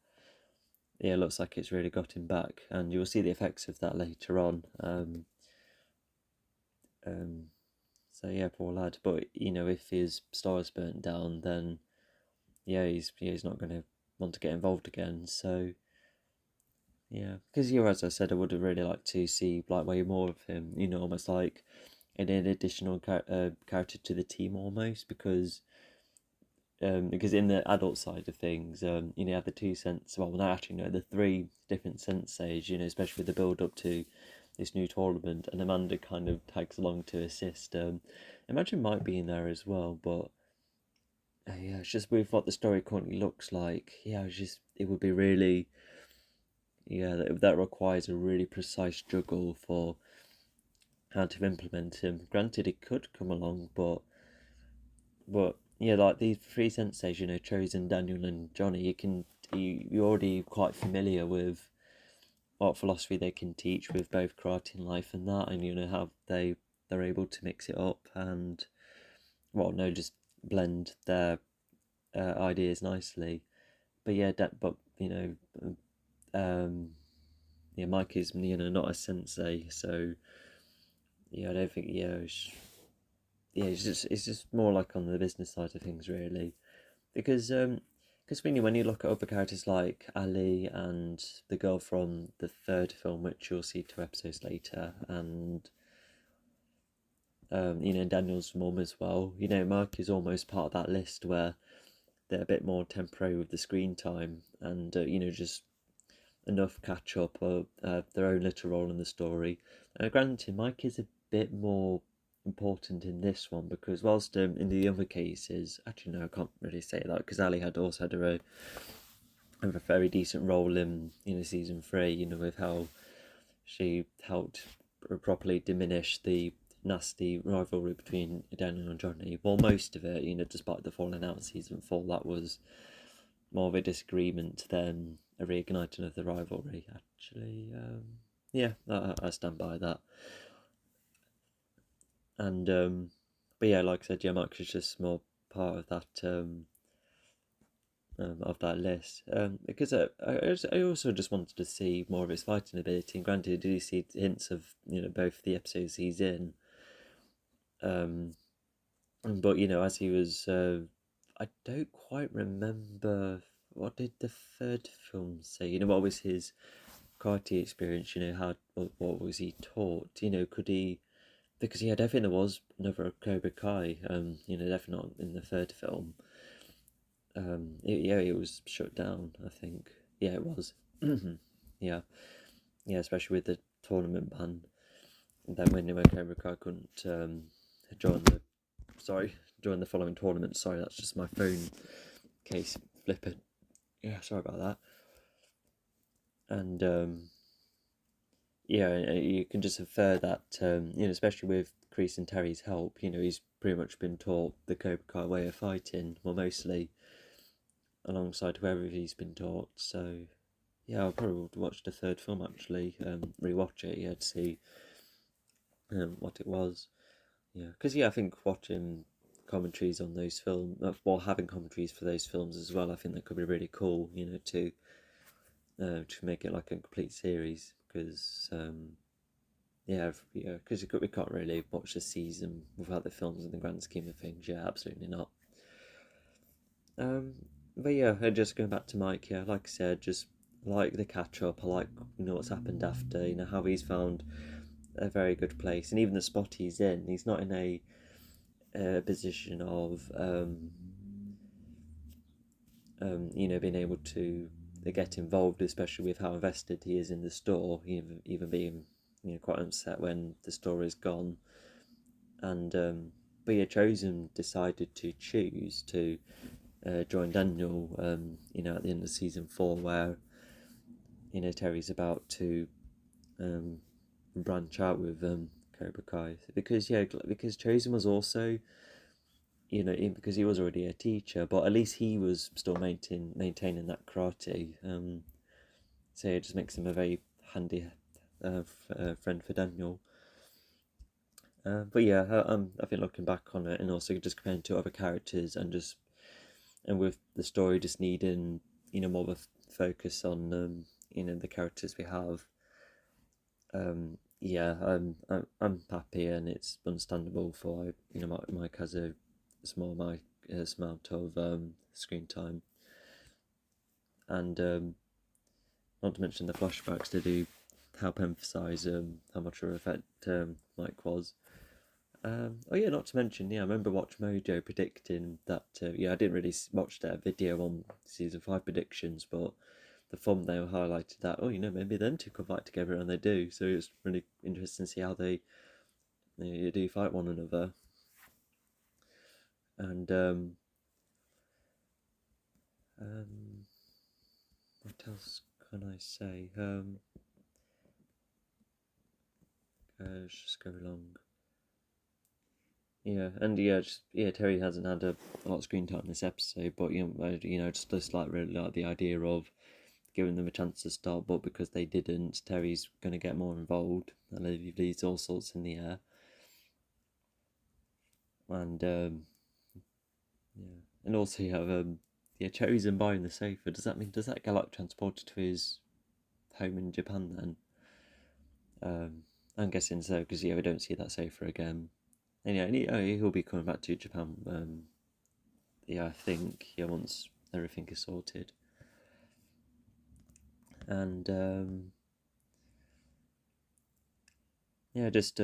yeah, it looks like it's really got him back, and you'll see the effects of that later on. So yeah, poor lad. But if his star is burnt down, then yeah, he's not going to want to get involved again. So yeah, because as I said, I would have really liked to see like way more of him. Almost like an additional character to the team, almost because in the adult side of things, you have the two sense. Well, no, actually, no, the three different senseis. Especially with the build up to this new tournament, and Amanda kind of tags along to assist. Imagine Mike being there as well, but yeah, it's just with what the story currently looks like. Yeah, it would be really, yeah, that requires a really precise juggle for how to implement him. Granted, it could come along, but yeah, like these three senseis, Chosen, Daniel, and Johnny, you're already quite familiar with what philosophy they can teach with both karate and life and that, and how they're able to mix it up and just blend their ideas nicely. But yeah, yeah, Mike is not a sensei, so yeah, I don't think it's just more like on the business side of things really, because when you look at other characters like Ali and the girl from the third film, which you'll see 2 episodes later, and Daniel's mum as well. Mark is almost part of that list where they're a bit more temporary with the screen time, and just enough catch up or their own little role in the story. Granted, Mike is a bit more important in this one because whilst in the other cases, actually no, I can't really say that because Ali had also had a very decent role in season 3. With how she helped properly diminish the nasty rivalry between Daniel and Johnny. Well, most of it, despite the falling out in season 4, that was more of a disagreement than a reigniting of the rivalry. Actually, yeah, I stand by that. And but yeah, like I said, yeah, Mike is just more part of that list. Because I also just wanted to see more of his fighting ability. And granted, I do see hints of both the episodes he's in. But as he was, I don't quite remember what did the third film say. What was his karate experience? How what was he taught? Could he? Because yeah, definitely there was another Cobra Kai. Definitely not in the third film. It was shut down. I think. Yeah, it was. Yeah, yeah, especially with the tournament ban. Then when Cobra Kai couldn't join the join the following tournament. Sorry, that's just my phone case flipping. Yeah, sorry about that. And yeah, you can just infer that especially with Kreese and Terry's help, he's pretty much been taught the Cobra Kai way of fighting, well, mostly alongside whoever he's been taught. So yeah, I'll probably watch the third film actually, rewatch it, yeah, to see what it was. Yeah, because I think watching commentaries on those films, having commentaries for those films as well, I think that could be really cool. To make it like a complete series because because we can't really watch the season without the films in the grand scheme of things. Yeah, absolutely not. But yeah, just going back to Mike. Yeah, like I said, just like the catch up. I like what's happened after. How he's found a very good place, and even the spot he's in, he's not in a position of being able to get involved, especially with how invested he is in the store, even being quite upset when the store is gone. And but yeah, Chosen decided to choose to join Daniel, at the end of season 4, where Terry's about to branch out with Cobra Kai because Chosen was also because he was already a teacher, but at least he was still maintaining that karate. So it just makes him a very handy friend for Daniel. But yeah, I think looking back on it and also just comparing to other characters and with the story just needing more of a focus on the characters we have. Yeah, I'm happy, and it's understandable for Mike has a small amount of screen time, and not to mention the flashbacks to do help emphasise how much of an effect Mike was. Oh yeah, not to mention, I remember Watch Mojo predicting that. I didn't really watch their video on season 5 predictions, but the thumbnail highlighted that. Oh, maybe them two could fight together, and they do. So it's really interesting to see how they do fight one another. And what else can I say? Let's just go along. Yeah, and Terry hasn't had a lot of screen time this episode, but just like really like the idea of giving them a chance to start, but because they didn't, Terry's going to get more involved, and he leaves all sorts in the air. And and also you have Terry's buying the sofa. Does that get like transported to his home in Japan then? I'm guessing so, because we don't see that sofa again. And he'll be coming back to Japan. I think once everything is sorted. And just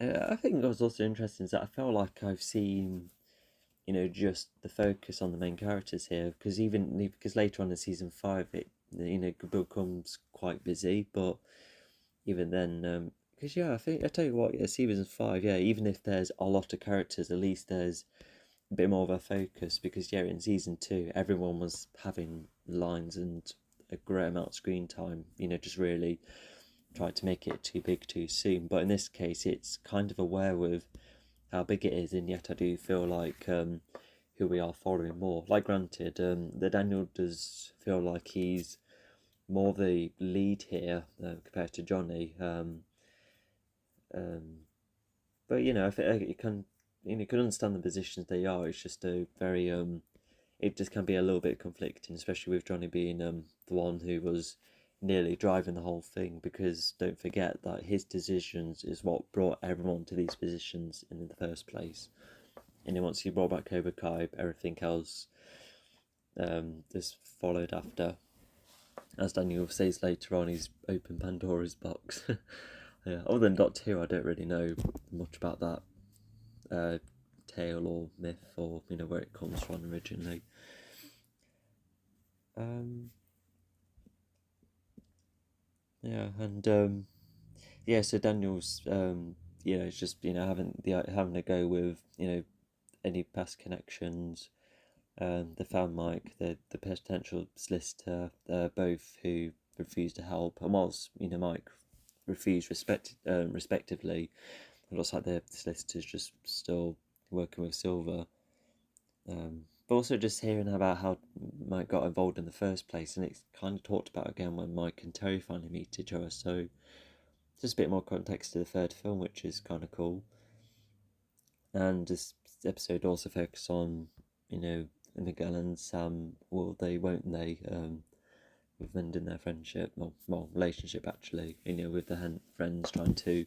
I think what was also interesting is that I felt like I've seen just the focus on the main characters here, because later on in season 5 it becomes quite busy, but even then, because I tell you what, season 5, even if there's a lot of characters, at least there's a bit more of a focus, because in season 2 everyone was having lines and a great amount of screen time, just really tried to make it too big too soon. But in this case it's kind of aware with how big it is, and yet I do feel like who we are following more. Like, granted, the Daniel does feel like he's more the lead here compared to Johnny. But I think you can understand the positions they are. It's just a very it just can be a little bit conflicting, especially with Johnny being the one who was nearly driving the whole thing, because don't forget that his decisions is what brought everyone to these positions in the first place. And then once he brought back Cobra Kai, everything else just followed after. As Daniel says later on, he's opened Pandora's box. Other than Doctor Who, I don't really know much about that tale or myth, or where it comes from originally. So Daniel's it's just having a go with any past connections. The found Mike, the potential solicitor, both who refused to help, and whilst Mike refused respectively, it looks like the solicitor's just still working with Silver. But also just hearing about how Mike got involved in the first place, and it's kind of talked about again when Mike and Terry finally meet each other. So just a bit more context to the third film, which is kind of cool. And this episode also focuses on Miguel and Sam, will they, won't they, with mending their friendship, well, relationship actually, with the friends trying to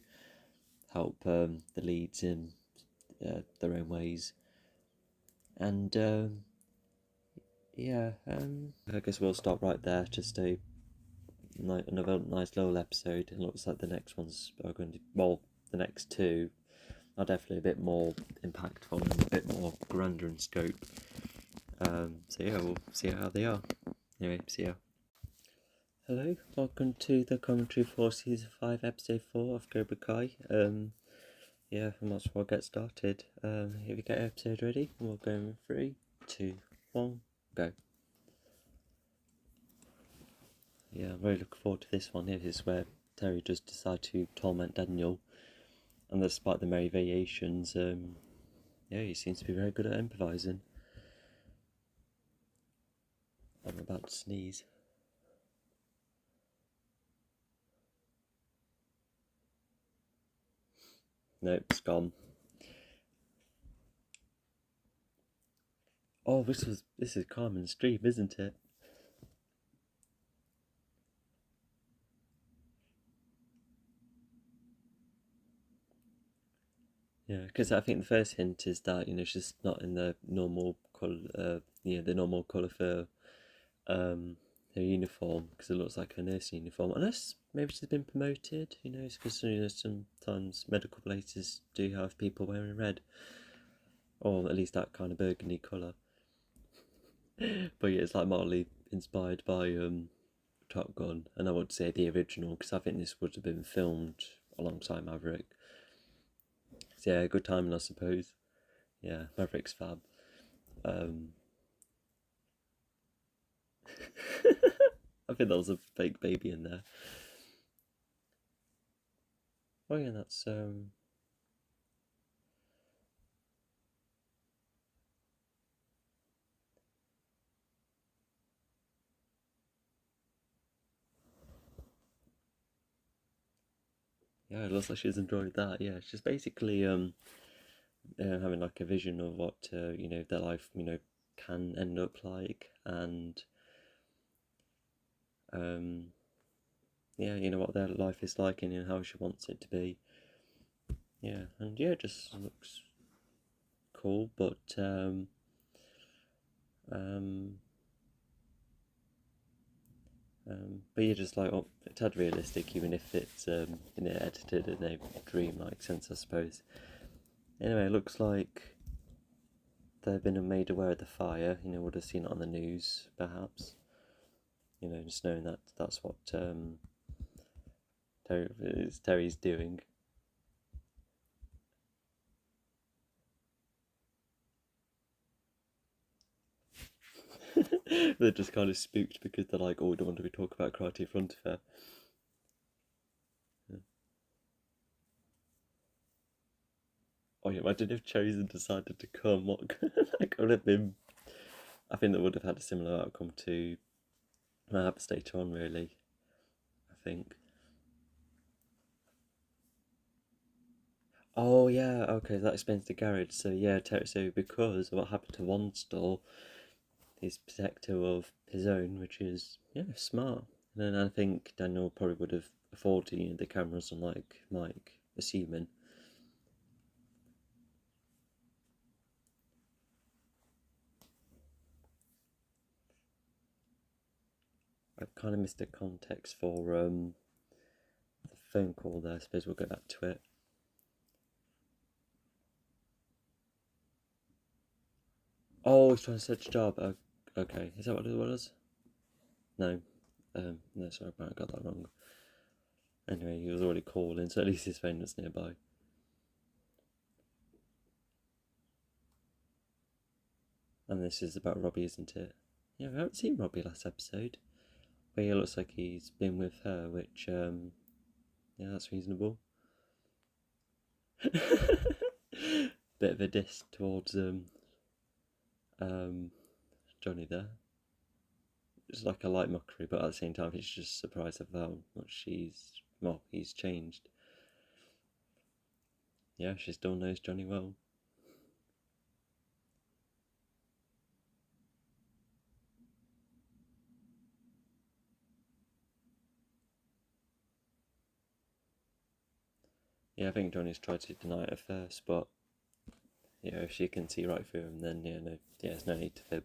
help the leads in their own ways. And I guess we'll stop right there. Just another nice little episode. It looks like the next ones are going to, the next two are definitely a bit more impactful and a bit more grander in scope. We'll see how they are. Anyway, see ya. Hello, welcome to the commentary for season 5, episode 4 of Cobra Kai. I might as well get started. If you get your episode ready, we'll go in 3, 2, 1, go. I'm really looking forward to this one. This is where Terry just decided to torment Daniel, and despite the merry variations, he seems to be very good at improvising. I'm about to sneeze. Nope, it's gone. Oh, this is Carmen's dream, isn't it? Yeah, because I think the first hint is that she's not in the normal color, the normal color for um her uniform because it looks like her nursing uniform. Unless maybe she's been promoted, because sometimes medical places do have people wearing red, or at least that kind of burgundy color. But yeah, it's like mildly inspired by Top Gun, and I would say the original because I think this would have been filmed alongside Maverick. So yeah, good timing, I suppose. Yeah, Maverick's fab. Um, I think there was a fake baby in there. Oh yeah, that's yeah, it looks like she's enjoyed that. Yeah, she's basically having like a vision of what their life can end up like, and um yeah, what their life is like and how she wants it to be. Yeah, and yeah, it just looks cool, but um but you're just like, oh, it's tad realistic, even if it's edited in a dream-like sense, I suppose. Anyway, it looks like they've been made aware of the fire. Would have seen it on the news, perhaps. Just knowing that that's what Terry's doing. They're just kind of spooked because they're like, oh, we don't want to be talking about karate in front of her. Yeah. Oh yeah, imagine if Chosen decided to come. What that could have been. I think that would have had a similar outcome to perhaps later on, really. I think. Oh yeah, okay, that explains the garage. So yeah, so because of what happened to one store, he's protective of his own, which is smart. And then I think Daniel probably would have afforded the cameras, unlike Mike, assuming. I kind of missed the context for the phone call there. I suppose we'll go back to it. Oh, he's trying to search a job. Okay, is that what it was? No, no, sorry, I got that wrong. Anyway, he was already calling, so at least his phone was nearby. And this is about Robbie, isn't it? Yeah, we haven't seen Robbie last episode. But yeah, it looks like he's been with her, which, yeah, that's reasonable. Bit of a diss towards um, Johnny there. It's like a light mockery, but at the same time, he's just surprised at how much he's changed. Yeah, she still knows Johnny well. Yeah, I think Johnny's tried to deny it at first, but if she can see right through him, then there's no need to fib.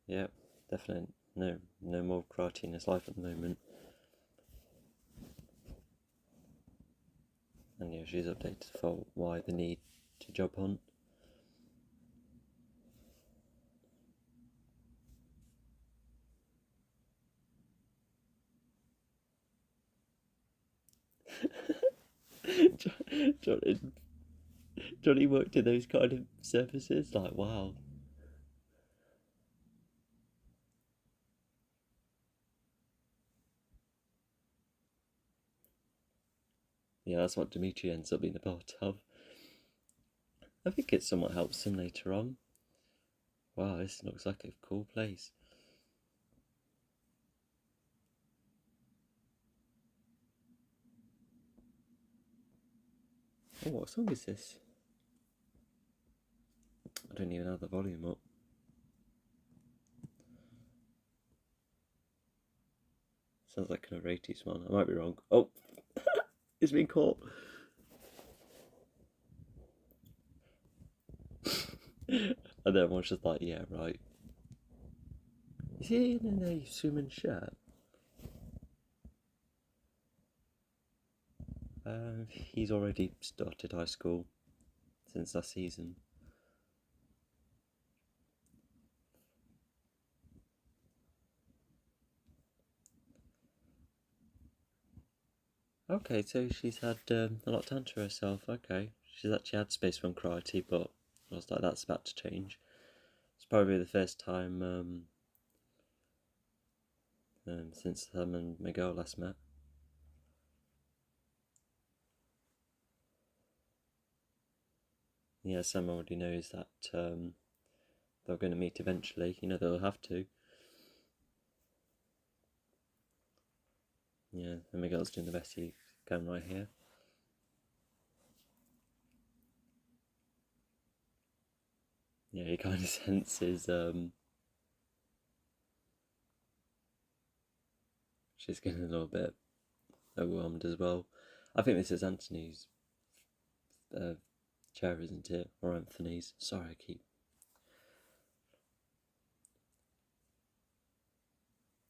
Yeah, definitely no more karate in his life at the moment. And yeah, she's updated for why the need to job hunt. Johnny, Johnny worked in those kind of services. Like, wow. Yeah, that's what Dimitri ends up being a part of. I think it somewhat helps him later on. Wow, this looks like a cool place. Oh, what song is this? I don't even have the volume up. Sounds like an 80s one. I might be wrong. Oh, it's been caught. And then everyone's just like, yeah, right. Is he in a swimming shirt? He's already started high school since last season. Okay, so she's had a lot of time to herself. Okay, she's actually had space from karate, but I was like, that's about to change. It's probably the first time since Sam and Miguel last met. Yeah, Sam already knows that they're going to meet eventually. You know, they'll have to. Yeah, and Miguel's doing the best he can right here. Yeah, he kind of senses she's getting a little bit overwhelmed as well. I think this is Anthony's chair, isn't it? Or Anthony's. Sorry, I keep.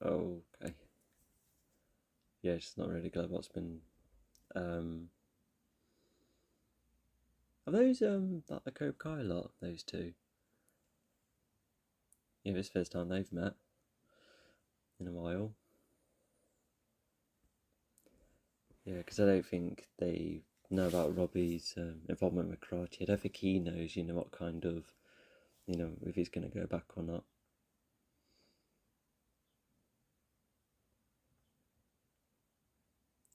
Oh, okay. Yeah, she's not really glad what's been. Are those like the Cobra Kai lot? Those two. Yeah, it's the first time they've met in a while. Yeah, because I don't think they know about Robbie's involvement with karate. I don't think he knows, what kind of, if he's going to go back or not.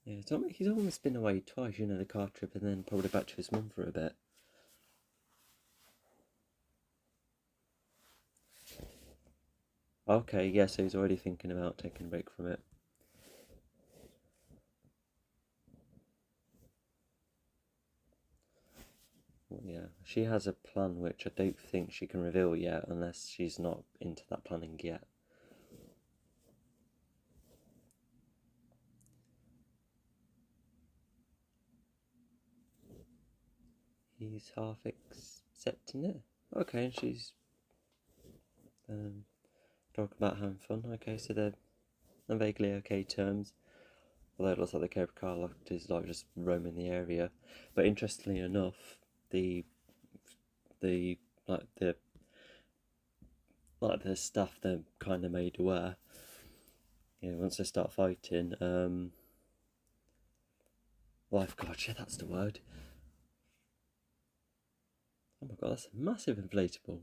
Yeah, he's almost been away twice, the car trip and then probably back to his mum for a bit. Okay, yeah, so he's already thinking about taking a break from it. Well, yeah, she has a plan which I don't think she can reveal yet unless she's not into that planning yet. He's half accepting it. Okay, and she's talking about having fun. Okay, so they're on vaguely okay terms. Although it looks like the Cobra Kai is like just roaming the area. But interestingly enough, the the like the like the stuff they're kind of made aware. Once they start fighting, lifeguard. Yeah, that's the word. Oh my god, that's a massive inflatable.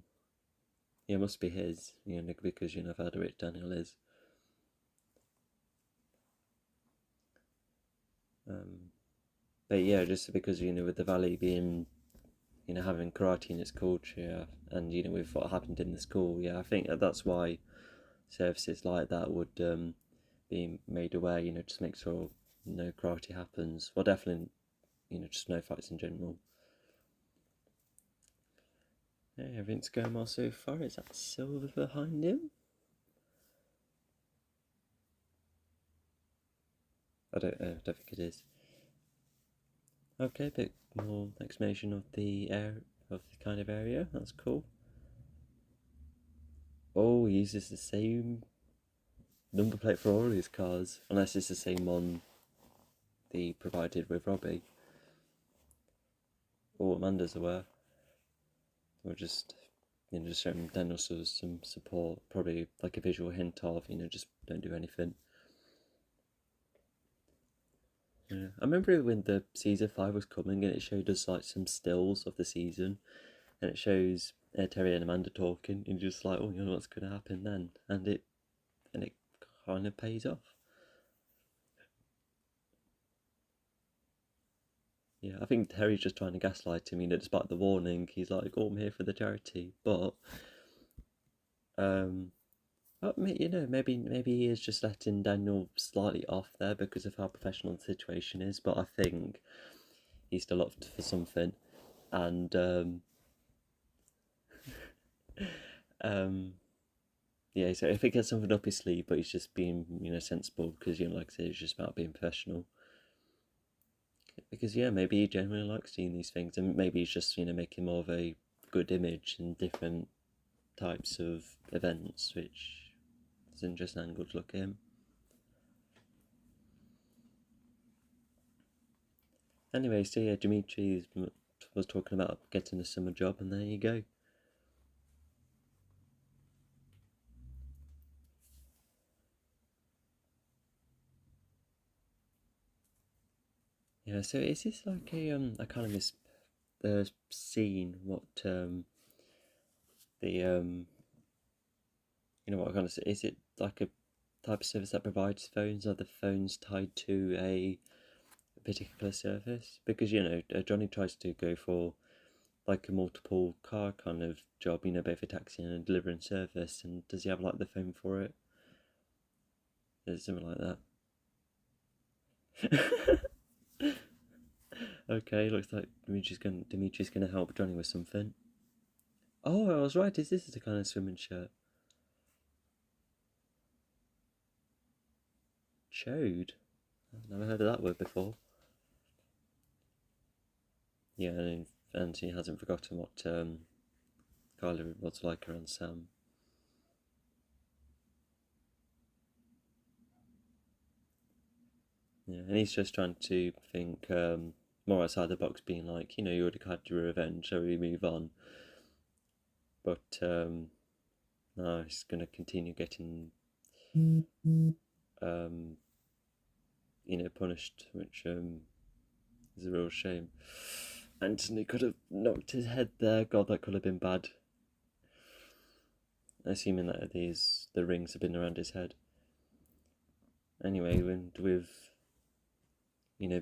Yeah, it must be his. Because I've heard how rich Daniel is. But yeah, just because with the valley being having karate in its culture, and with what happened in the school, yeah, I think that's why services like that would be made aware. Just make sure no karate happens. Well, definitely, just no fights in general. Yeah, everything's going well so far. Is that Silver behind him? I don't know. I don't think it is. Okay, a bit more explanation of the kind of area. That's cool. Oh, he uses the same number plate for all his cars, unless it's the same one the provided with Robbie. Or Amanda's aware. Or just just showing Daniel some support, probably like a visual hint of, just don't do anything. Yeah, I remember when the season 5 was coming and it showed us like some stills of the season, and it shows Terry and Amanda talking, and you're just like, oh, what's going to happen then, and it kind of pays off. Yeah, I think Terry's just trying to gaslight him. Despite the warning, he's like, oh, I'm here for the charity, but Um, but maybe he is just letting Daniel slightly off there because of how professional the situation is. But I think he's still up for something, and um, yeah. So if he gets something up his sleeve, but he's just being sensible because like I said, it's just about being professional. Because maybe he genuinely likes seeing these things, and maybe he's just making more of a good image in different types of events, which is an interesting angle to look at him. Anyway, so yeah, Dimitri was talking about getting a summer job, and there you go. Yeah, so is this like a kind of this the scene what the what kind of is it like a type of service that provides phones? Are the phones tied to a particular service? Because Johnny tries to go for like a multiple car kind of job, both a taxi and a delivering service. And does he have like the phone for it? Is it something like that? Okay, looks like Dimitri's gonna help Johnny with something. Oh, I was right. Is this the kind of swimming shirt? Chode. I've never heard of that word before. Yeah, and he hasn't forgotten what Kyla was like around Sam. Yeah, and he's just trying to think more outside the box, being like, you already had your revenge, so we move on. But no, he's going to continue getting, um, punished, which is a real shame. Anthony could have knocked his head there. God, that could have been bad. Assuming that the rings have been around his head. Anyway, with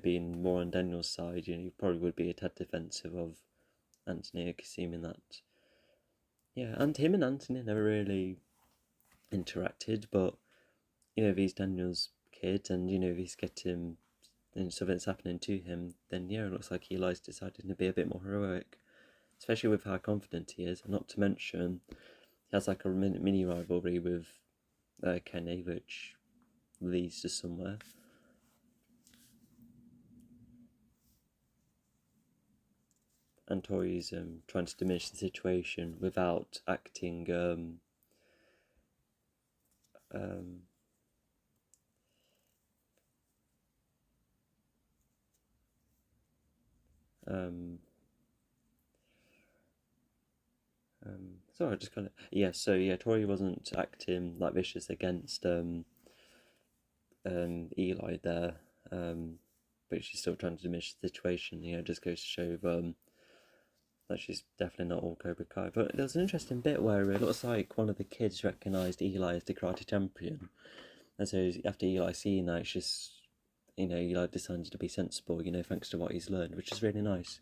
being more on Daniel's side, you probably would be a tad defensive of Anthony, assuming that. Yeah, and him and Anthony never really interacted, but if he's Daniel's kid and if he's getting and something's happening to him, then yeah, it looks like Eli's decided to be a bit more heroic, especially with how confident he is. And not to mention, he has like a mini rivalry with Kenny, which leads to somewhere. And Tori's trying to diminish the situation without acting um, um, sorry, I just kind of So yeah, Tori wasn't acting like vicious against Eli there, but she's still trying to diminish the situation. It just goes to show that she's definitely not all Cobra Kai. But there was an interesting bit where it looks like one of the kids recognised Eli as the karate champion, and so after Eli seeing that, it's just Eli decided to be sensible. Thanks to what he's learned, which is really nice.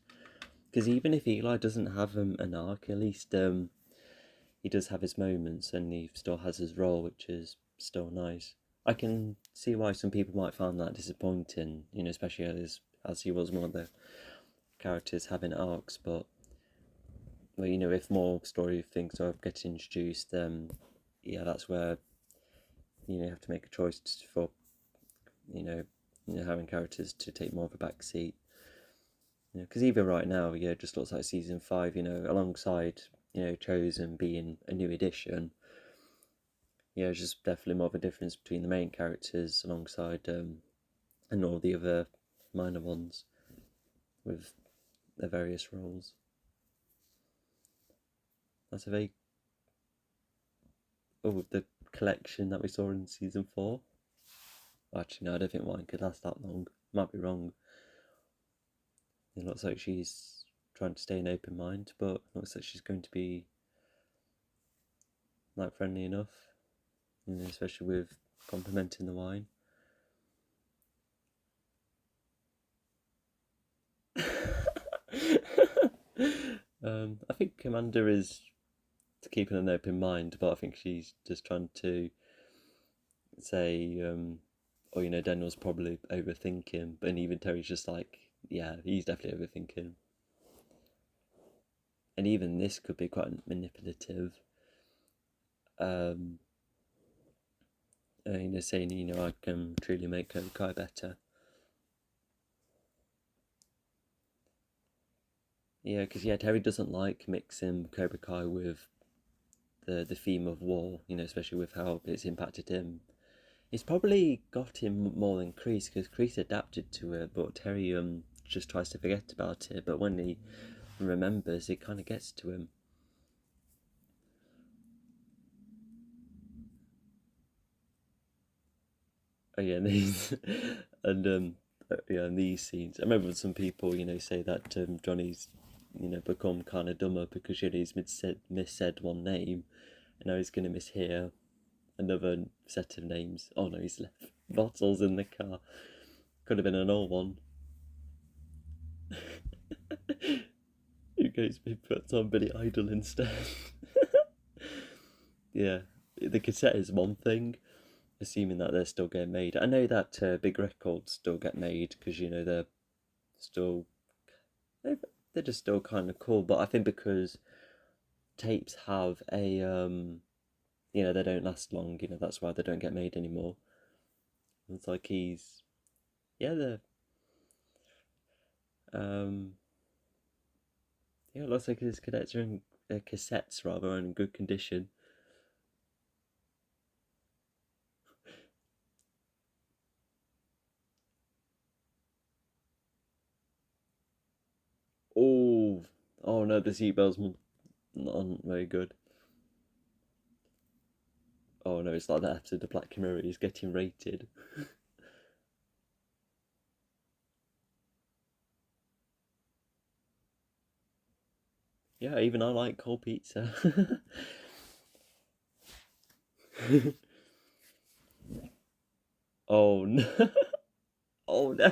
Because even if Eli doesn't have an arc, at least he does have his moments, and he still has his role, which is still nice. I can see why some people might find that disappointing, especially as he was one of the characters having arcs. But well, if more story things are getting introduced, yeah, that's where you have to make a choice for you know, having characters to take more of a back seat. Because even right now, it just looks like season 5. Alongside Chosen being a new addition, it's just definitely more of a difference between the main characters alongside and all the other minor ones with their various roles. That's a very the collection that we saw in season 4. Actually, no, I don't think one could last that long. Might be wrong. It looks like she's trying to stay an open mind, but it looks like she's going to be like friendly enough, especially with complimenting the wine. I think Commander is keeping an open mind, but I think she's just trying to say, oh, Daniel's probably overthinking, but even Terry's just like, yeah, he's definitely overthinking. And even this could be quite manipulative. Saying, I can truly make Cobra Kai better. Yeah, because Terry doesn't like mixing Cobra Kai with the theme of war, especially with how it's impacted him. It's probably got him more than Kreese, because Kreese adapted to it, but Terry just tries to forget about it. But when he remembers, it kind of gets to him. Oh yeah, and these and in these scenes, I remember some people, say that Johnny's, become kind of dumber because he's missaid one name, and now he's gonna mishear another set of names. Oh no, he's left bottles in the car. Could have been an old one. Who goes and puts on Billy Idol instead? Yeah, the cassette is one thing, assuming that they're still getting made. I know that big records still get made because they're still they're just still kind of cool. But I think because tapes have a they don't last long. That's why they don't get made anymore. It's like he's the um it looks like his cadets are in cassettes rather in good condition. Oh, oh no, the seatbelt's not very good. Oh no, it's like that episode of Black Mirror. He's getting rated. Yeah, even I like cold pizza. Oh no! Oh no!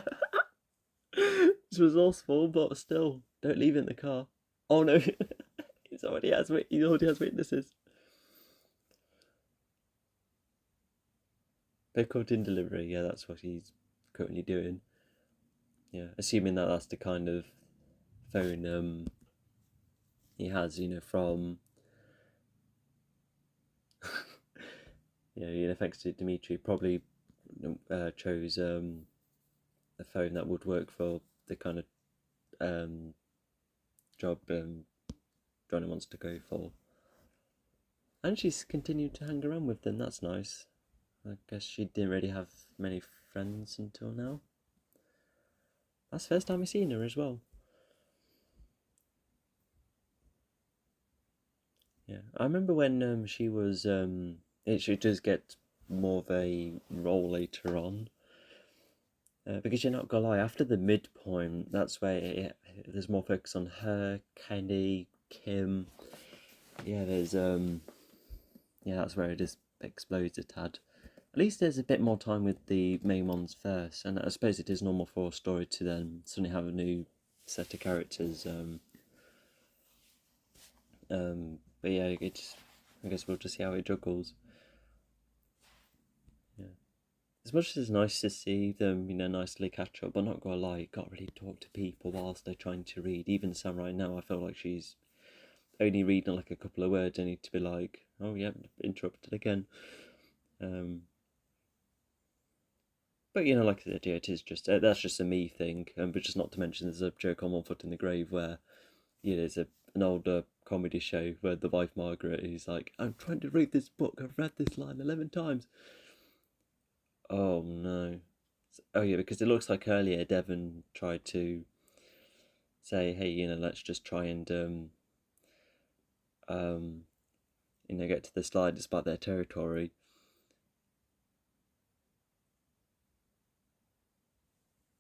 It's resourceful, but still, don't leave it in the car. Oh no! He already has witnesses. Picked in delivery. Yeah, that's what he's currently doing. Yeah, assuming that that's the kind of phone he has, from thanks to Dimitri, probably chose a phone that would work for the kind of job Johnny wants to go for. And she's continued to hang around with them. That's nice. I guess she didn't really have many friends until now. That's the first time I've seen her as well. Yeah, I remember when she was. She does get more of a role later on. Because you're not gonna lie, after the midpoint, that's where there's more focus on her, Kenny, Kim. Yeah, that's where it just explodes a tad. At least there's a bit more time with the main ones first, and I suppose it is normal for a story to then suddenly have a new set of characters. But yeah, I guess we'll just see how it juggles. Yeah. As much as it's nice to see them, nicely catch up, but not gonna lie, can't really talk to people whilst they're trying to read. Even Sam right now, I feel like she's only reading like a couple of words. I need to be like, oh yeah, interrupted again. But like I said, yeah, it is just that's just a me thing. But just not to mention, there's a joke on One Foot in the Grave where there's an older comedy show where the wife Margaret is like, I'm trying to read this book. I've read this line 11 times. Oh no. Oh yeah, because it looks like earlier Devon tried to say, hey, let's just try and um, get to the slide despite their territory.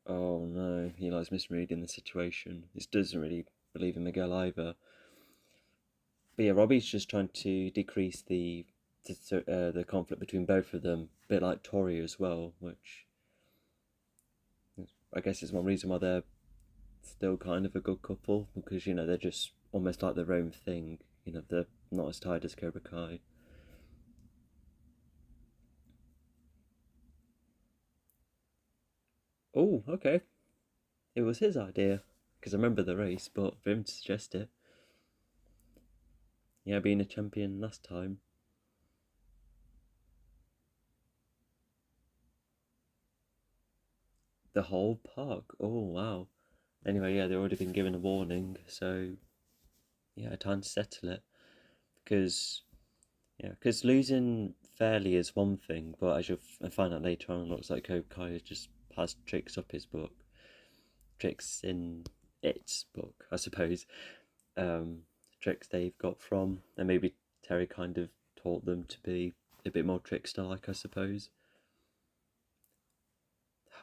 Oh no, he likes misreading the situation. This doesn't really believe in Miguel either. But yeah, Robbie's just trying to decrease the conflict between both of them, a bit like Tori as well, which I guess is one reason why they're still kind of a good couple, because they're just almost like their own thing. they're not as tight as Cobra Kai. Oh, okay. It was his idea because I remember the race, but for him to suggest it, yeah, being a champion last time. The whole park. Oh wow. Anyway, yeah, they've already been given a warning, so yeah, time to settle it. Because because losing fairly is one thing, but as you'll find out later on, it looks like Kokai just has tricks up his book, tricks in its book, I suppose. Um, Tricks they've got from, and maybe Terry kind of taught them to be a bit more trickster-like, I suppose.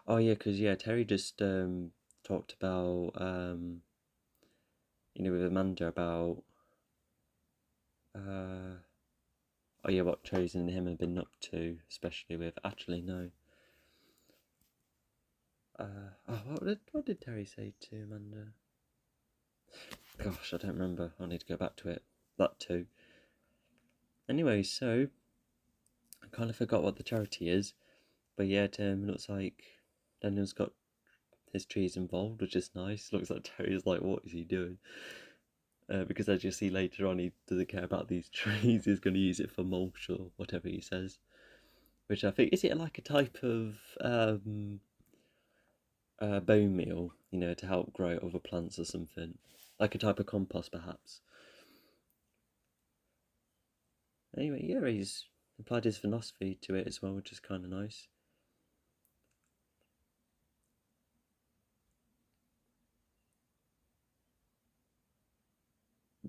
Oh yeah, because yeah, Terry just talked about with Amanda about uh oh yeah, what Chosen and him have been up to, especially with actually no. Oh, what did Terry say to Amanda? Gosh, I don't remember. I need to go back to it. That too. Anyway, so I kind of forgot what the charity is, but yeah, it looks like Daniel's got his trees involved, which is nice. Looks like Terry's like, what is he doing? Because as you see later on, he doesn't care about these trees. He's going to use it for mulch or whatever he says. Which I think is it like a type of bone meal, to help grow other plants or something, like a type of compost perhaps. Anyway, yeah, he's applied his philosophy to it as well, which is kind of nice.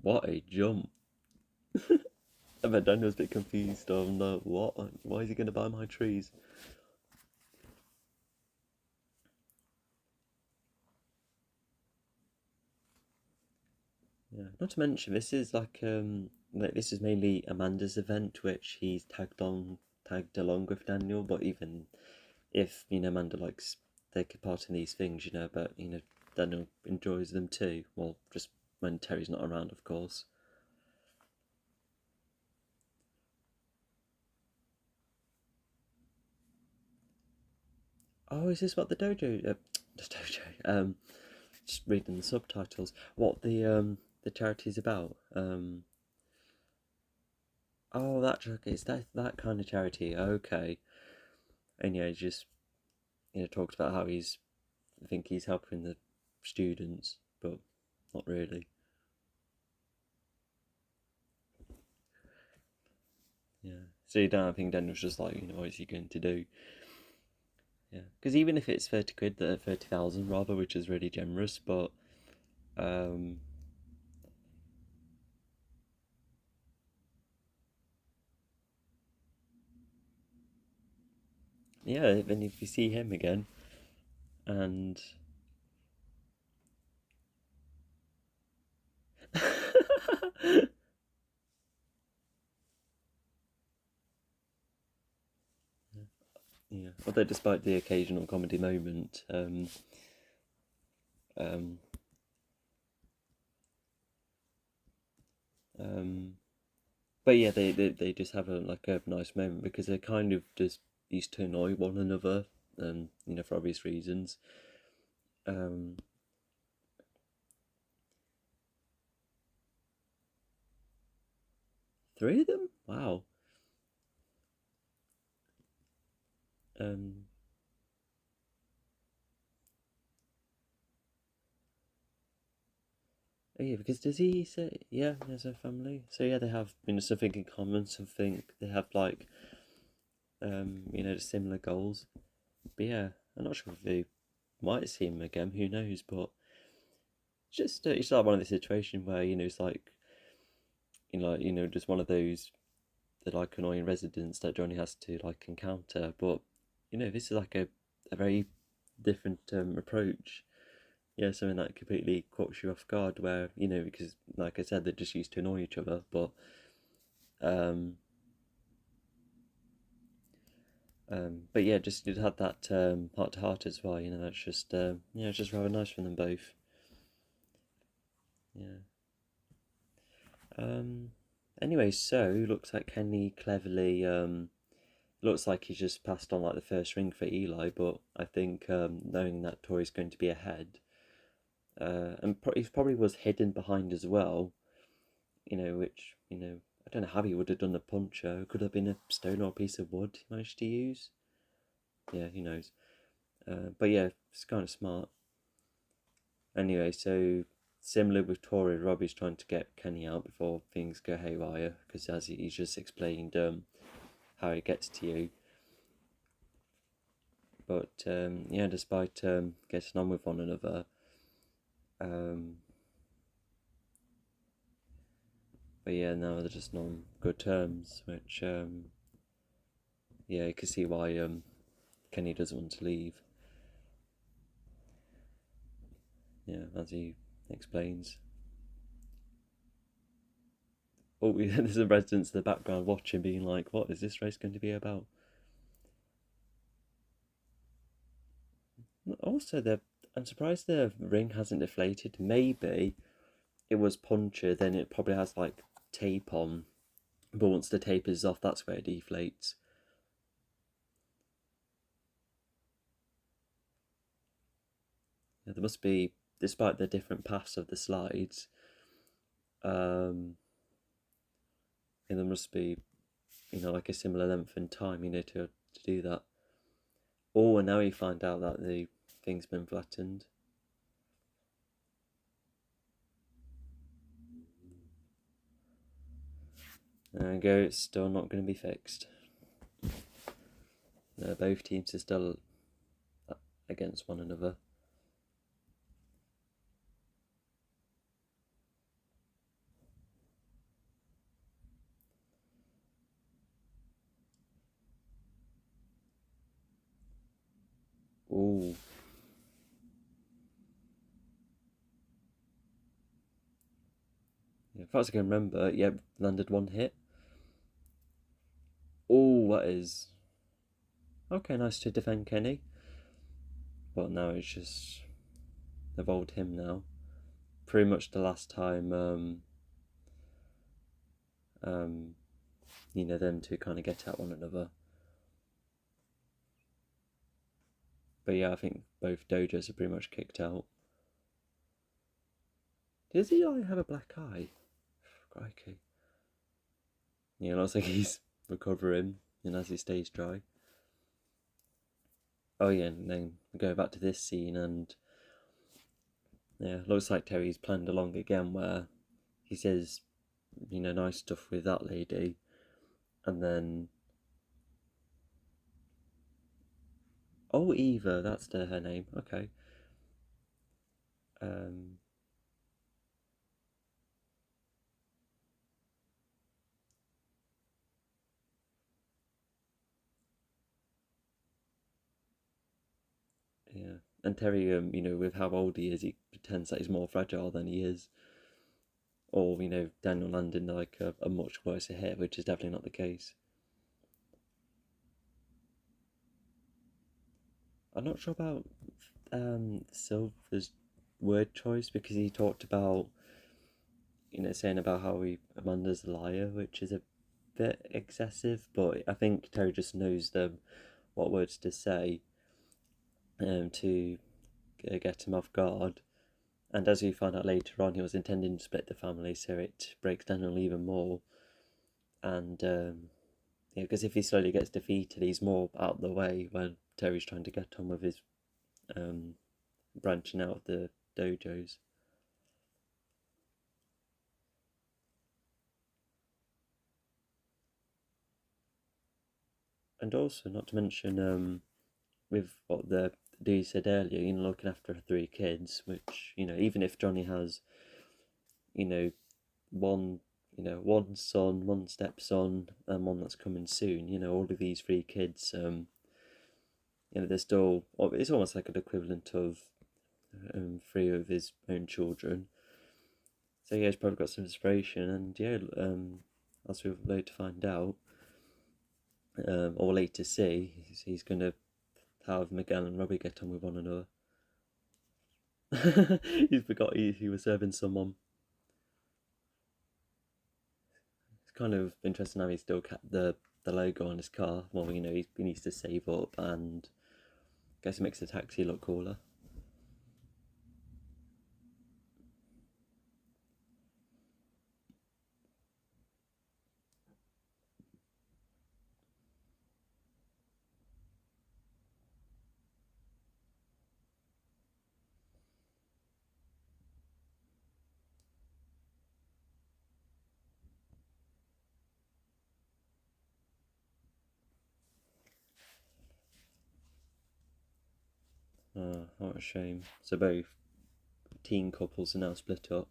What a jump! I bet Daniel's a bit confused on what. Why is he going to buy my trees? Yeah. Not to mention, this is mainly Amanda's event, which he's tagged along with Daniel. But even if Amanda likes taking part in these things, but Daniel enjoys them too. Well, just when Terry's not around, of course. Oh, is this what the dojo? The dojo. Just reading the subtitles. What the charity is about? Oh, that charity. Is that kind of charity? Okay. And yeah, he just talked about how I think he's helping the students, but not really. Yeah. So you don't think Daniel's just like, what is he going to do? Yeah. Because even if it's 30 quid, 30,000 rather, which is really generous, but um, yeah, then if you see him again, and yeah, although despite the occasional comedy moment, um, um, but yeah, they just have a nice moment because they're kind of just used to annoy one another, for obvious reasons. Um, Three of them? Wow. Um, oh yeah, because does he say yeah, there's a family? So yeah, they have something in common. Something they have similar goals. But yeah, I'm not sure if they might see him again. Who knows? But it's like one of the situations where it's like just one of those the annoying residents that Johnny has to encounter. But this is like a very different approach. Yeah, something that completely caught you off guard. Where because like I said, they're just used to annoy each other. Um, but yeah, just it had that heart to heart as well. That's just it's just rather nice from them both. Yeah. Um, anyway, so looks like Kenny cleverly looks like he's just passed on like the first ring for Eli, but I think knowing that Tori's going to be ahead, he probably was hidden behind as well. Which I don't know how he would have done the puncher. Could have been a stone or a piece of wood he managed to use. Yeah, who knows? But yeah, it's kind of smart. Anyway, so similar with Tori, Robbie's trying to get Kenny out before things go haywire because as he's just explained how it gets to you. But yeah, despite getting on with one another, um, but yeah, now they're just not on good terms, which yeah, you can see why Kenny doesn't want to leave. Yeah, as he explains. Oh, there's the residents in the background watching, being like, "What is this race going to be about?" Also, I'm surprised the ring hasn't deflated. Maybe it was punctured, then it probably has like tape on. But once the tape is off, that's where it deflates. Yeah, there must be, despite the different paths of the slides, yeah, there must be, like a similar length and time, to do that. Oh, and now you find out that the thing's been flattened. There we go, it's still not going to be fixed. Both teams are still against one another. Ooh. Yeah, as far as I can remember, yep, landed one hit. Oh, that is... Okay, nice to defend Kenny. But now it's just evolved him now. Pretty much the last time, them two kind of get at one another. But yeah, I think both dojos are pretty much kicked out. Does Eli have a black eye? Crikey. Yeah, looks like he's recovering, and as he stays dry. Oh yeah, and then go back to this scene, and yeah, looks like Terry's planned along again, where he says, nice stuff with that lady, and then oh, Eva, that's her name. Okay. Um, yeah, and Terry, with how old he is, he pretends that he's more fragile than he is. Or Daniel landing like a much worse hit, which is definitely not the case. I'm not sure about Silver's word choice because he talked about saying about how Amanda's a liar, which is a bit excessive. But I think Terry just knows what words to say to get him off guard. And as we find out later on, he was intending to split the family, so it breaks Daniel even more. And yeah, because if he slowly gets defeated, he's more out of the way when Terry's trying to get on with his branching out of the dojos. And also, not to mention, with what the dude said earlier, looking after 3 kids, which, even if Johnny has, you know, one, one son, one stepson, and one that's coming soon, all of these 3 kids, they're still, it's almost like an equivalent of 3 of his own children. So yeah, he's probably got some inspiration, and yeah, as we'll later find out, or later see, he's going to have Miguel and Robbie get on with one another. He forgot he was serving someone. kind of interesting how he still kept the logo on his car. Well, you know, he needs to save up, and I guess it makes the taxi look cooler. Oh, what a shame. So both teen couples are now split up.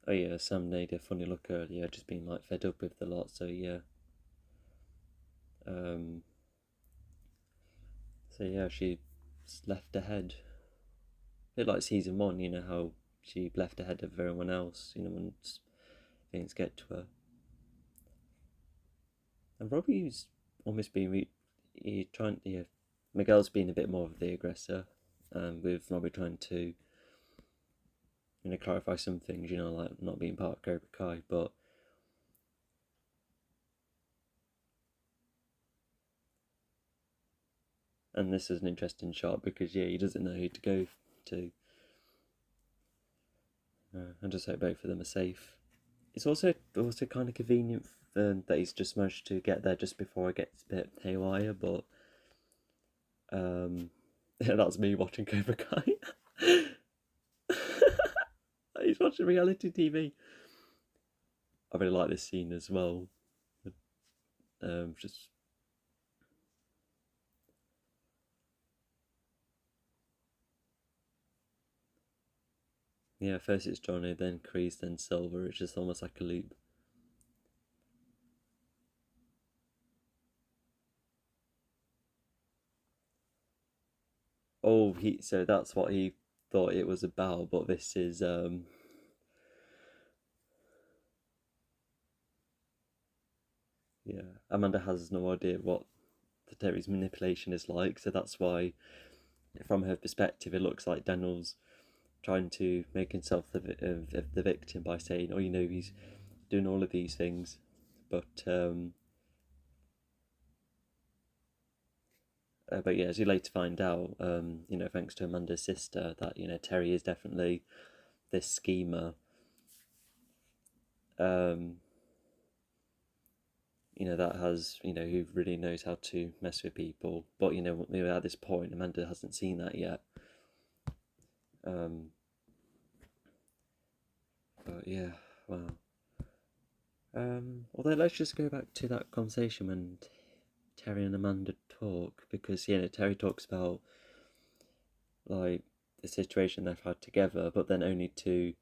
Oh yeah, Sam made a funny look earlier, just being like fed up with the lot. So yeah. Um. So yeah, she left ahead. A bit like season one, you know how she left ahead of everyone else. You know, once things get to her. And Robbie's almost been trying. Yeah, Miguel's been a bit more of the aggressor, with Robbie trying to, you know, clarify some things. You know, like not being part of Cobra Kai, but. And this is an interesting shot because yeah, he doesn't know who to go to. I just hope both of them are safe. It's also kind of convenient that he's just managed to get there just before it gets a bit haywire. But yeah, that's me watching Cobra Kai. He's watching reality TV. I really like this scene as well. Just yeah, first it's Johnny, then Kreese, then Silver. It's just almost like a loop. Oh, so that's what he thought it was about, but this is yeah. Amanda has no idea what the Terry's manipulation is like, so that's why, from her perspective, it looks like Daniel's trying to make himself the victim by saying, "Oh, you know, he's doing all of these things," but yeah, as you later find out, you know, thanks to Amanda's sister, that you know Terry is definitely this schemer. Um, you know, that has, you know, who really knows how to mess with people. But you know, maybe at this point, Amanda hasn't seen that yet. Um, but yeah, wow. Although let's just go back to that conversation when Terry and Amanda talk, because you know Terry talks about like the situation they've had together, but then only to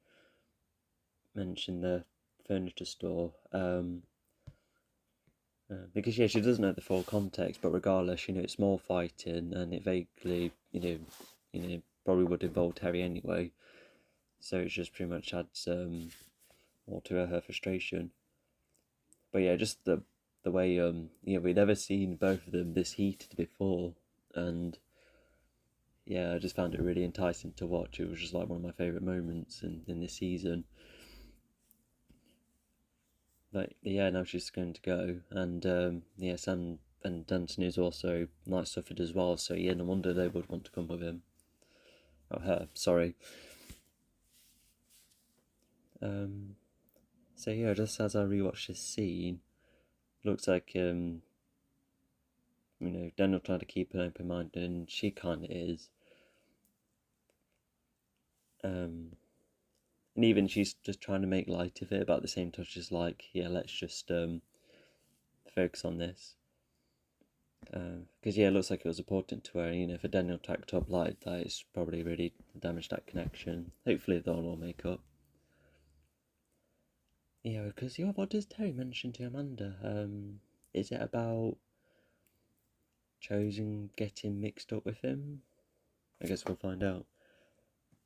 mention the furniture store. Because yeah, she doesn't know the full context, but regardless, you know, it's more fighting, and it vaguely, probably would involve Terry anyway. So it just pretty much adds more to her frustration. But yeah, just the way we'd never seen both of them this heated before, and yeah, I just found it really enticing to watch. It was just like one of my favourite moments in this season. But yeah, now she's going to go, and yeah, Sam and Danton is also night suffered as well. So yeah, no wonder they would want to come with him. Oh, her, sorry. Um, so yeah, just as I rewatch this scene, looks like Daniel trying to keep an open mind, and she kind of is. And even she's just trying to make light of it, but at the same time, she's like, yeah, let's just focus on this. Because yeah, it looks like it was important to her. You know, for Daniel to act up like that, it's probably really damaged that connection. Hopefully, they'll all make up. Yeah, because yeah, what does Terry mention to Amanda? Is it about Chosen getting mixed up with him? I guess we'll find out.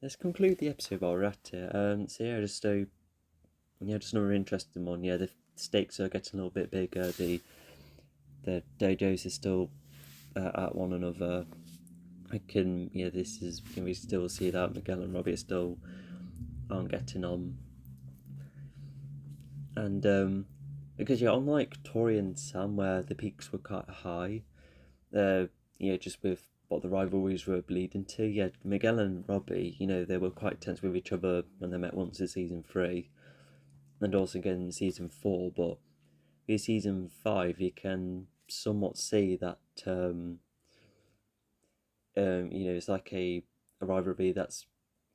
Let's conclude the episode while we're at it. So yeah, just another interesting one. Yeah, the stakes are getting a little bit bigger. The dojos are still at one another. We still see that Miguel and Robbie still aren't getting on. And because yeah, unlike Tori and Sam, where the peaks were quite high, just with what the rivalries were bleeding to, yeah, Miguel and Robbie, they were quite tense with each other when they met once in season 3, and also again in season 4. But in season 5, you can somewhat see that it's like a rivalry that's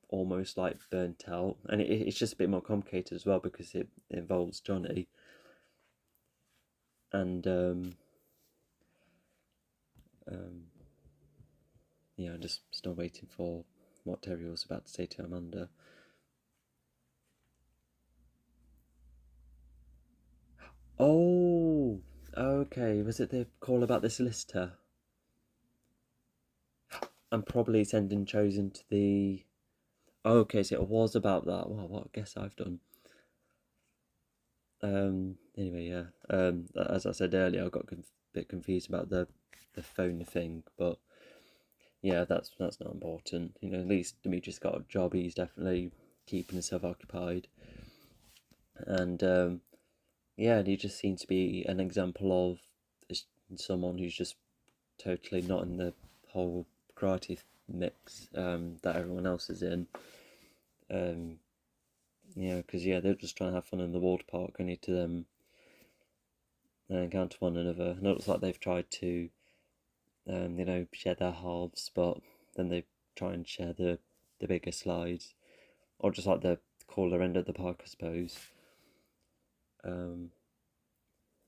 almost like burnt out, and it's just a bit more complicated as well because it involves Johnny, and um, I'm just still waiting for what Terry was about to say to Amanda. Oh, okay. Was it the call about the solicitor? I'm probably sending Chosen to the. Oh, okay, so it was about that. Well, what a guess I've done. Anyway, yeah. As I said earlier, I got a bit confused about the phone thing, but yeah, that's not important. At least Demetrius got a job. He's definitely keeping himself occupied, and yeah, and he just seems to be an example of someone who's just totally not in the whole karate mix that everyone else is in. Because they're just trying to have fun in the water park, only to them encounter one another. And it looks like they've tried to, share their halves, but then they try and share the bigger slides, or just like the cooler end of the park, I suppose. And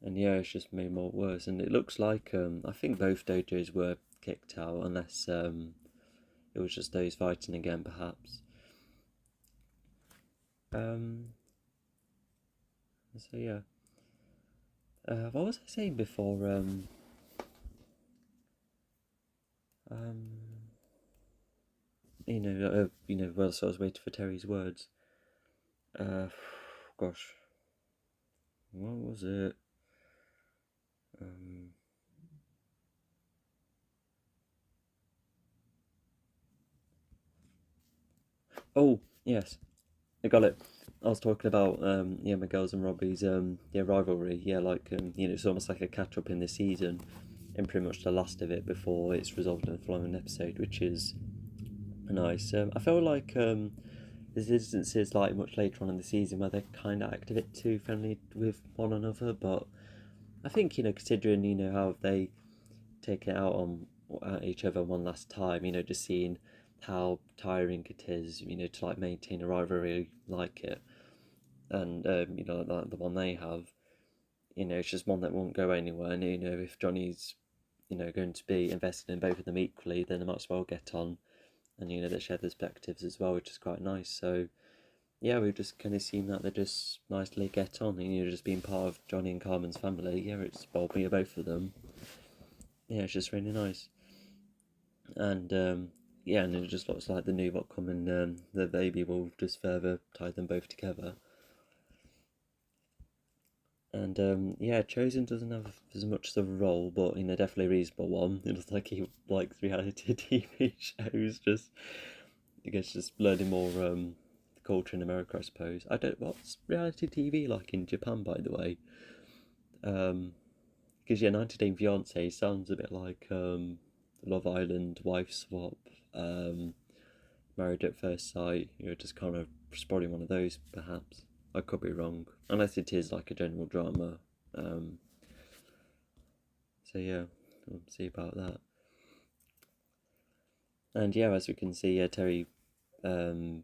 yeah, it's just made more worse. And it looks like I think both dojos were kicked out, unless it was just those fighting again, perhaps. Um, so yeah, what was I saying before? Um, whilst I was waiting for Terry's words. Uh, gosh, what was it? Um, oh yes, I got it. I was talking about Miguel's and Robbie's rivalry. Yeah, like it's almost like a catch up in the season, and pretty much the last of it before it's resolved in the following episode, which is nice. I felt like there's instances like much later on in the season where they're kind of acting a bit too friendly with one another, but I think considering how they take it out on each other one last time, just seeing how tiring it is, to like maintain a rivalry like it, and like the one they have, it's just one that won't go anywhere. And if Johnny's going to be invested in both of them equally, then they might as well get on, and they share perspectives as well, which is quite nice. So yeah, we've just kind of seen that they just nicely get on, and just being part of Johnny and Carmen's family. Yeah, it's well, me both of them. Yeah, it's just really nice. And yeah, and it just looks like the new upcoming the baby will just further tie them both together. And yeah, Chosen doesn't have as much of a role, but definitely a reasonable one. It looks like he likes reality TV shows. Just I guess just learning more culture in America, I suppose. I don't. What's reality TV like in Japan, by the way? Because yeah, 90 Day Fiance sounds a bit like Love Island, Wife Swap, Married at First Sight. Just kind of spotting one of those, perhaps. I could be wrong, unless it is like a general drama. Um, so yeah, we'll see about that. And yeah, as we can see, Terry, um,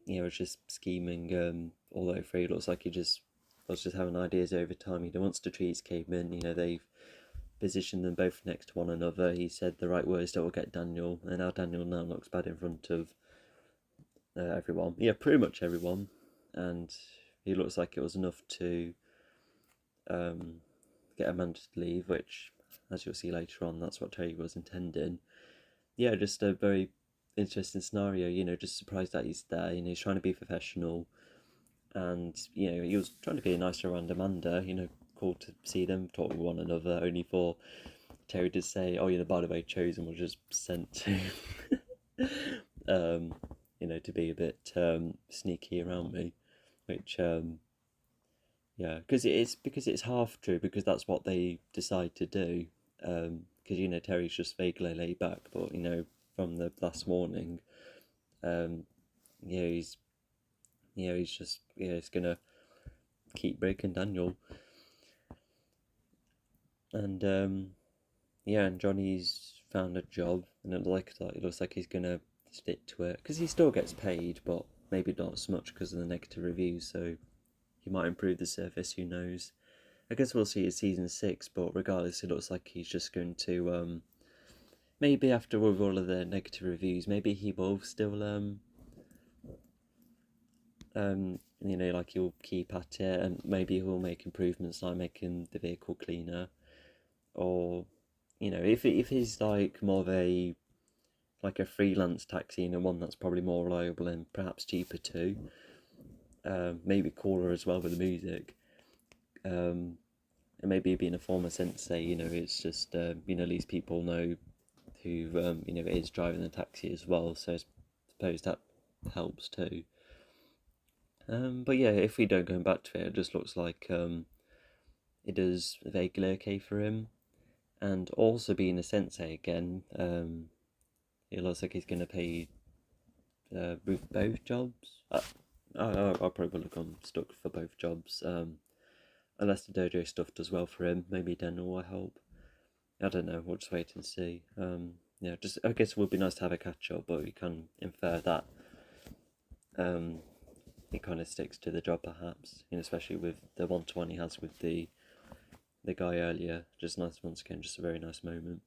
was just scheming all the way through. It looks like he just was just having ideas over time. Once the trees came in, they've positioned them both next to one another. He said the right words that will get Daniel, and now Daniel now looks bad in front of everyone. Yeah, pretty much everyone. And he looks like it was enough to get Amanda to leave, which, as you'll see later on, that's what Terry was intending. Yeah, just a very interesting scenario. Just surprised that he's there. He's trying to be professional, and he was trying to be nice around Amanda. Cool to see them talk with one another. Only for Terry to say, "Oh, by the way, Chosen was just sent to, to be a bit sneaky around me," which Yeah, because it's half true, because that's what they decide to do. Because Terry's just vaguely laid back, but from the last morning, um, he's he's just he's gonna keep breaking Daniel, and and Johnny's found a job, and it looks like he's gonna stick to it because he still gets paid, but maybe not as much because of the negative reviews. So he might improve the service. Who knows? I guess we'll see in season 6, but regardless, it looks like he's just going to maybe after with all of the negative reviews, maybe he will still like he'll keep at it, and maybe he'll make improvements like making the vehicle cleaner, or if he's like more of a freelance taxi, one that's probably more reliable and perhaps cheaper too, maybe cooler as well with the music. And maybe being a former sensei, it's just at least people know who is driving the taxi as well. So I suppose that helps too. But yeah, if we don't go back to it, it just looks like it is vaguely okay for him, and also being a sensei again. It looks like he's going to pay with both jobs. I'll probably look on stuck for both jobs. Unless the dojo stuff does well for him, maybe Daniel will help. I don't know. We'll just wait and see. Just I guess it would be nice to have a catch up, but we can infer that he kind of sticks to the job, perhaps. Especially with the 1-to-1 he has with the guy earlier. Just nice once again, just a very nice moment.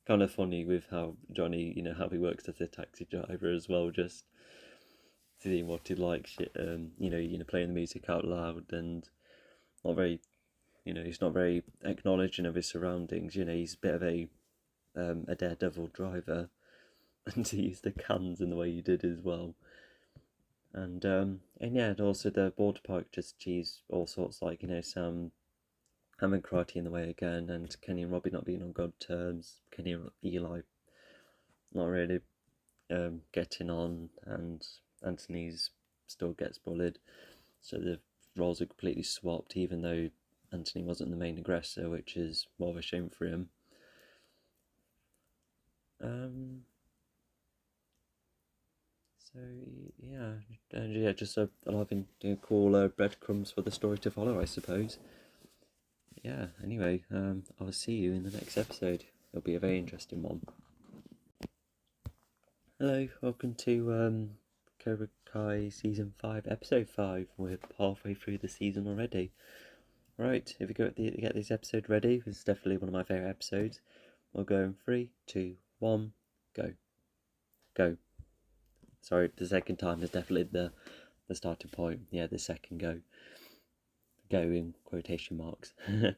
Kind of funny with how Johnny, how he works as a taxi driver as well. Just seeing what he likes, playing the music out loud and not very, he's not very acknowledging of his surroundings. He's a bit of a daredevil driver, and to use the cans in the way he did as well. And yeah, and also the border park just cheese all sorts, like Sam having karate in the way again, and Kenny and Robbie not being on good terms. Kenny and Eli not really getting on, and Anthony's still gets bullied. So the roles are completely swapped, even though Anthony wasn't the main aggressor, which is more of a shame for him. So yeah, and yeah, just a lot of cool breadcrumbs for the story to follow, I suppose. Yeah. Anyway, I'll see you in the next episode. It'll be a very interesting one. Hello, welcome to Cobra Kai Season 5, Episode 5. We're halfway through the season already. Right, if you get this episode ready, it's definitely one of my favourite episodes. We'll go in 3, 2, 1, go. Go. Sorry, the second time is definitely the starting point. Yeah, the second go. Go in quotation marks. Yeah,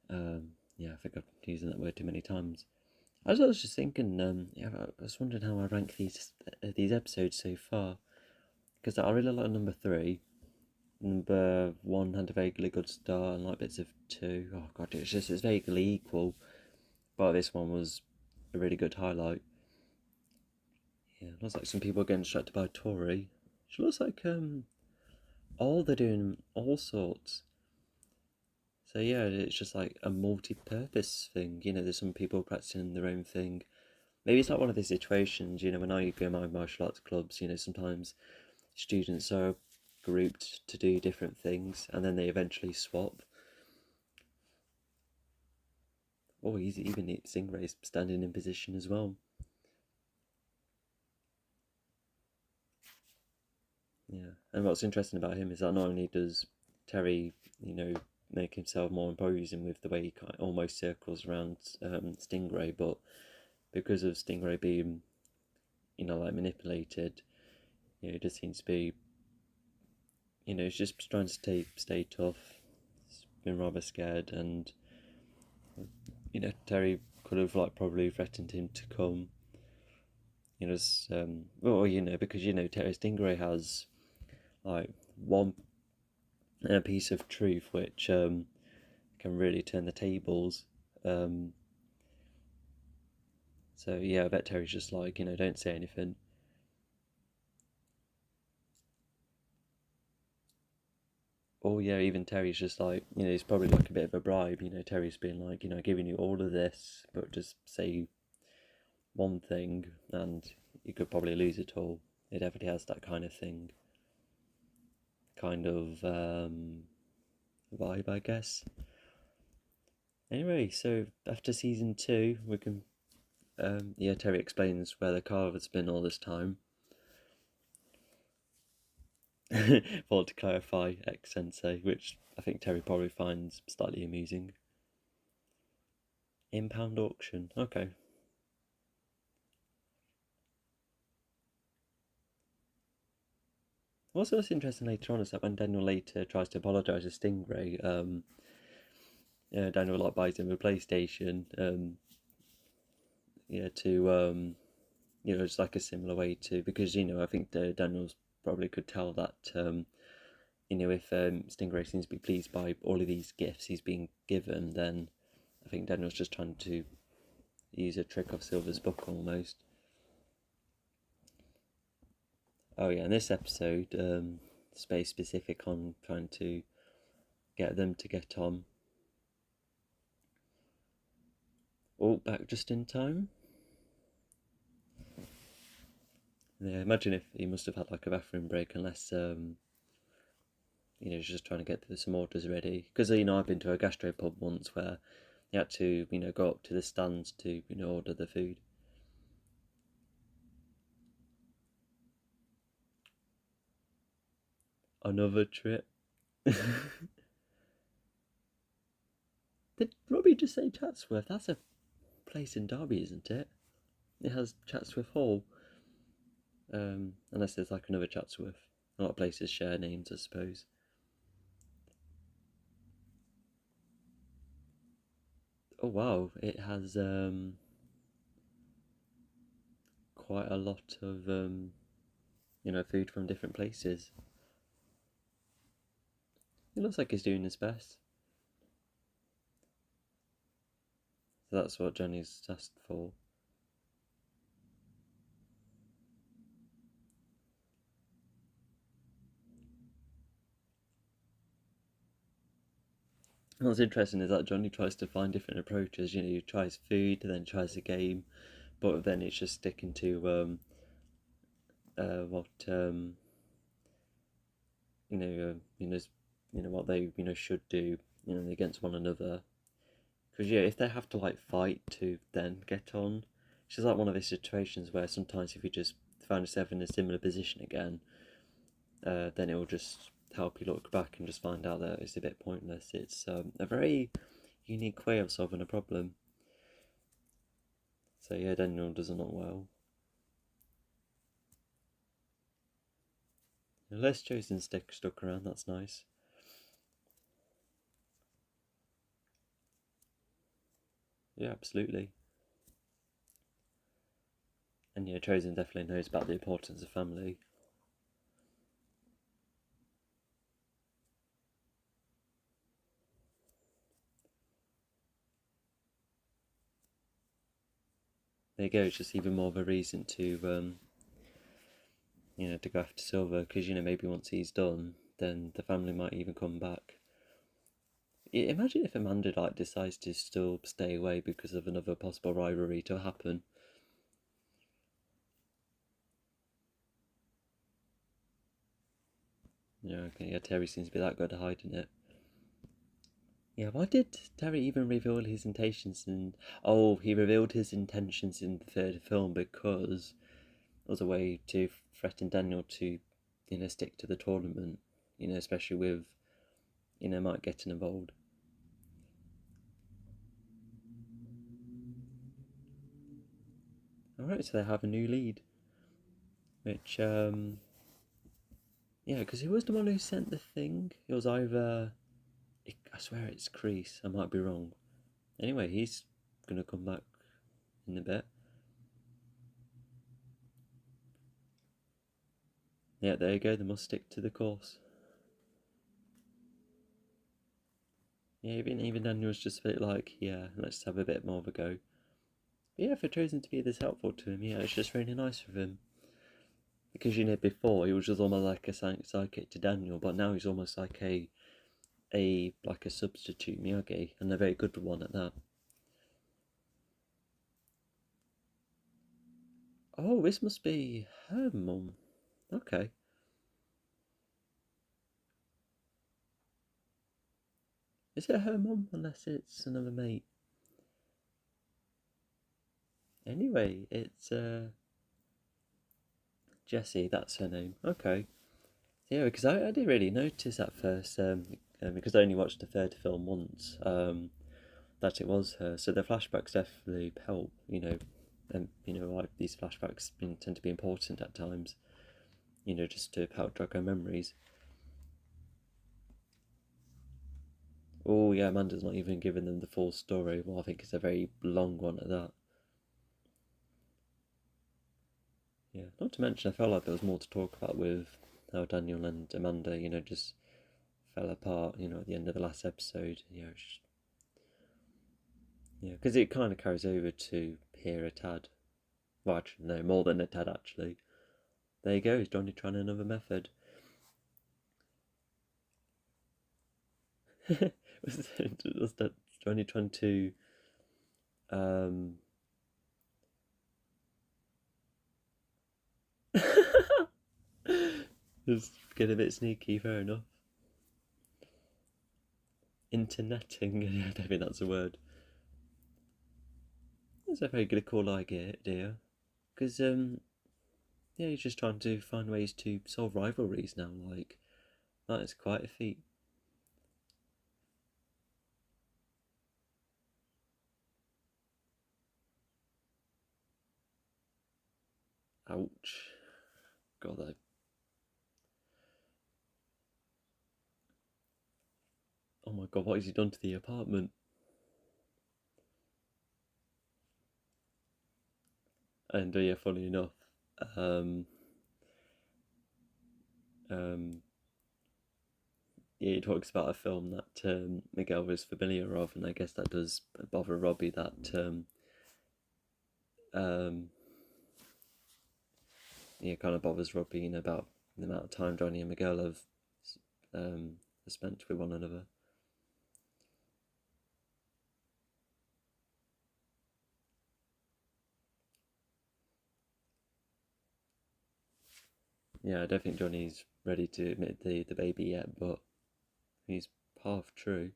I think I've been using that word too many times. I was just thinking, I was wondering how I rank these episodes so far, because I really like number 3. Number 1 had a vaguely good start, and like bits of 2. Oh god, it's vaguely equal, but this one was a really good highlight. Yeah, it looks like some people are getting distracted by Tori. She looks like they're doing all sorts. So yeah, it's just like a multi-purpose thing. There's some people practicing their own thing. Maybe it's like one of these situations, when I go to my martial arts clubs, sometimes students are grouped to do different things, and then they eventually swap. Oh, he's even Stingray's standing in position as well. Yeah, and what's interesting about him is that not only does Terry, make himself more imposing with the way he kind of almost circles around Stingray, but because of Stingray being, manipulated, it just seems to be, he's just trying to stay tough. He's been rather scared, and Terry could have probably threatened him to come. Because Terry Stingray has one piece of truth which can really turn the tables. So yeah, I bet Terry's just don't say anything. or yeah, even Terry's just like, it's probably like a bit of a bribe. Terry's being like, giving you all of this, but just say one thing and you could probably lose it all. It definitely has that kind of thing, kind of vibe, I guess. Anyway, so after season 2, we can, Terry explains where the car has been all this time. For to clarify, ex-sensei, which I think Terry probably finds slightly amusing. Impound auction, okay. Also, what's interesting later on is that when Daniel later tries to apologise to Stingray, Daniel like buys him a PlayStation, to just like a similar way to, because I think Daniel's probably could tell that if Stingray seems to be pleased by all of these gifts he's being given, then I think Daniel's just trying to use a trick of Silver's book almost. Oh yeah, in this episode, it's very specific on trying to get them to get on. Oh, back just in time. Yeah, imagine if he must have had like a bathroom break, unless he's just trying to get some orders ready. Because I've been to a gastropub once where you had to go up to the stands to order the food. Another trip. Did Robbie just say Chatsworth? That's a place in Derby, isn't it? It has Chatsworth Hall. Unless there's like another Chatsworth. A lot of places share names, I suppose. Oh wow, it has quite a lot of food from different places. It looks like he's doing his best. So that's what Johnny's asked for. What's interesting is that Johnny tries to find different approaches. He tries food, then tries a game, but then it's just sticking to what what they should do against one another. Because if they have to like fight to then get on, it's just like one of those situations where sometimes if you just find yourself in a similar position again, then it will just help you look back and just find out that it's a bit pointless. It's a very unique way of solving a problem. So yeah, Daniel does not well. Less chosen stuck around, that's nice. Yeah, absolutely. And yeah, Chosen definitely knows about the importance of family. There you go, it's just even more of a reason to to go after Silver, because maybe once he's done, then the family might even come back. Imagine if Amanda like decides to still stay away because of another possible rivalry to happen. Yeah, okay, yeah, Terry seems to be that good at hiding it. Yeah, why did Terry even reveal his intentions he revealed his intentions in the third film because it was a way to threaten Daniel to, stick to the tournament, especially with, Mike getting involved. Alright, so they have a new lead. Which, yeah, because he was the one who sent the thing. It was either, I swear it's Crease, I might be wrong. Anyway, he's gonna come back in a bit. Yeah, there you go, they must stick to the course. Yeah, even Daniel's just a bit like, yeah, let's have a bit more of a go. But yeah, for Chosen to be this helpful to him, yeah, it's just really nice of him. Because before he was just almost like a sidekick to Daniel, but now he's almost like a a substitute Miyagi, and a very good one at that. Oh, this must be her mum. Okay. Is it her mum? Unless it's another mate. Anyway, it's Jessie, that's her name. Okay. Yeah, because I didn't really notice at first, because I only watched the third film once, that it was her. So the flashbacks definitely help, and like these flashbacks tend to be important at times, just to help jog our memories. Oh yeah, Amanda's not even giving them the full story. Well, I think it's a very long one at that. Yeah, not to mention, I felt like there was more to talk about with how Daniel and Amanda, just fell apart, at the end of the last episode. Yeah, because it kind of carries over to here a tad. Well, actually, no, more than a tad, actually. There you go, Johnny trying another method. Was that Johnny trying to um just get a bit sneaky, fair enough. Interneting, I don't think that's a word. That's a very good call idea. Because yeah, he's just trying to find ways to solve rivalries now, like that is quite a feat. Ouch. God, oh my god, what has he done to the apartment? And yeah, funny enough, um, um, yeah, he talks about a film that Miguel was familiar of, and I guess that does bother Robbie that um, yeah, kind of bothers Robbie, about the amount of time Johnny and Miguel um, have spent with one another. Yeah, I don't think Johnny's ready to admit the baby yet, but he's half true.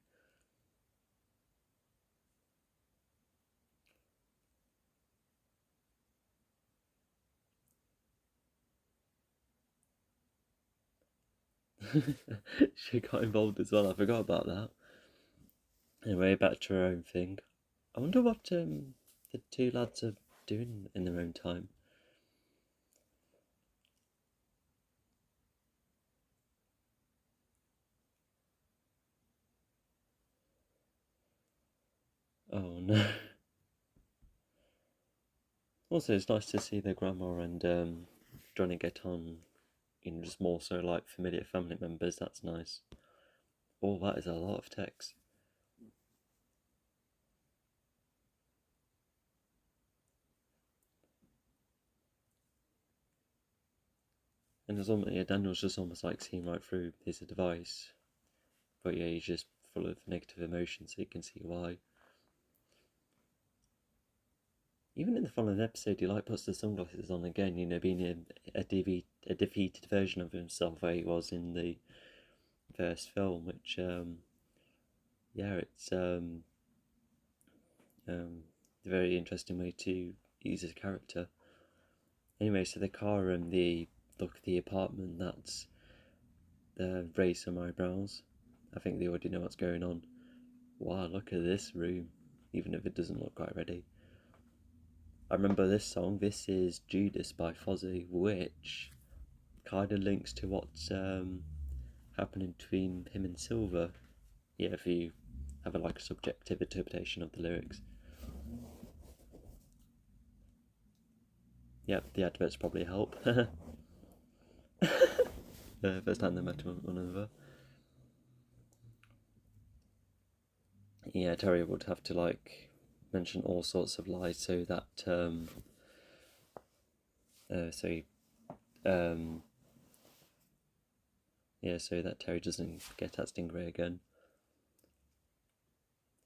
She got involved as well. I forgot about that. Anyway, back to her own thing. I wonder what the two lads are doing in their own time. Oh no. Also, it's nice to see their grandma and Johnny get on, just more so like familiar family members. That's nice. Oh, that is a lot of text. And there's almost, yeah, Daniel's just almost like seeing right through his device. But yeah, he's just full of negative emotions, so you can see why. Even in the following episode, he like puts the sunglasses on again, being a defeated version of himself where he was in the first film, which, yeah, it's a very interesting way to use his character. Anyway, so the car and the look at the apartment, that's raise some eyebrows. I think they already know what's going on. Wow, look at this room, even if it doesn't look quite ready. I remember this song. This is Judas by Fozzy, which kind of links to what's happening between him and Silver. Yeah, if you have a subjective interpretation of the lyrics. Yep, the adverts probably help. First time they met one another. Yeah, Terry would have to mention all sorts of lies so that so um yeah, so that Terry doesn't get at Stingray again.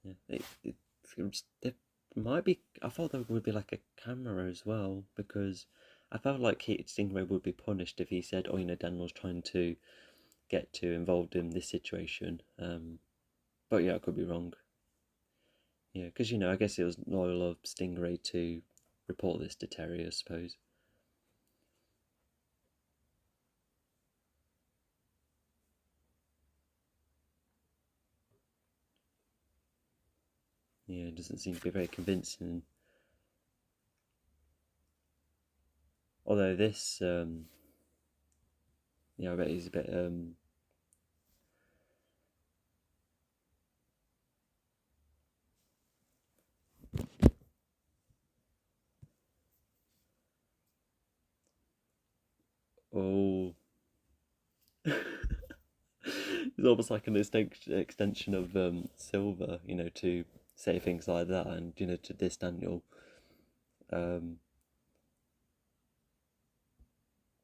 Yeah, it might be. I thought there would be like a camera as well, because I felt like Stingray would be punished if he said, "Oh, Daniel's trying to get too involved in this situation." But yeah, I could be wrong. Yeah, because I guess it was loyal of Stingray to report this to Terry, I suppose. Yeah, it doesn't seem to be very convincing. Although this, yeah, I bet he's a bit, oh, it's almost like an extension of Silver, to say things like that, and to this Daniel. Um,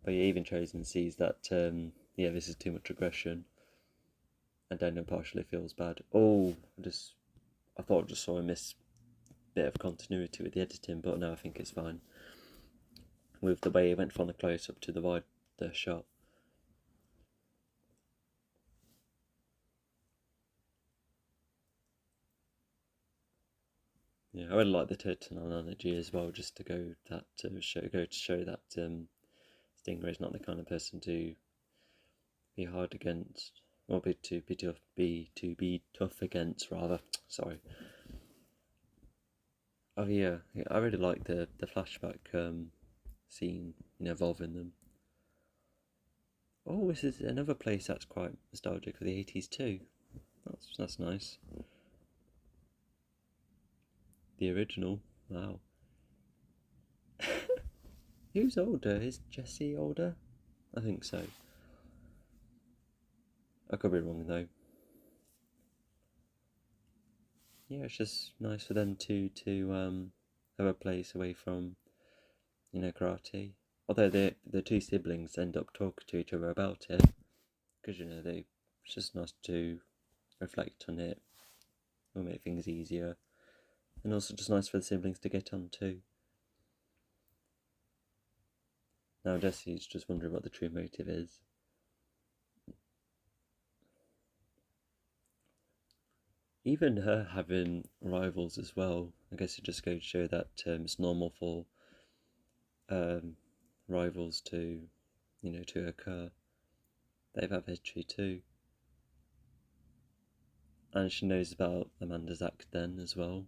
but yeah, even Chosen sees that, yeah, this is too much aggression, and Daniel partially feels bad. Oh, I thought I just saw a bit of continuity with the editing, but no, I think it's fine with the way he went from the close up to the wider shot. Yeah, I really like the turtle analogy as well, just to go to show that Stingray's not the kind of person to be hard against, or be tough against rather. Sorry. Oh yeah, yeah, I really like the flashback scene, involving them. Oh, this is another place that's quite nostalgic for the 80s too. That's nice. The original. Wow. Who's older? Is Jesse older? I think so. I could be wrong though. Yeah, it's just nice for them to have a place away from karate. Although the two siblings end up talking to each other about it, because they it's just nice to reflect on it. Will make things easier, and also just nice for the siblings to get on too. Now Jesse's just wondering what the true motive is. Even her having rivals as well. I guess it just goes to show that it's normal for um, rivals to occur. They've had history too, and she knows about Amanda's act then as well.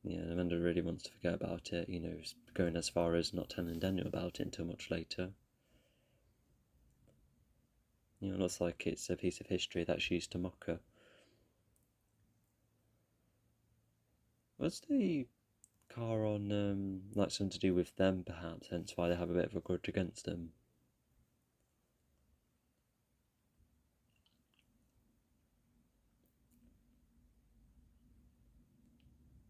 Yeah, Amanda really wants to forget about it. Going as far as not telling Daniel about it until much later. It looks like it's a piece of history that's used to mock her. What's the car on like something to do with them, perhaps? Hence why they have a bit of a grudge against them.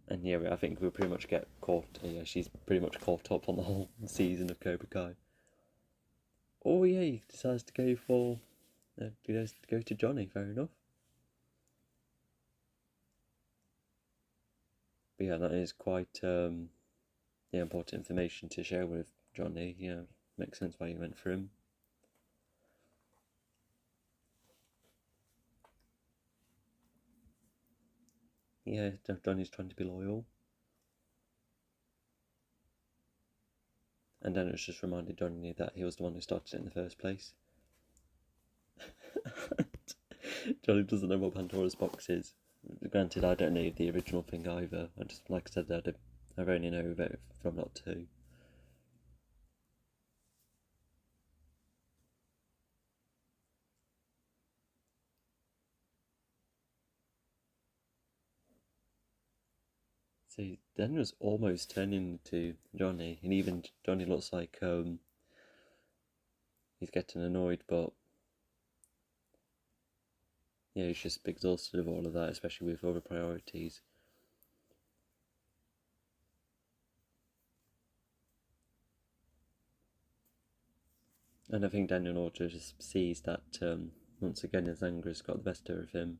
And yeah, I think we'll pretty much get caught. Yeah, she's pretty much caught up on the whole season of Cobra Kai. Oh yeah, he decides to go for, he decides to go to Johnny. Fair enough. But yeah, that is quite yeah, important information to share with Johnny. Yeah, makes sense why you went for him. Yeah, Johnny's trying to be loyal, and then it's just reminded Johnny that he was the one who started it in the first place. Johnny doesn't know what Pandora's box is. Granted, I don't know the original thing either. I just, like I said, I've only know of it from Lot 2. See, Daniel's almost turning into Johnny, and even Johnny looks like he's getting annoyed, but yeah, he's just exhausted of all of that, especially with other priorities. And I think Daniel also just sees that once again his anger has got the best of him,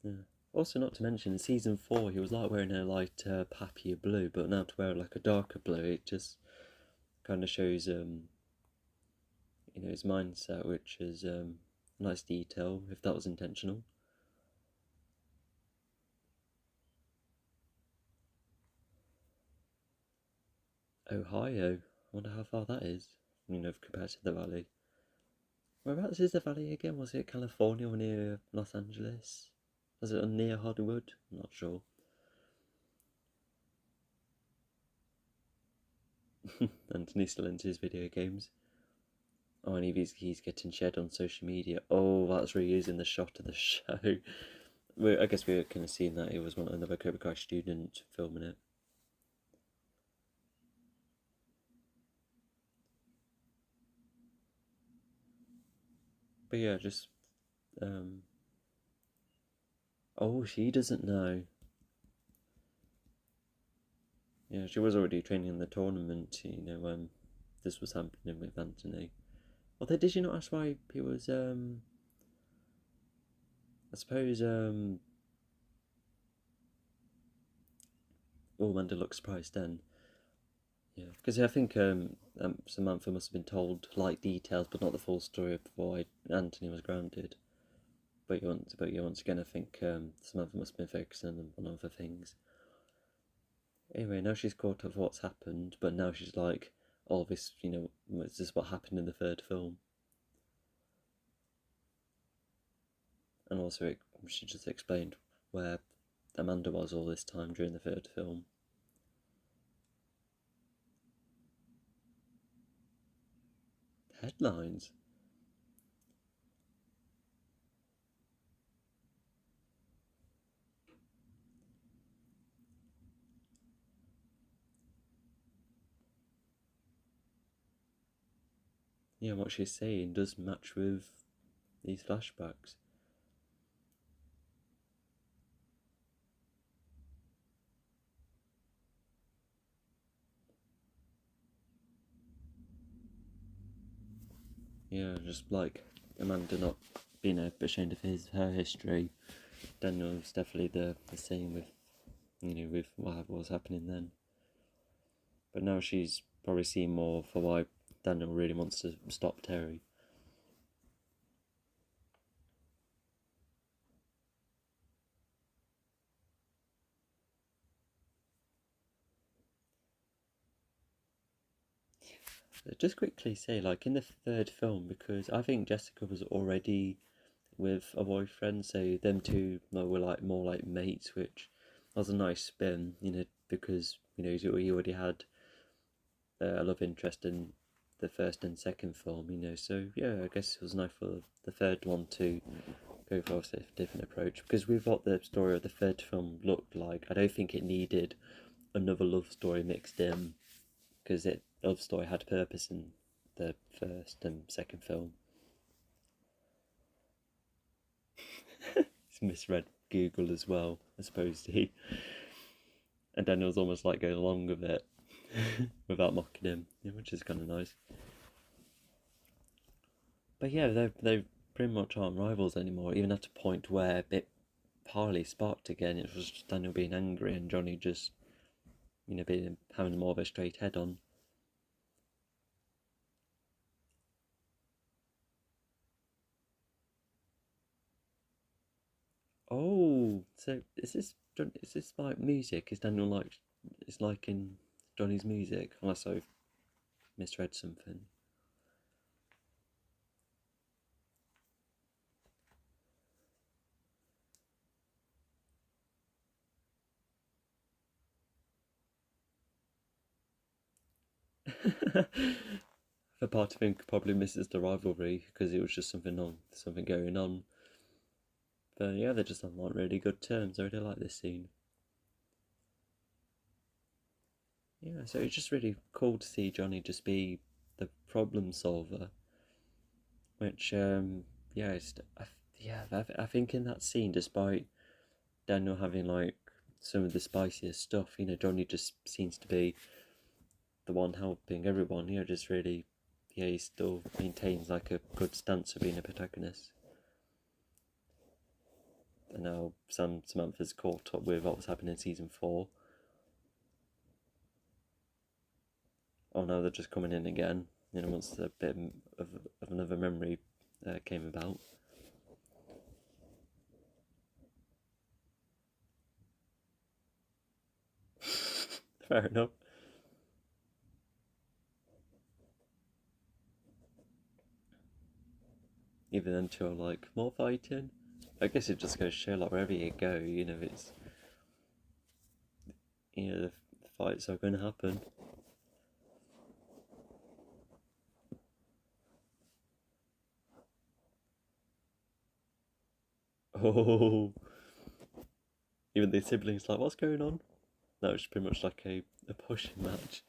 Yeah. Also, not to mention, in season 4, he was like wearing a light pappier blue, but now to wear like a darker blue, it just kind of shows, his mindset, which is nice detail, if that was intentional. Ohio, I wonder how far that is, compared to the valley. Whereabouts is the valley again? Was it California or near Los Angeles? Was it near Hollywood? I'm not sure. Anthony's still into his video games. Oh, and he's getting shared on social media. Oh, that's reusing the shot of the show. I guess we were kind of seeing that it was another Cobra Kai student filming it. But yeah, just oh, she doesn't know. Yeah, she was already training in the tournament. This was happening with Anthony. Although, did she not ask why he was? I suppose. Oh, Amanda looked surprised then. Yeah, because I think Samantha must have been told like details, but not the full story of why Anthony was grounded. But once again, I think Samantha must have been focusing on other things. Anyway, now she's caught up what's happened, but now she's like, "Oh, this, is this what happened in the third film?" And also, she just explained where Amanda was all this time during the third film. Headlines. Yeah, what she's saying does match with these flashbacks. Yeah, just like Amanda not being ashamed of her history. Daniel's definitely the same with with what was happening then. But now she's probably seen more for why Daniel really wants to stop Terry. Just quickly say, like in the third film, because I think Jessica was already with a boyfriend, so them two were like more like mates, which was a nice spin, because he already had a love interest in the first and second film, So yeah, I guess it was nice for the third one to go for a different approach, because with what the story of the third film looked like, I don't think it needed another love story mixed in, because the love story had purpose in the first and second film. He's misread Google as well, I suppose he. And Daniel's almost like going along with it without mocking him, which is kind of nice. But yeah, they pretty much aren't rivals anymore, even at a point where it Harley sparked again. It was just Daniel being angry and Johnny just, being having more of a straight head on. Oh, so is this like music? Is Daniel like is liking Johnny's music? Unless I've misread something. A part of him probably misses the rivalry because it was just something going on. But yeah, they're just on like really good terms. I really like this scene. Yeah, so it's just really cool to see Johnny just be the problem solver, which yeah, I think in that scene, despite Daniel having like some of the spiciest stuff, Johnny just seems to be the one helping everyone. Just really, yeah, he still maintains like a good stance of being a protagonist. and now Samantha's caught up with what was happening in season 4. Oh no, they're just coming in again. Once a bit of another memory came about. Fair enough. Even them two are like, more fighting? I guess it just goes to show, like, wherever you go, it's, the fights are going to happen. Oh, even the siblings like, what's going on? No, it's pretty much like a pushing match.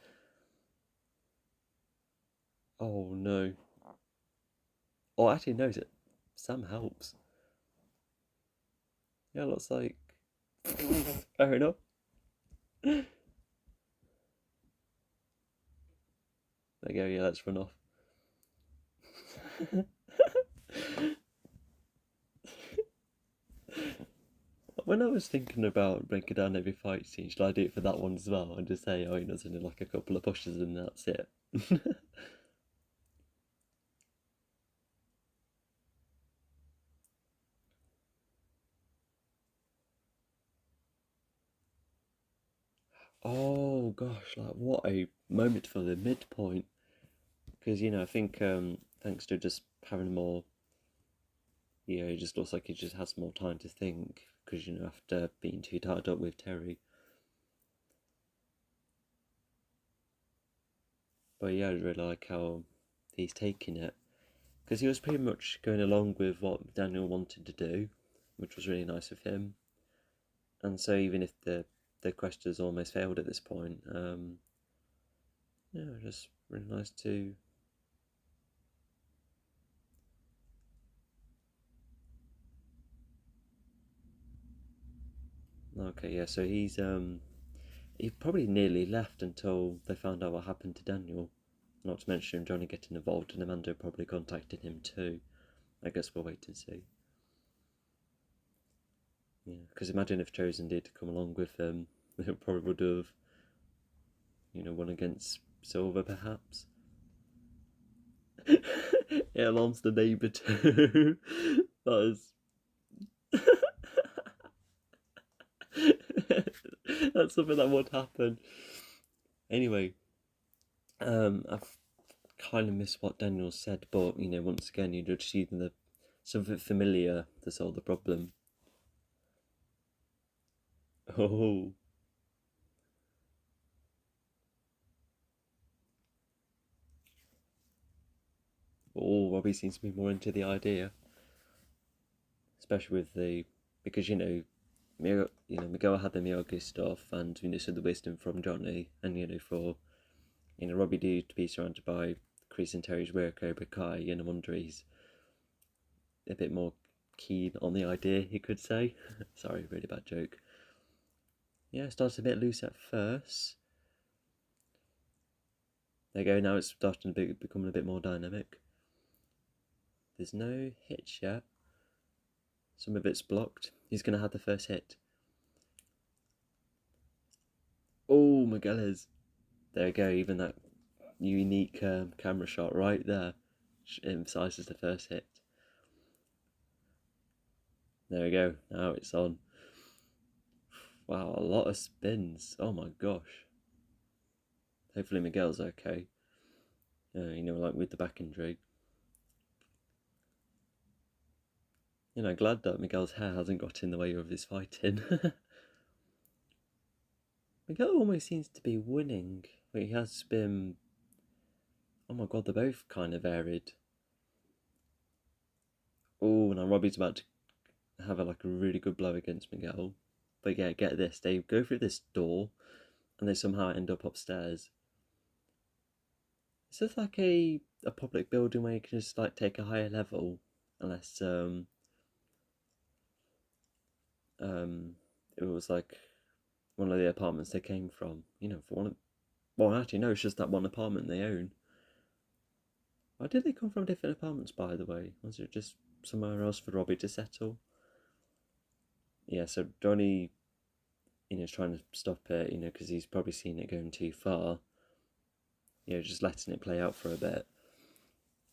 Oh no. Oh, actually, no, Sam helps. Yeah, looks like. Fair enough. There you go, yeah, let's run off. When I was thinking about breaking down every fight scene, should I do it for that one as well and just say, oh, it's only like a couple of pushes and that's it? Oh gosh, like what a moment for the midpoint. Because, I think thanks to just having more, it just looks like he just has more time to think. Because, after being too tied up with Terry. But yeah, I really like how he's taking it. Because he was pretty much going along with what Daniel wanted to do, which was really nice of him. And so even if the quest has almost failed at this point, yeah, just really nice to. Okay, yeah, so he probably nearly left until they found out what happened to Daniel. Not to mention Johnny getting involved and Amanda probably contacting him too. I guess we'll wait and see. Yeah, because imagine if Chosen did come along with them, they probably would have, won against Silver perhaps. It alarms the neighbour too. That is. That's something that would happen. Anyway, I've kind of missed what Daniel said, but once again, you're just using something familiar to solve the problem. Oh, Robbie seems to be more into the idea, especially with because Miguel had the Miyagi stuff, and so the wisdom from Johnny, and for Robbie D to be surrounded by Chris and Terry's rare Cobra Kai, I wonder he's a bit more keen on the idea, he could say. Sorry, really bad joke. Yeah, it starts a bit loose at first. There you go, now it's starting to becoming a bit more dynamic. There's no hits yet. Some of it's blocked. He's going to have the first hit. Oh, Migueles. There you go, even that unique camera shot right there emphasises the first hit. There we go, now it's on. Wow, a lot of spins. Oh my gosh. Hopefully Miguel's okay. Like with the back injury. Glad that Miguel's hair hasn't got in the way of his fighting. Miguel almost seems to be winning, but he has been. Oh my god, they're both kind of varied. Oh, now Robbie's about to have a really good blow against Miguel. But yeah, get this, they go through this door and they somehow end up upstairs. Is this like a public building where you can just take a higher level? Unless it was like one of the apartments they came from. For one of, well actually no, it's just that one apartment they own. Why did they come from different apartments, by the way? Was it just somewhere else for Robbie to settle? yeah, so Johnny, is trying to stop it, because he's probably seen it going too far. Just letting it play out for a bit,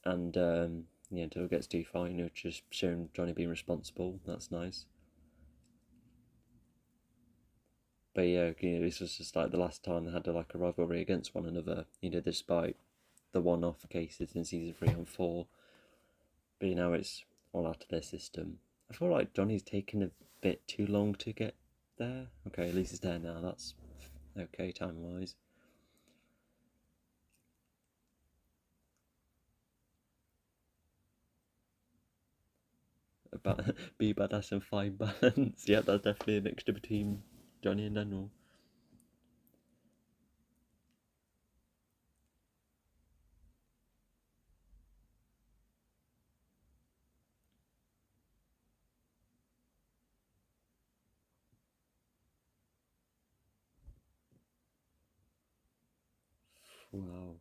and until it gets too far, just showing Johnny being responsible. That's nice. But yeah, this was just like the last time they had like a rivalry against one another. Despite the one-off cases in season 3 and 4, but now it's all out of their system. I feel like Johnny's taken a bit too long to get there. Okay, at least it's there now. That's okay time-wise. About be badass and find balance. Yeah, that's definitely a mixture between Johnny and Daniel. Wow.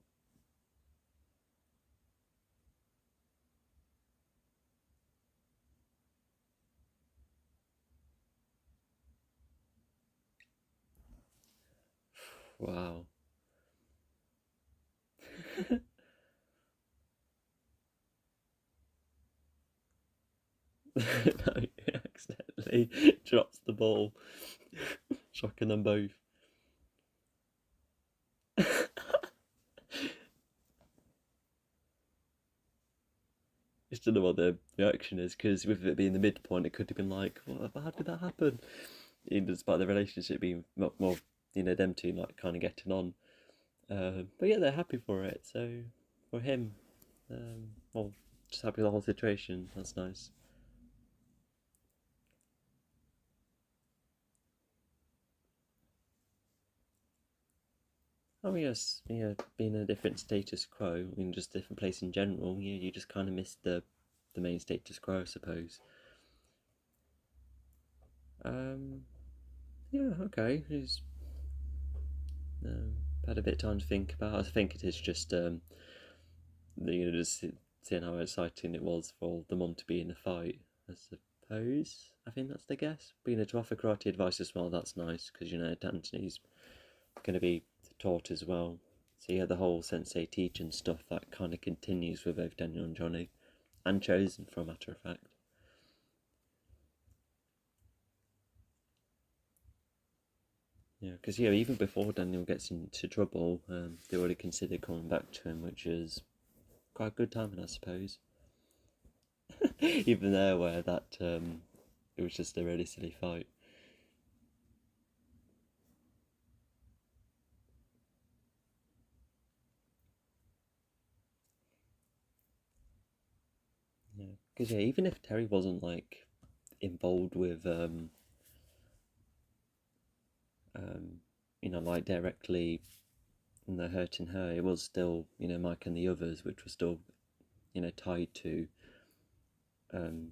Wow. No, he accidentally drops the ball, shocking them both. Just don't know what the reaction is, because with it being the midpoint, it could have been like, "What? How did that happen?" Despite the relationship being more, them two like kind of getting on. But yeah, they're happy for it. So for him, well, just happy with the whole situation. That's nice. Oh yes, yeah, being in a different status quo, just different place in general. You just kind of miss the main status quo, I suppose. Um, yeah, okay. He's had a bit of time to think about. I think it is just just seeing how exciting it was for the mum to be in a fight. I suppose. I think that's the guess. Being able to offer karate advice as well, that's nice because Anthony's going to be taught as well. So yeah, the whole sensei teaching stuff that kind of continues with both Daniel and Johnny, and Chosen for a matter of fact. Yeah, because even before Daniel gets into trouble, they already considered coming back to him, which is quite a good timing, I suppose. Even there, where that it was just a really silly fight. Yeah, because even if Terry wasn't like involved with um, like directly, hurting her, it was still Mike and the others, which was still tied to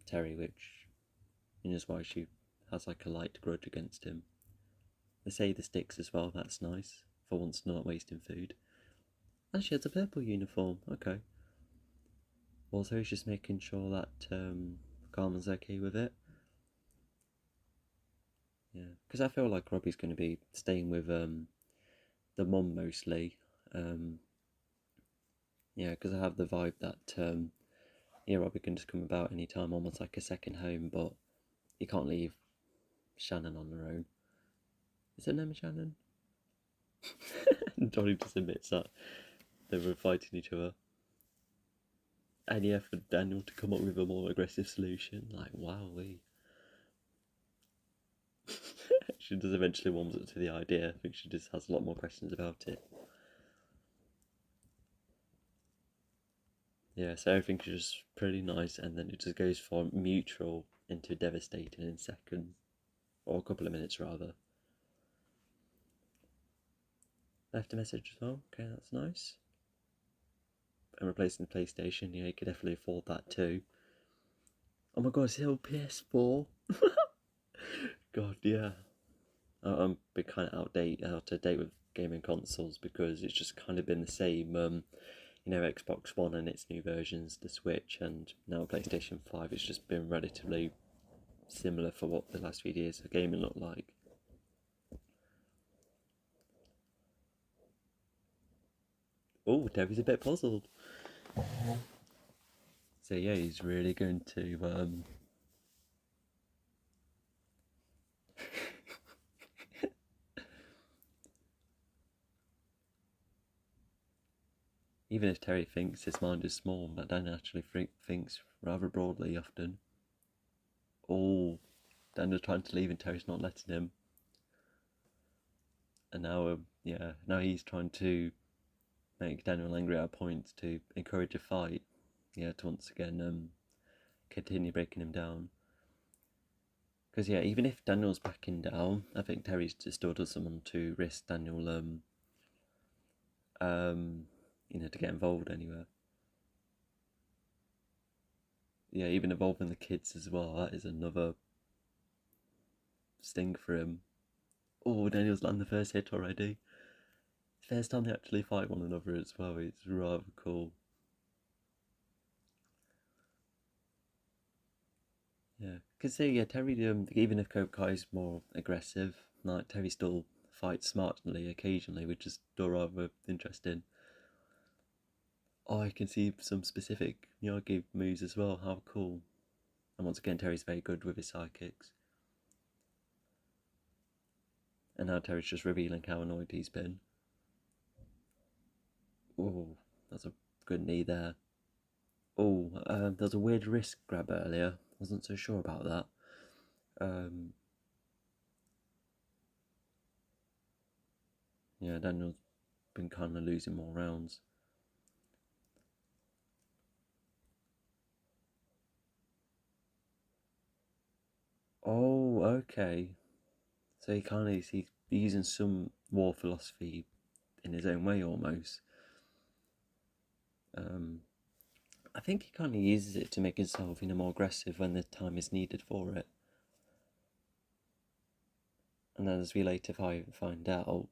Terry, which is why she has like a light grudge against him. They say the sticks as well. That's nice for once, not wasting food. And she has a purple uniform. Okay. Also, he's just making sure that Carmen's okay with it. Yeah, because I feel like Robbie's going to be staying with the mum mostly. Um, yeah, because I have the vibe that Robbie can just come about any time, almost like a second home, but you can't leave Shannon on her own. Is her name Shannon? Johnny just admits that they were fighting each other. And yeah, for Daniel to come up with a more aggressive solution, like wowee. She does eventually warms up to the idea. I think she just has a lot more questions about it. Yeah, so everything's just pretty nice, and then it just goes from mutual into devastating in seconds, or a couple of minutes rather. Left a message as well. Okay, that's nice. And replacing the PlayStation, yeah, you could definitely afford that too. Oh my god, it's still PS4. God, yeah. I'm a bit kind of out of date with gaming consoles because it's just kind of been the same. Xbox One and its new versions, the Switch, and now PlayStation 5. It's just been relatively similar for what the last few years of gaming looked like. Oh, Debbie's a bit puzzled. So yeah, he's really going to even if Terry thinks his mind is small, but Dan actually thinks rather broadly often. Oh, Daniel's trying to leave and Terry's not letting him. And now, now he's trying to make Daniel angry at points to encourage a fight. Yeah, to once again continue breaking him down. Because yeah, even if Daniel's backing down, I think Terry still doesn't want to risk Daniel, to get involved anywhere. Yeah, even involving the kids as well. That is another sting for him. Oh, Daniel's landed the first hit already. First time they actually fight one another as well. It's rather cool. Yeah, because Terry, even if Cobra Kai is more aggressive, like Terry still fights smartly occasionally, which is still rather interesting. Oh, I can see some specific Miyagi moves as well. How cool! And once again, Terry's very good with his sidekicks. And now Terry's just revealing how annoyed he's been. Oh, that's a good knee there. Oh, there was a weird wrist grab earlier. Wasn't so sure about that. Daniel's been kind of losing more rounds. Oh, okay. So he's using some war philosophy in his own way almost. I think he kind of uses it to make himself more aggressive when the time is needed for it. And then as we later find out,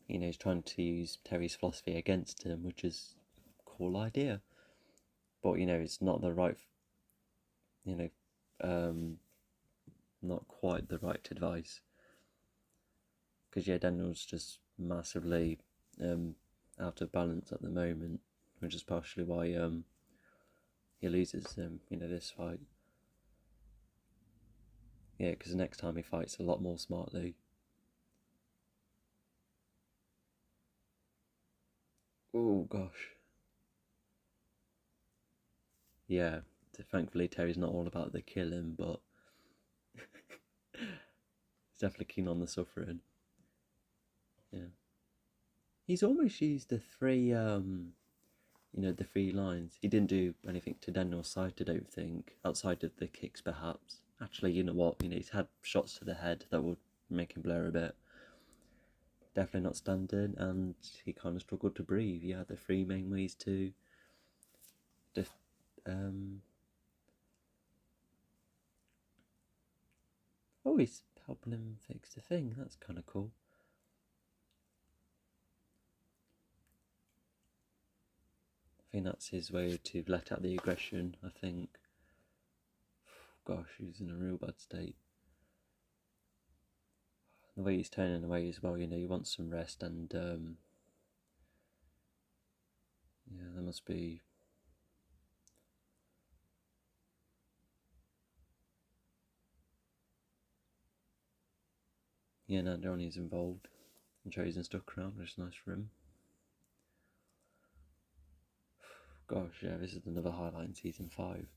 he's trying to use Terry's philosophy against him, which is a cool idea. But it's not the right, not quite the right advice. Because Daniel's just massively out of balance at the moment, which is partially why he loses this fight. Yeah, because the next time he fights a lot more smartly. Oh gosh. Yeah, thankfully Terry's not all about the killing, but he's definitely keen on the suffering. Yeah. He's almost used the three the three lines. He didn't do anything to Daniel's side, I don't think, outside of the kicks perhaps. Actually, you know what, he's had shots to the head that would make him blur a bit. Definitely not standing, and he kind of struggled to breathe. Yeah, the three main ways to oh, he's helping him fix the thing. That's kind of cool. I think that's his way to let out the aggression, I think. Gosh, he's in a real bad state. The way he's turning away as well, he wants some rest, and there must be. Yeah, now Johnny's involved and Chosen stuck around, which is nice for him. Gosh, yeah, this is another highlight in season 5.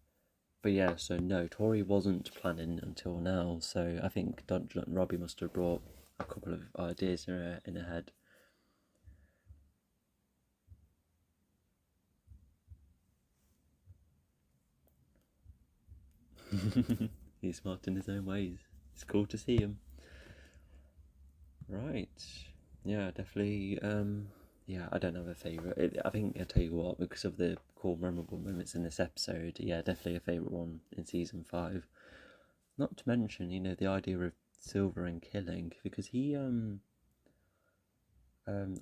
But yeah, so no, Tori wasn't planning until now, so I think Robbie must have brought a couple of ideas in her head. He's smart in his own ways. It's cool to see him. Right. Yeah, definitely. I don't have a favourite. I think I'll tell you what, because of the cool, memorable moments in this episode, definitely a favourite one in season 5. Not to mention, the idea of Silver and killing, because he, I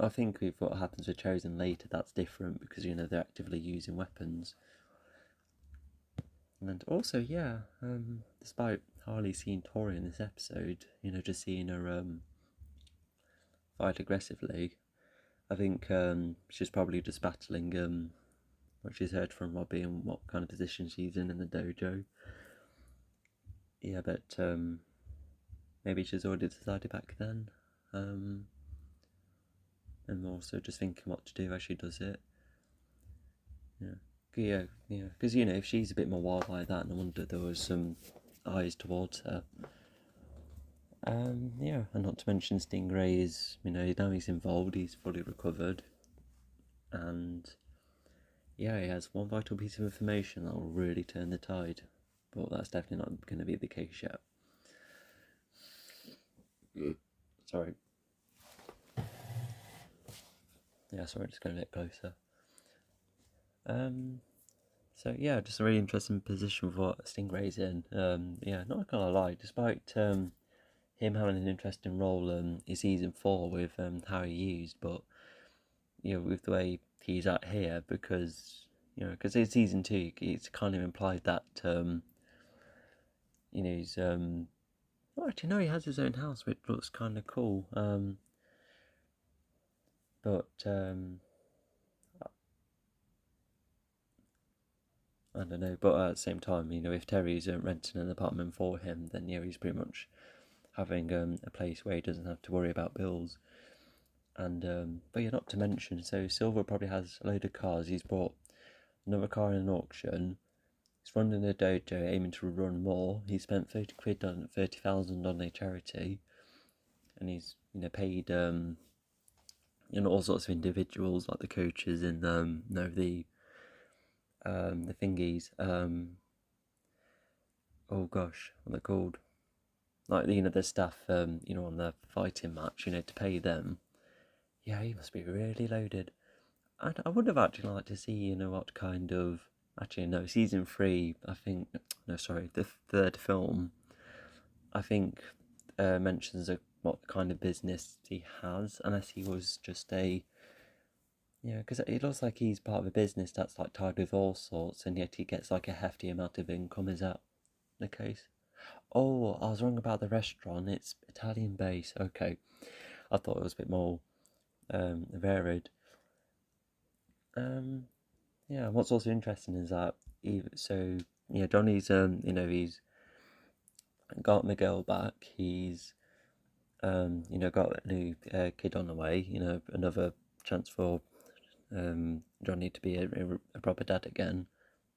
think with what happens with Chosen later, that's different because, they're actively using weapons. And also, yeah, despite hardly seeing Tori in this episode, just seeing her fight aggressively, I think she's probably just battling what she's heard from Robbie and what kind of position she's in the dojo. Yeah, but maybe she's already decided back then. And also just thinking what to do as she does it. Yeah, because if she's a bit more wild like that, no wonder there was some eyes towards her. Yeah, and not to mention Stingray is, now he's involved, he's fully recovered, and yeah, he has one vital piece of information that will really turn the tide, but that's definitely not going to be the case yet. Sorry. Yeah, sorry, just going a bit closer. So yeah, just a really interesting position for what Stingray's in. Yeah, not gonna lie, despite him having an interesting role in season 4 with Harry Hughes, but with the way he's at here, because because in season 2 it's kind of implied that he's well, actually no, he has his own house, which looks kind of cool. But I don't know. But at the same time, if Terry's renting an apartment for him, then he's pretty much having a place where he doesn't have to worry about bills. And but yeah, not to mention, so Silver probably has a load of cars. He's bought another car in an auction. He's running a dojo, aiming to run more. He spent 30 quid on 30,000 on a charity, and he's paid all sorts of individuals like the coaches and the thingies. Oh gosh, what they're called? Like the staff on the fighting match. To pay them. Yeah, he must be really loaded. I would have actually liked to see, what kind of... Actually, no, season 3, I think... No, sorry, the third film, I think, mentions what kind of business he has, unless he was just a... Yeah, because it looks like he's part of a business that's, like, tied with all sorts, and yet he gets, like, a hefty amount of income. Is that the case? Oh, I was wrong about the restaurant. It's Italian base. Okay. I thought it was a bit more varied. Yeah, what's also interesting is that Johnny's he's got Miguel back. He's got a new kid on the way. Another chance for Johnny to be a proper dad again,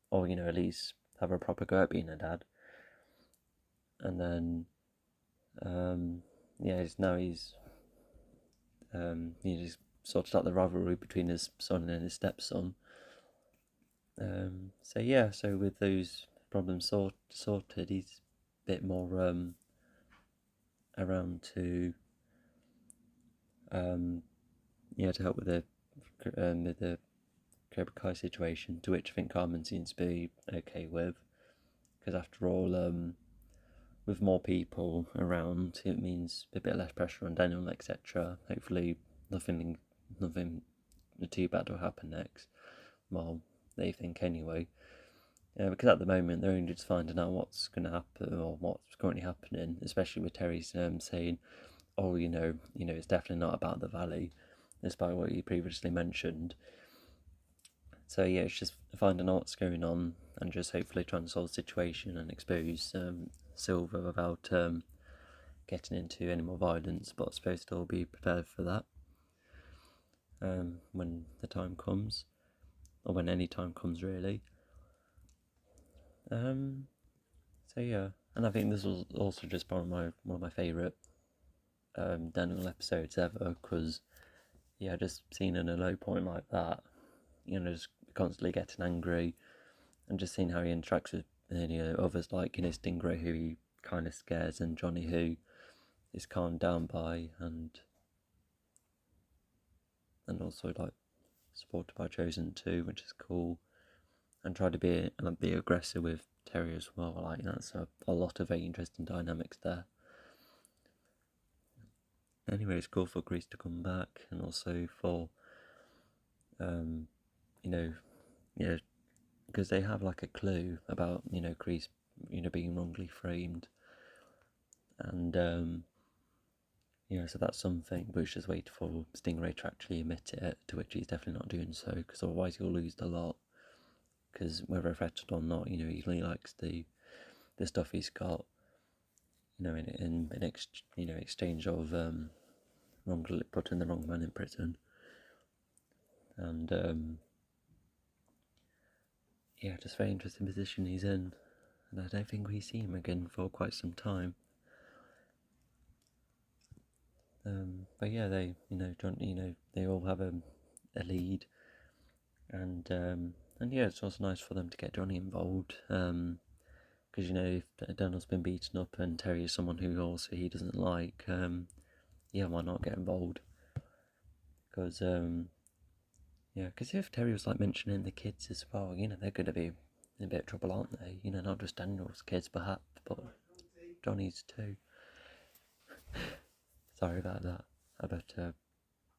or at least have a proper go at being a dad. And then he's sorted out the rivalry between his son and his stepson. So with those problems sorted, he's a bit more around to to help with the Cobra Kai situation, to which I think Carmen seems to be okay with, because after all, with more people around, it means a bit less pressure on Daniel, etc. Hopefully, nothing too bad will happen next. Well, they think anyway. Because at the moment they're only just finding out what's going to happen or what's currently happening, especially with Terry's saying, "Oh, it's definitely not about the valley," despite what you previously mentioned. So yeah, it's just finding out what's going on and just hopefully trying to solve the situation and expose Silver without getting into any more violence. But I suppose they'll be prepared for that when the time comes, or when any time comes, really. So yeah, and I think this was also just one of my favourite Daniel episodes ever, because just seeing in a low point like that, just constantly getting angry, and just seeing how he interacts with others like Stingray, who he kind of scares, and Johnny, who is calmed down by, and also like supported by Chosen too, which is cool, and try to be aggressive with Terry as well. Like that's a lot of very interesting dynamics there. Anyway, it's cool for Grease to come back, and also for because they have like a clue about, you know, Kreese, you know, being wrongly framed, and you know, so that's something. But it's just wait for Stingray to actually admit it, to which he's definitely not doing so, because otherwise he'll lose the lot. Because whether affected or not, you know, he really likes the stuff he's got, you know, in exchange of wrongly putting the wrong man in prison, and yeah, just very interesting position he's in, and I don't think we see him again for quite some time. But yeah, they, you know, they all have a lead, and yeah, it's also nice for them to get Johnny involved, because you know, if Daniel's been beaten up and Terry is someone who also he doesn't like, yeah, why not get involved? Because yeah, because if Terry was like mentioning the kids as well, you know, they're going to be in a bit of trouble, aren't they? You know, not just Daniel's kids perhaps, but Johnny's too. Sorry about that. I better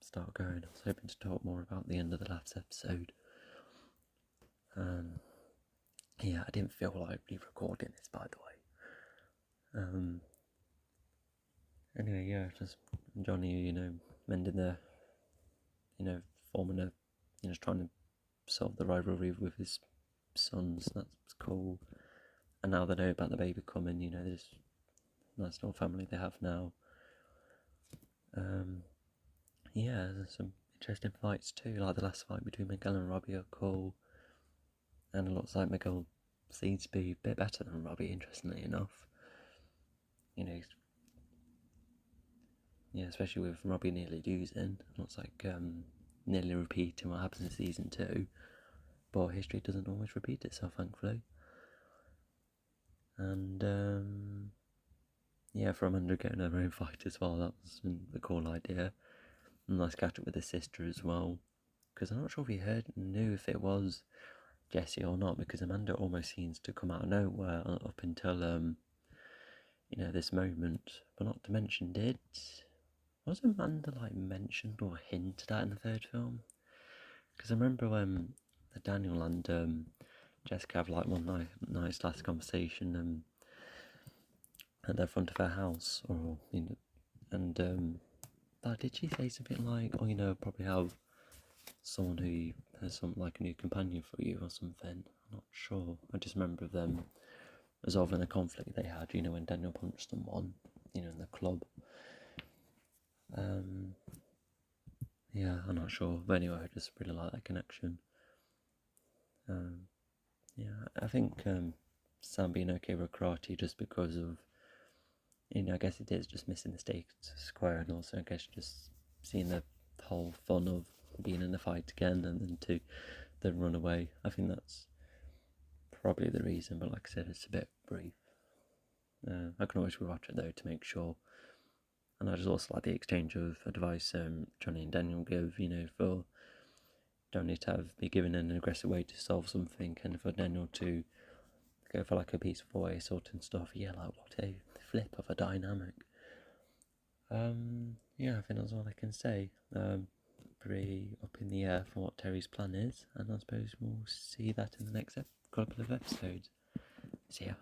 start going. I was hoping to talk more about the end of the last episode. Yeah, I didn't feel like re-recording this, by the way. Anyway, yeah, just Johnny, you know, mending the, you know, forming a, you know, trying to solve the rivalry with his sons. That's cool. And now they know about the baby coming, you know, this nice little family they have now. Yeah, there's some interesting fights too, like the last fight between Miguel and Robbie are cool. And it looks like Miguel seems to be a bit better than Robbie, interestingly enough. You know, yeah, especially with Robbie nearly losing. It looks like nearly repeating what happens in season 2. But history doesn't always repeat itself, thankfully. And yeah, from undergoing her own fight as well, that was a cool idea. And nice catch up with the sister as well. Because I'm not sure if we knew if it was Jesse or not, because Amanda almost seems to come out of nowhere up until you know, this moment. But not to mention, was Amanda like mentioned or hinted at in the third film? Because I remember when Daniel and Jessica have like one nice last conversation at the front of her house, or you know, and did she say something like, "Oh, you know, probably have someone who has some like a new companion for you or something"? I'm not sure. I just remember them resolving a conflict they had, you know, when Daniel punched someone, you know, in the club. Yeah, I'm not sure, but anyway, I just really like that connection. Yeah, I think Sam being okay with karate just because of, you know, I guess it is just missing the status square, and also I guess just seeing the whole fun of being in a fight again and then to then run away. I think that's probably the reason, but like I said, it's a bit brief. I can always rewatch it though to make sure. And I just also like the exchange of advice Johnny and Daniel give, you know, for Johnny to be given an aggressive way to solve something, and for Daniel to go for like a peaceful way of sorting stuff. Yeah, like what a flip of a dynamic. Yeah, I think that's all I can say. Pretty up in the air for what Terry's plan is, and I suppose we'll see that in the next couple of episodes. See ya.